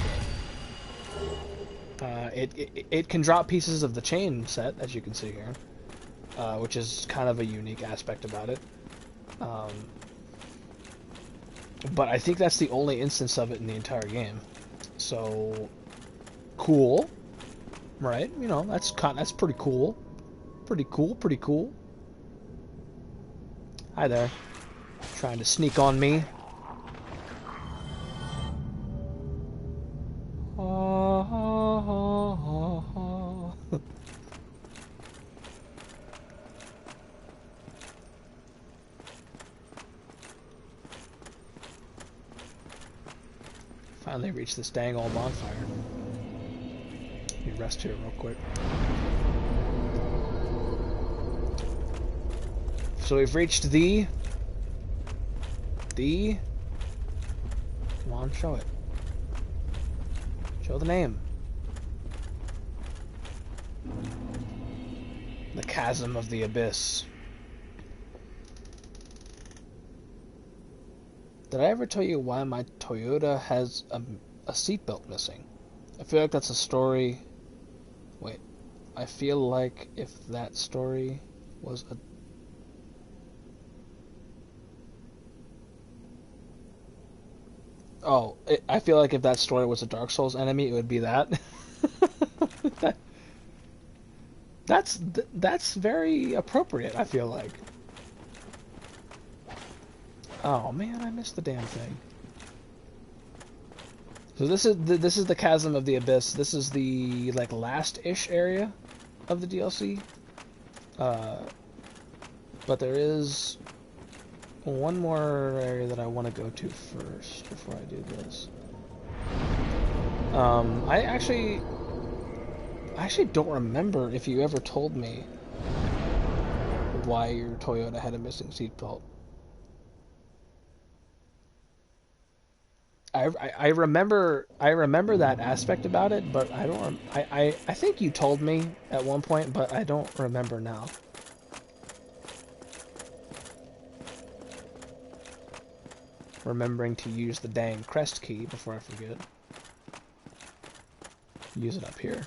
but... It can drop pieces of the chain set, as you can see here, which is kind of a unique aspect about it. But I think that's the only instance of it in the entire game. So... Cool, right? You know, that's pretty cool. Pretty cool. Hi there. Trying to sneak on me. Finally reached this dang old bonfire. Rest here real quick. So we've reached the... Come on, show it. Show the name. The Chasm of the Abyss. Did I ever tell you why my Toyota has a seatbelt missing? I feel like that's a story... Wait, I feel like if that story was a... Oh, I feel like if that story was a Dark Souls enemy, it would be that. That's very appropriate, I feel like. Oh man, I missed the damn thing. So this is the Chasm of the Abyss. This is the like last-ish area of the DLC. But there is one more area that I want to go to first before I do this. I actually don't remember if you ever told me why your Toyota had a missing seatbelt. I remember that aspect about it, but I don't. I think you told me at one point, but I don't remember now. Remembering to use the dang crest key before I forget. Use it up here.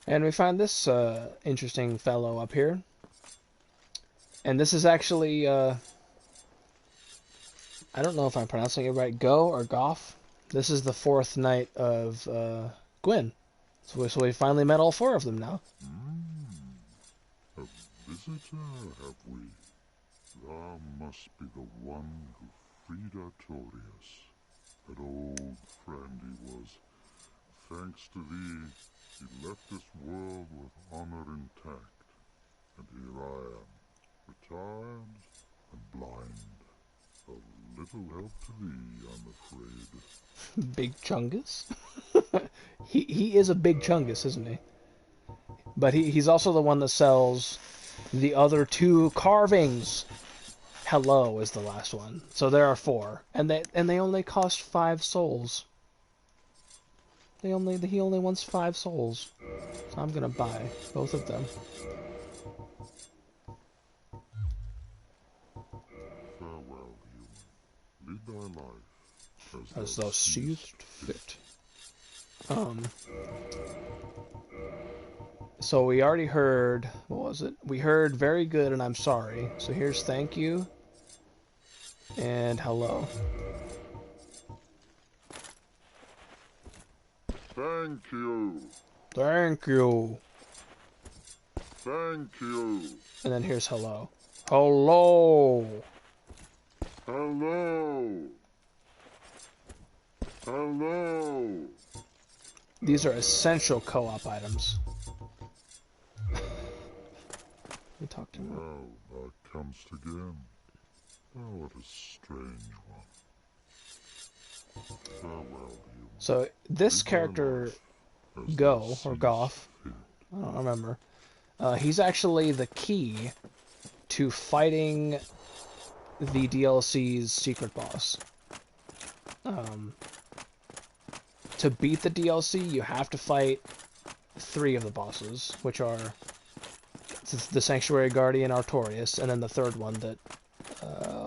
And we find this interesting fellow up here. And this is actually, I don't know if I'm pronouncing it right, Go or Goff. This is the fourth night of Gwyn. So we finally met all four of them now. A visitor, have we? Thou must be the one who freed Artorias. That old friend he was. Thanks to thee, he left this world with honor intact, and here I am, retired and blind. Of little help to thee, I'm afraid. Big Chungus? he is a big Chungus, isn't he? But he's also the one that sells the other 2 carvings. Hello is the last one. So there are 4, and they only cost 5 souls. He only wants 5 souls. So I'm gonna buy both of them. Farewell, human. Lead thy life As thou seest fit. So we already heard, what was it? We heard very good and I'm sorry. So here's thank you and hello. Thank you. Thank you. Thank you. And then here's hello. Hello. Hello. Hello. These are essential co-op items. We talked to him. Well, that comes again. Oh, what a strange one. Farewell, human. So this character, Go, or Goff, I don't remember, he's actually the key to fighting the DLC's secret boss. To beat the DLC, you have to fight 3 of the bosses, which are the Sanctuary Guardian Artorias, and then the 3rd one that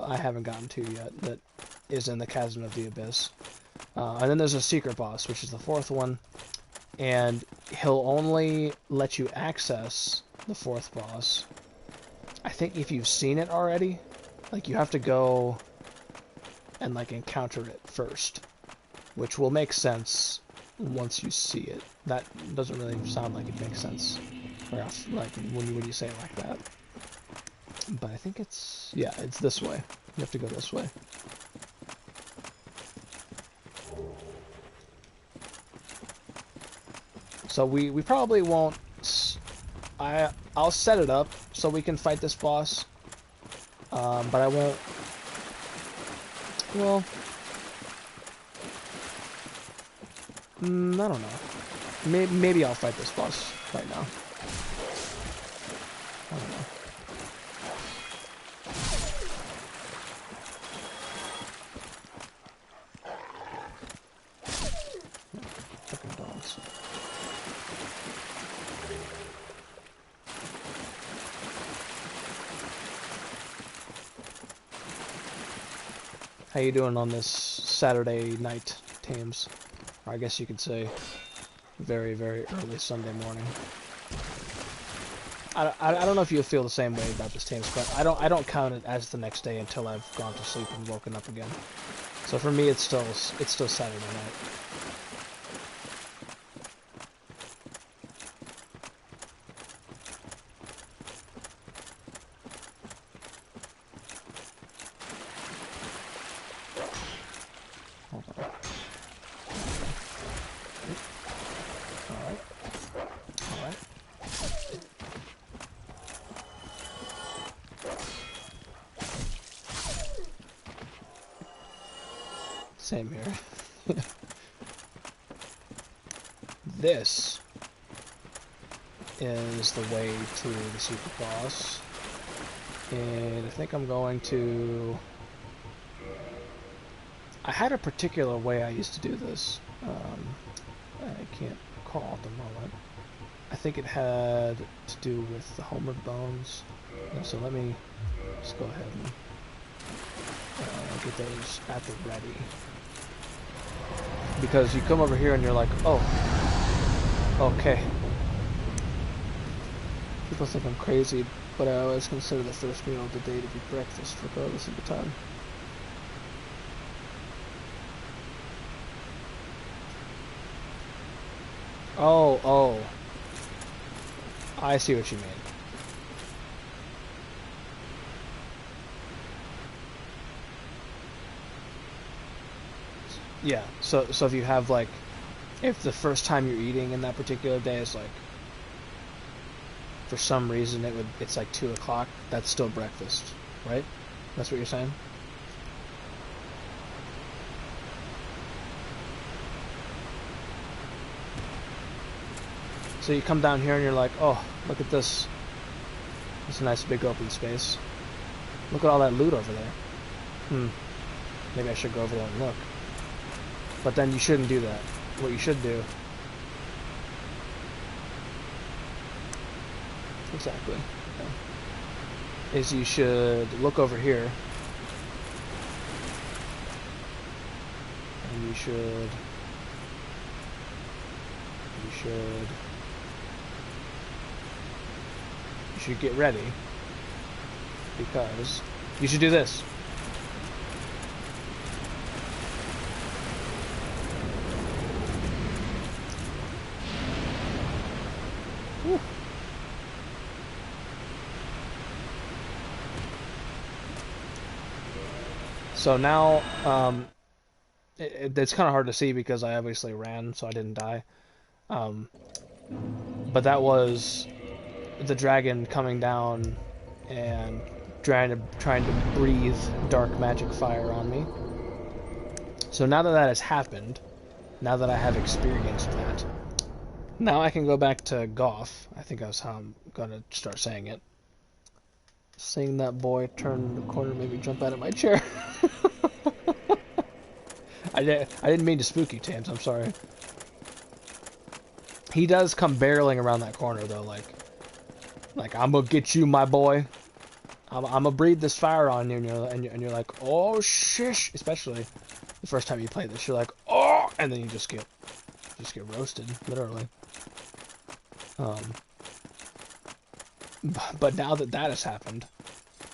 I haven't gotten to yet, that is in the Chasm of the Abyss. And then there's a secret boss, which is the 4th one, and he'll only let you access the 4th boss, I think, if you've seen it already. Like, you have to go and, like, encounter it first, which will make sense once you see it. That doesn't really sound like it makes sense, or else, like, when you say it like that. But I think it's, yeah, it's this way. You have to go this way. So we probably won't. I'll set it up so we can fight this boss, but I won't. Well, I don't know. Maybe I'll fight this boss right now. I don't know. Fucking dogs. How you doing on this Saturday night, Thames? Or I guess you could say very, very early Sunday morning. I don't know if you'll feel the same way about this Thames, but I don't count it as the next day until I've gone to sleep and woken up again. So for me, it's still Saturday night. Same here. This is the way to the super boss, and I think I'm going to. I had a particular way I used to do this. I can't recall at the moment. I think it had to do with the Homeward Bones. So let me just go ahead and get those at the ready. Because you come over here and you're like, oh, okay. People think I'm crazy, but I always consider the first meal of the day to be breakfast, regardless of the time. Oh. I see what you mean. Yeah, so if you have, like, if the first time you're eating in that particular day is, like, for some reason it's like 2 o'clock, that's still breakfast, right? That's what you're saying? So you come down here and you're like, oh, look at this It's a nice big open space. Look at all that loot over there. Maybe I should go over there and look. But then you shouldn't do that. What you should do... Exactly. Okay. Is you should look over here. And you should get ready, because you should do this. Whew. So now, it's kind of hard to see because I obviously ran, so I didn't die. But that was the dragon coming down and trying to breathe dark magic fire on me. So now that that has happened, now that I have experienced that, now I can go back to Goth. I think that's how I'm gonna start saying it. Seeing that boy turn the corner made me jump out of my chair. I didn't mean to spook you, Tams. I'm sorry. He does come barreling around that corner though, like I'm gonna get you, my boy. I'm gonna breathe this fire on you, and you're like, oh shish. Especially the first time you play this, you're like, oh, and then you just get roasted, literally. But now that that has happened,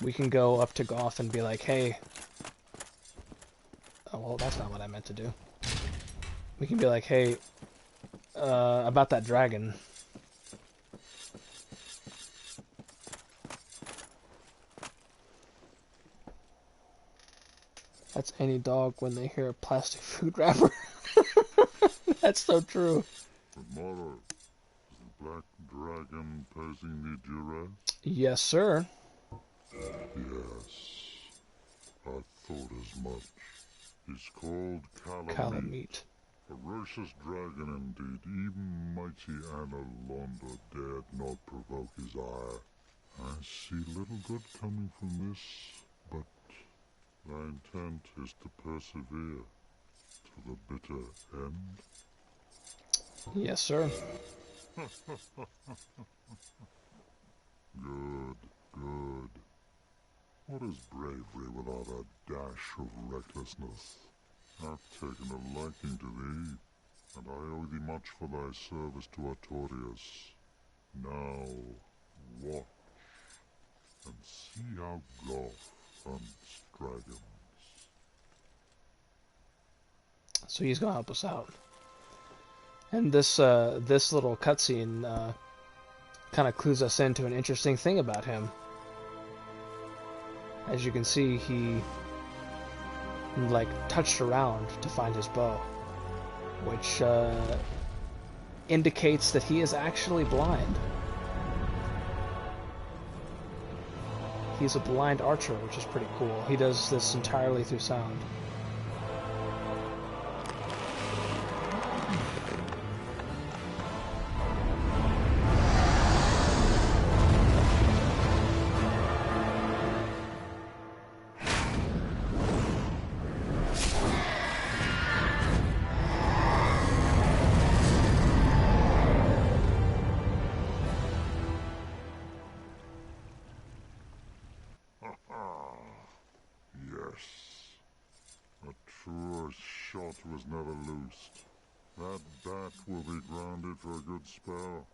we can go up to Goth and be like, hey. Oh well, that's not what I meant to do. We can be like, hey. About that dragon. That's any dog when they hear a plastic food wrapper. That's so true. Mara, is the black dragon posing the duress? Yes, sir. Yes. I thought as much. He's called Kalameet. Ferocious dragon indeed, even mighty Anna Londa dared not provoke his ire. I see little good coming from this, but thy intent is to persevere to the bitter end. Yes, sir. Good, good. What is bravery without a dash of recklessness? I've taken a liking to thee, and I owe thee much for thy service to Artorias. Now, watch, and see how Goth hunts dragons. So he's gonna help us out. And this little cutscene kind of clues us into an interesting thing about him. As you can see, he like touched around to find his bow, which indicates that he is actually blind. He's a blind archer, which is pretty cool. He does this entirely through sound. Was never loosed. That bat will be grounded for a good spell.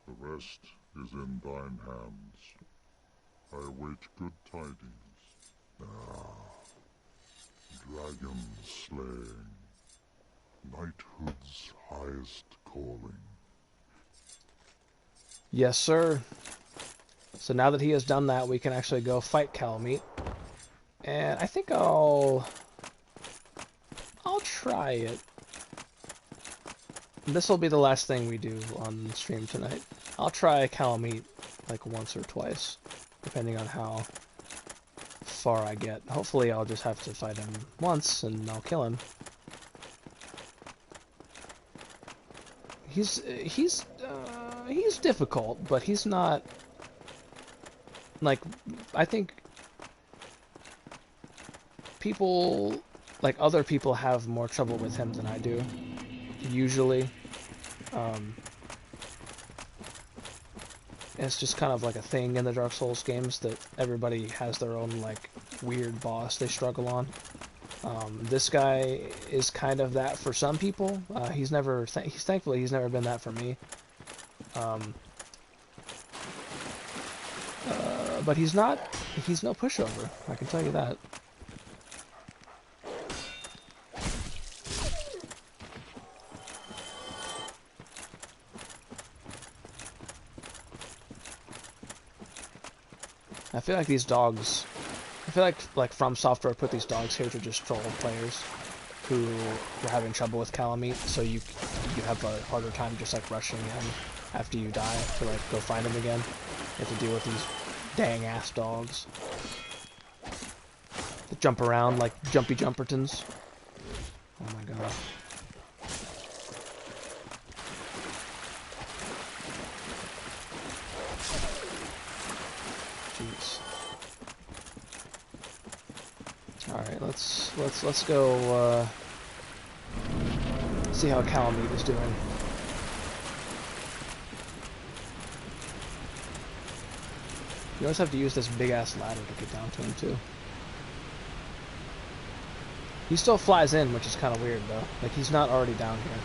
The rest is in thine hands. I await good tidings. Dragon slaying. Knighthood's highest calling. Yes, sir. So now that he has done that, we can actually go fight Kalameet. And I think I'll try it. This will be the last thing we do on the stream tonight. I'll try Kalameet like once or twice, depending on how far I get. Hopefully I'll just have to fight him once and I'll kill him. He's difficult, but he's not like, I think people, like, other people have more trouble with him than I do, usually. It's just kind of like a thing in the Dark Souls games that everybody has their own, like, weird boss they struggle on. This guy is kind of that for some people. Thankfully he's never been that for me. But he's no pushover, I can tell you that. I feel like these dogs, like From Software put these dogs here to just troll players who were having trouble with Calamite, so you have a harder time just like rushing in after you die to like go find him again. You have to deal with these dang ass dogs that jump around like jumpy jumpertons. Oh my god. Jeez. Alright, let's go see how Calamite is doing. You always have to use this big ass ladder to get down to him too. He still flies in, which is kind of weird though. Like he's not already down here.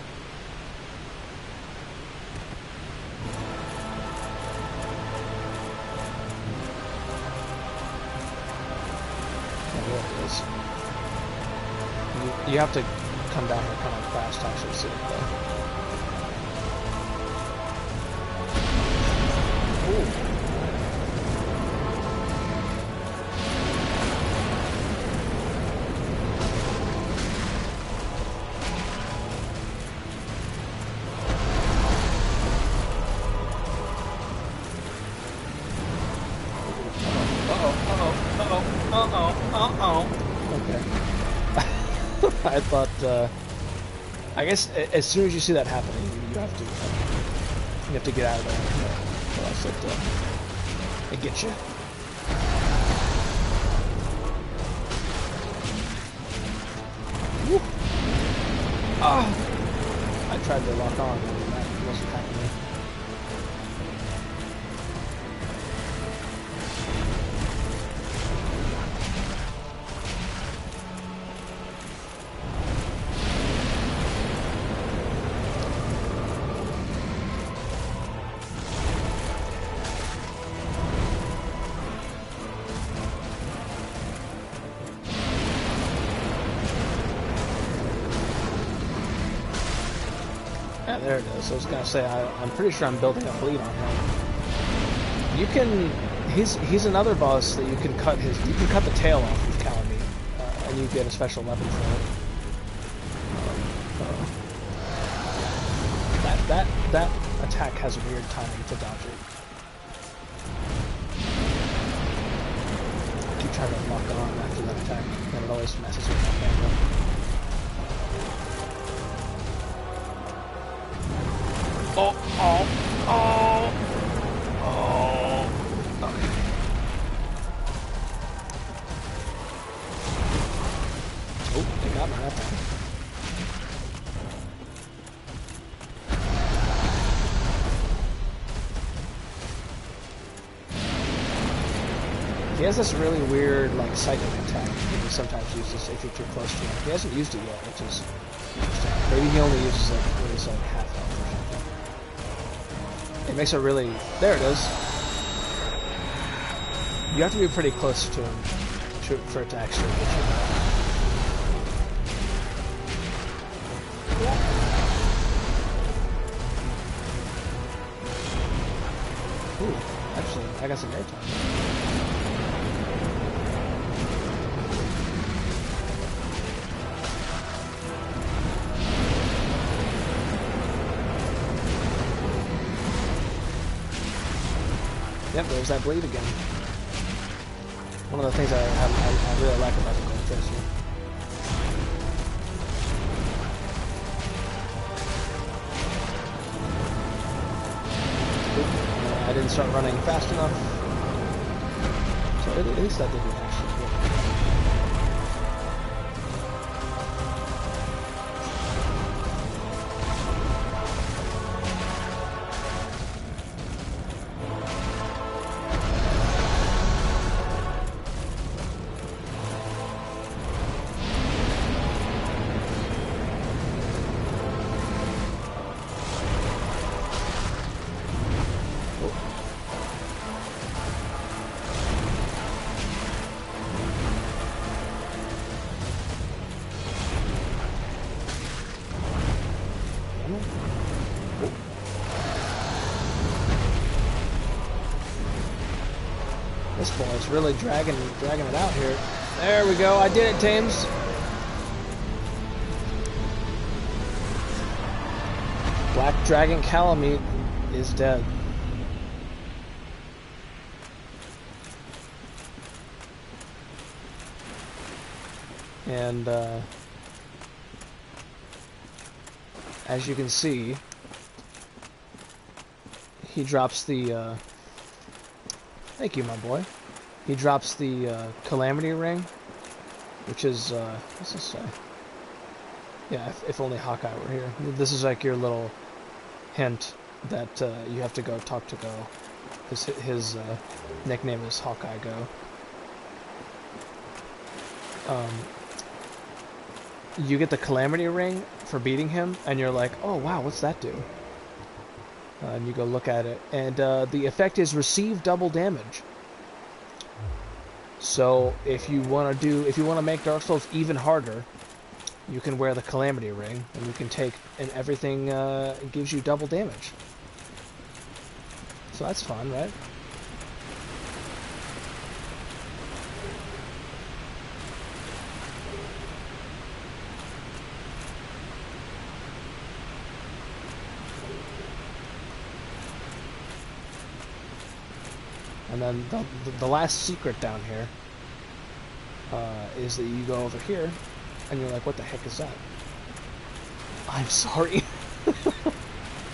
You have to come down here kind of fast to actually see it though. Ooh. I thought, I guess as soon as you see that happening, you have to get out of there, or else it gets you. Woo. Ah! I tried to lock on, but that wasn't happening. Yeah, there it is. I was gonna say I'm pretty sure I'm building a bleed on him. You can. He's another boss that you can cut the tail off with Calamite, and you get a special weapon for it. That attack has weird timing to dodge it. I keep trying to lock on after that attack, and it always messes with my camera. Oh. Okay. Oh, they got me that time. He has this really weird, like, psychic attack that he sometimes uses if you're too close to him. He hasn't used it yet, which is interesting. Maybe he only uses it when he's, like, half health or something. It makes it really... There it is. You have to be pretty close to him for it to actually hit you. Ooh, actually, I got some airtime. Yep, there's that blade again. One of the things I really like about the Gold Tracer. I didn't start running fast enough. at least that didn't actually work. This boy's really dragging it out here. There we go. I did it, Tames. Black Dragon Calamite is dead. And as you can see, he drops the thank you, my boy. He drops the Calamity Ring, which is what's this say? Yeah, if only Hawkeye were here. This is like your little hint that you have to go talk to Go. His nickname is Hawkeye Go. You get the Calamity Ring for beating him, and you're like, oh wow, what's that do? And you go look at it, and the effect is receive double damage. So if you want to make Dark Souls even harder, you can wear the Calamity Ring, and you can take, and everything gives you double damage. So that's fun, right? And then the last secret down here is that you go over here, and you're like, what the heck is that? I'm sorry.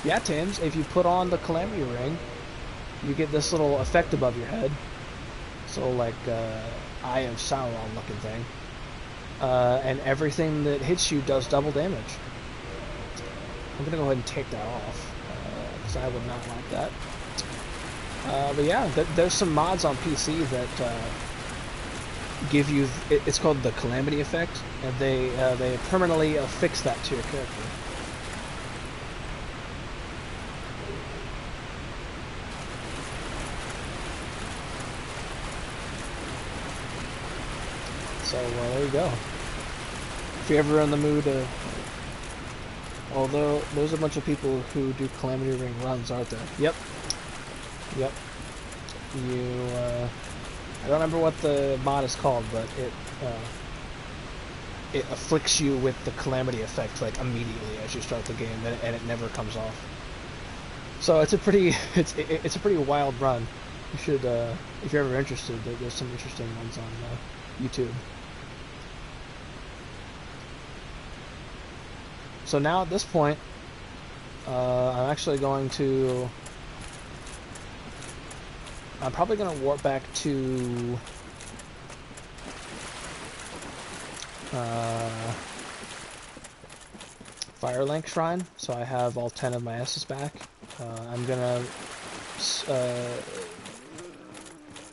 Yeah, Tims, if you put on the Calamity Ring, you get this little effect above your head. So like Eye of Sauron looking thing. And everything that hits you does double damage. I'm gonna go ahead and take that off, because I would not like that. But yeah, there's some mods on PC that give you, it's called the Calamity Effect, and they permanently affix that to your character. So there you go. If you're ever in the mood, although there's a bunch of people who do Calamity Ring runs, aren't there? Yep. Yep. You, I don't remember what the mod is called, but it afflicts you with the Calamity Effect like immediately as you start the game, and it never comes off. So it's a pretty, it's a pretty wild run. You should, if you're ever interested, there's some interesting ones on YouTube. So now at this point, I'm actually going to. I'm probably going to warp back to Firelink Shrine, so I have all 10 of my S's back. I'm going to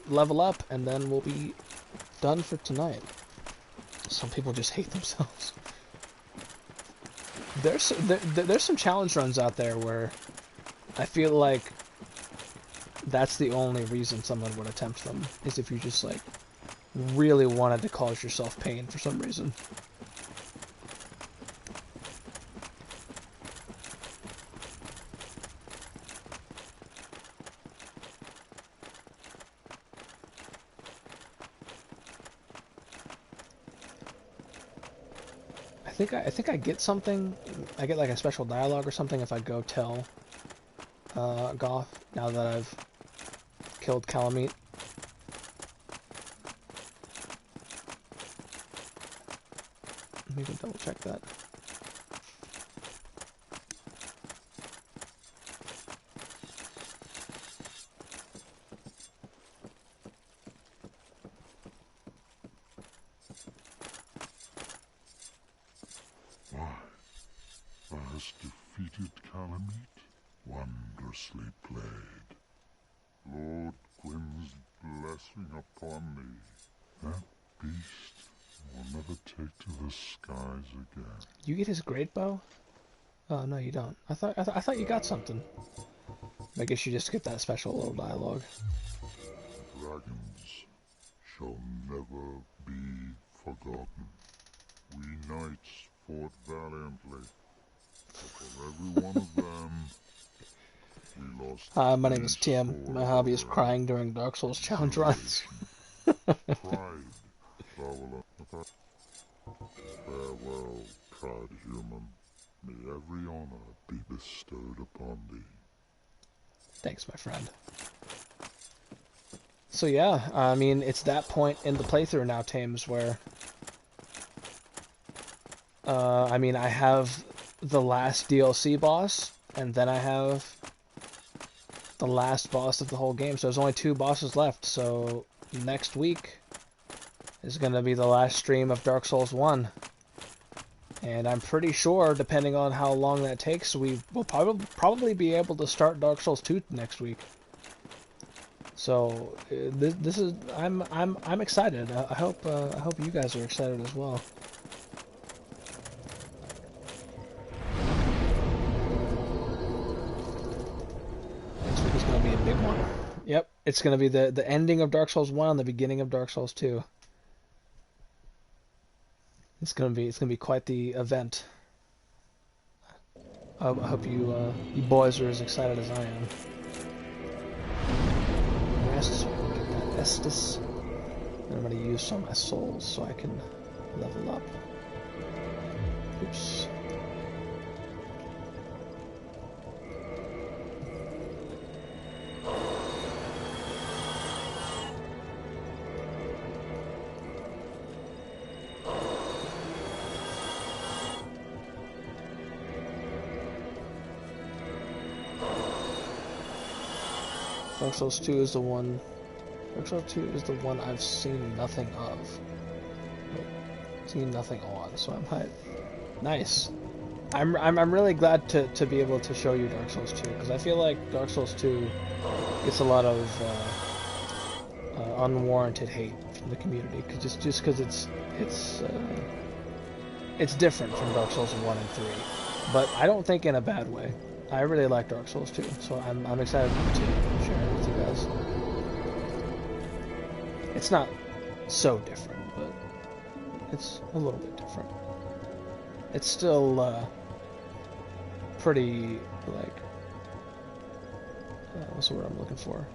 level up, and then we'll be done for tonight. Some people just hate themselves. There's some challenge runs out there where I feel like that's the only reason someone would attempt them, is if you just like really wanted to cause yourself pain for some reason. I think I get something. I get like a special dialogue or something if I go tell Goth now that I've killed Calamite. Let me go double check that. defeated Calamite? Wondrously played. Lord Gwyn's blessing upon thee. That beast will never take to the skies again. You get his great bow? Oh no, you don't. I thought you got something. I guess you just get that special little dialogue. Dragons shall never be forgotten. We knights fought valiantly, but for every one of them, we lost. Hi, my name is Tim. My hobby is crying during Dark Souls challenge runs. Pride, farewell, proud human. May every honor be bestowed upon thee. Thanks, my friend. So yeah, I mean, it's that point in the playthrough now, Tames, where I mean, I have the last DLC boss, and then I have the last boss of the whole game, so there's only 2 bosses left. So next week is going to be the last stream of Dark Souls 1. And I'm pretty sure, depending on how long that takes, we will probably be able to start Dark Souls 2 next week. So this is I'm excited. I hope you guys are excited as well. Next week is going to be a big one. Yep, it's going to be the ending of Dark Souls 1 and the beginning of Dark Souls 2. It's gonna be quite the event. I hope you boys are as excited as I am. Rest, get that Estus, and I'm gonna use some of my souls so I can level up. Oops. Dark Souls 2 is the one. Dark Souls 2 is the one I've seen nothing of. Seen nothing on, so I'm hyped. Nice. I'm really glad to be able to show you Dark Souls 2, because I feel like Dark Souls 2 gets a lot of unwarranted hate from the community, just because it's different from Dark Souls 1 and 3, but I don't think in a bad way. I really like Dark Souls 2, so I'm excited to share it with you guys. It's not so different, but it's a little bit different. It's still pretty, like, what's the word I'm looking for?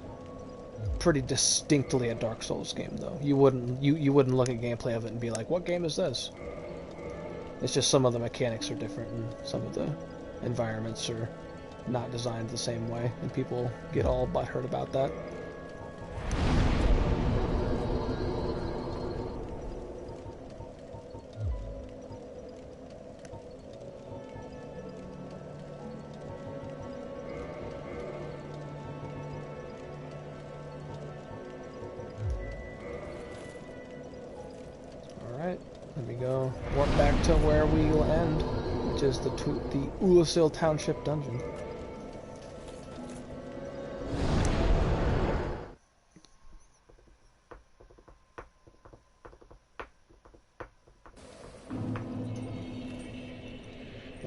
Pretty distinctly a Dark Souls game, though. You wouldn't look at gameplay of it and be like, what game is this? It's just some of the mechanics are different, and some of the environments are not designed the same way, and people get all butthurt about that. Alright, let me go warp back to where we will end, which is the Ulasil Township dungeon.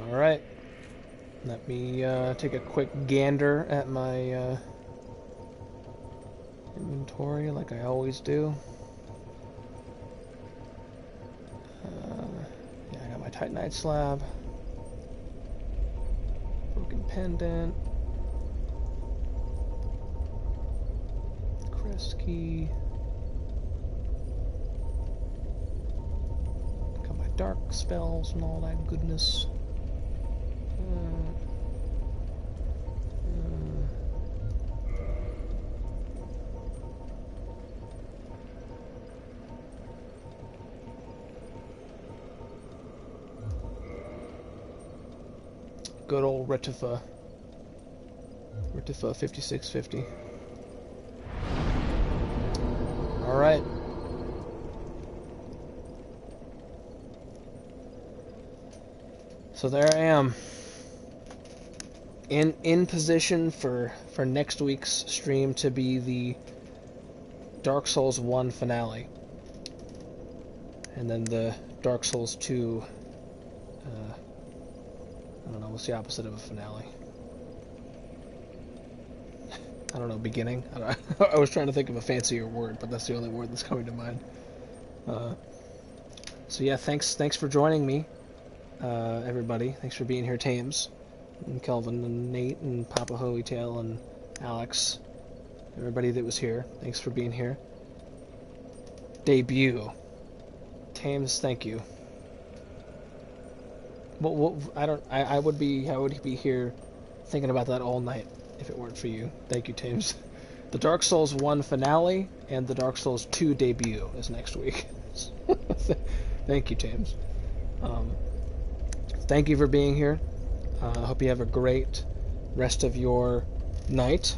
Alright, let me take a quick gander at my inventory like I always do. Yeah, I got my Titanite slab, broken pendant, crest key, got my dark spells and all that goodness. Good old Retifa 5650. Alright. So there I am. in position for next week's stream to be the Dark Souls 1 finale. And then the Dark Souls 2, I don't know, what's the opposite of a finale? I don't know, beginning? I was trying to think of a fancier word, but that's the only word that's coming to mind. So yeah, thanks for joining me, everybody. Thanks for being here, Tames, and Kelvin, and Nate, and Papa Hoeytail, and Alex. Everybody that was here, thanks for being here. Debut. Tames, thank you. Well, I would be here thinking about that all night if it weren't for you. Thank you, Tames. The Dark Souls 1 finale and the Dark Souls 2 debut is next week. Thank you, Tames. Thank you for being here. I hope you have a great rest of your night.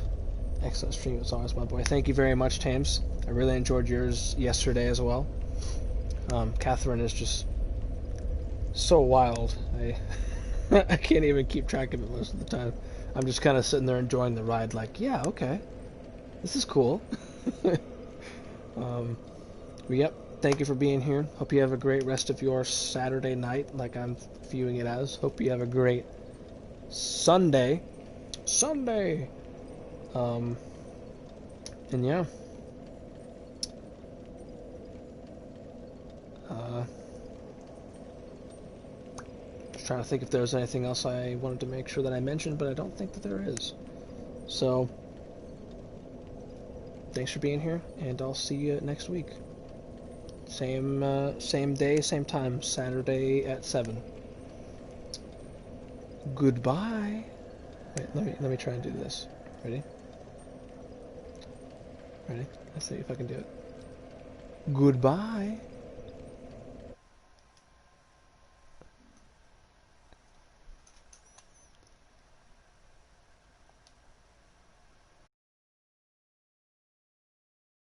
Excellent stream as always, my boy. Thank you very much, Tames. I really enjoyed yours yesterday as well. Catherine is just so wild. I can't even keep track of it most of the time. I'm just kind of sitting there enjoying the ride, like, yeah, okay, this is cool. But yep, thank you for being here. Hope you have a great rest of your Saturday night, like I'm viewing it as. Hope you have a great Sunday. And yeah. Just trying to think if there was anything else I wanted to make sure that I mentioned, but I don't think that there is. So, thanks for being here, and I'll see you next week. Same day, same time, Saturday at 7. Goodbye. Wait, let me try and do this. Ready? Let's see if I can do it. Goodbye.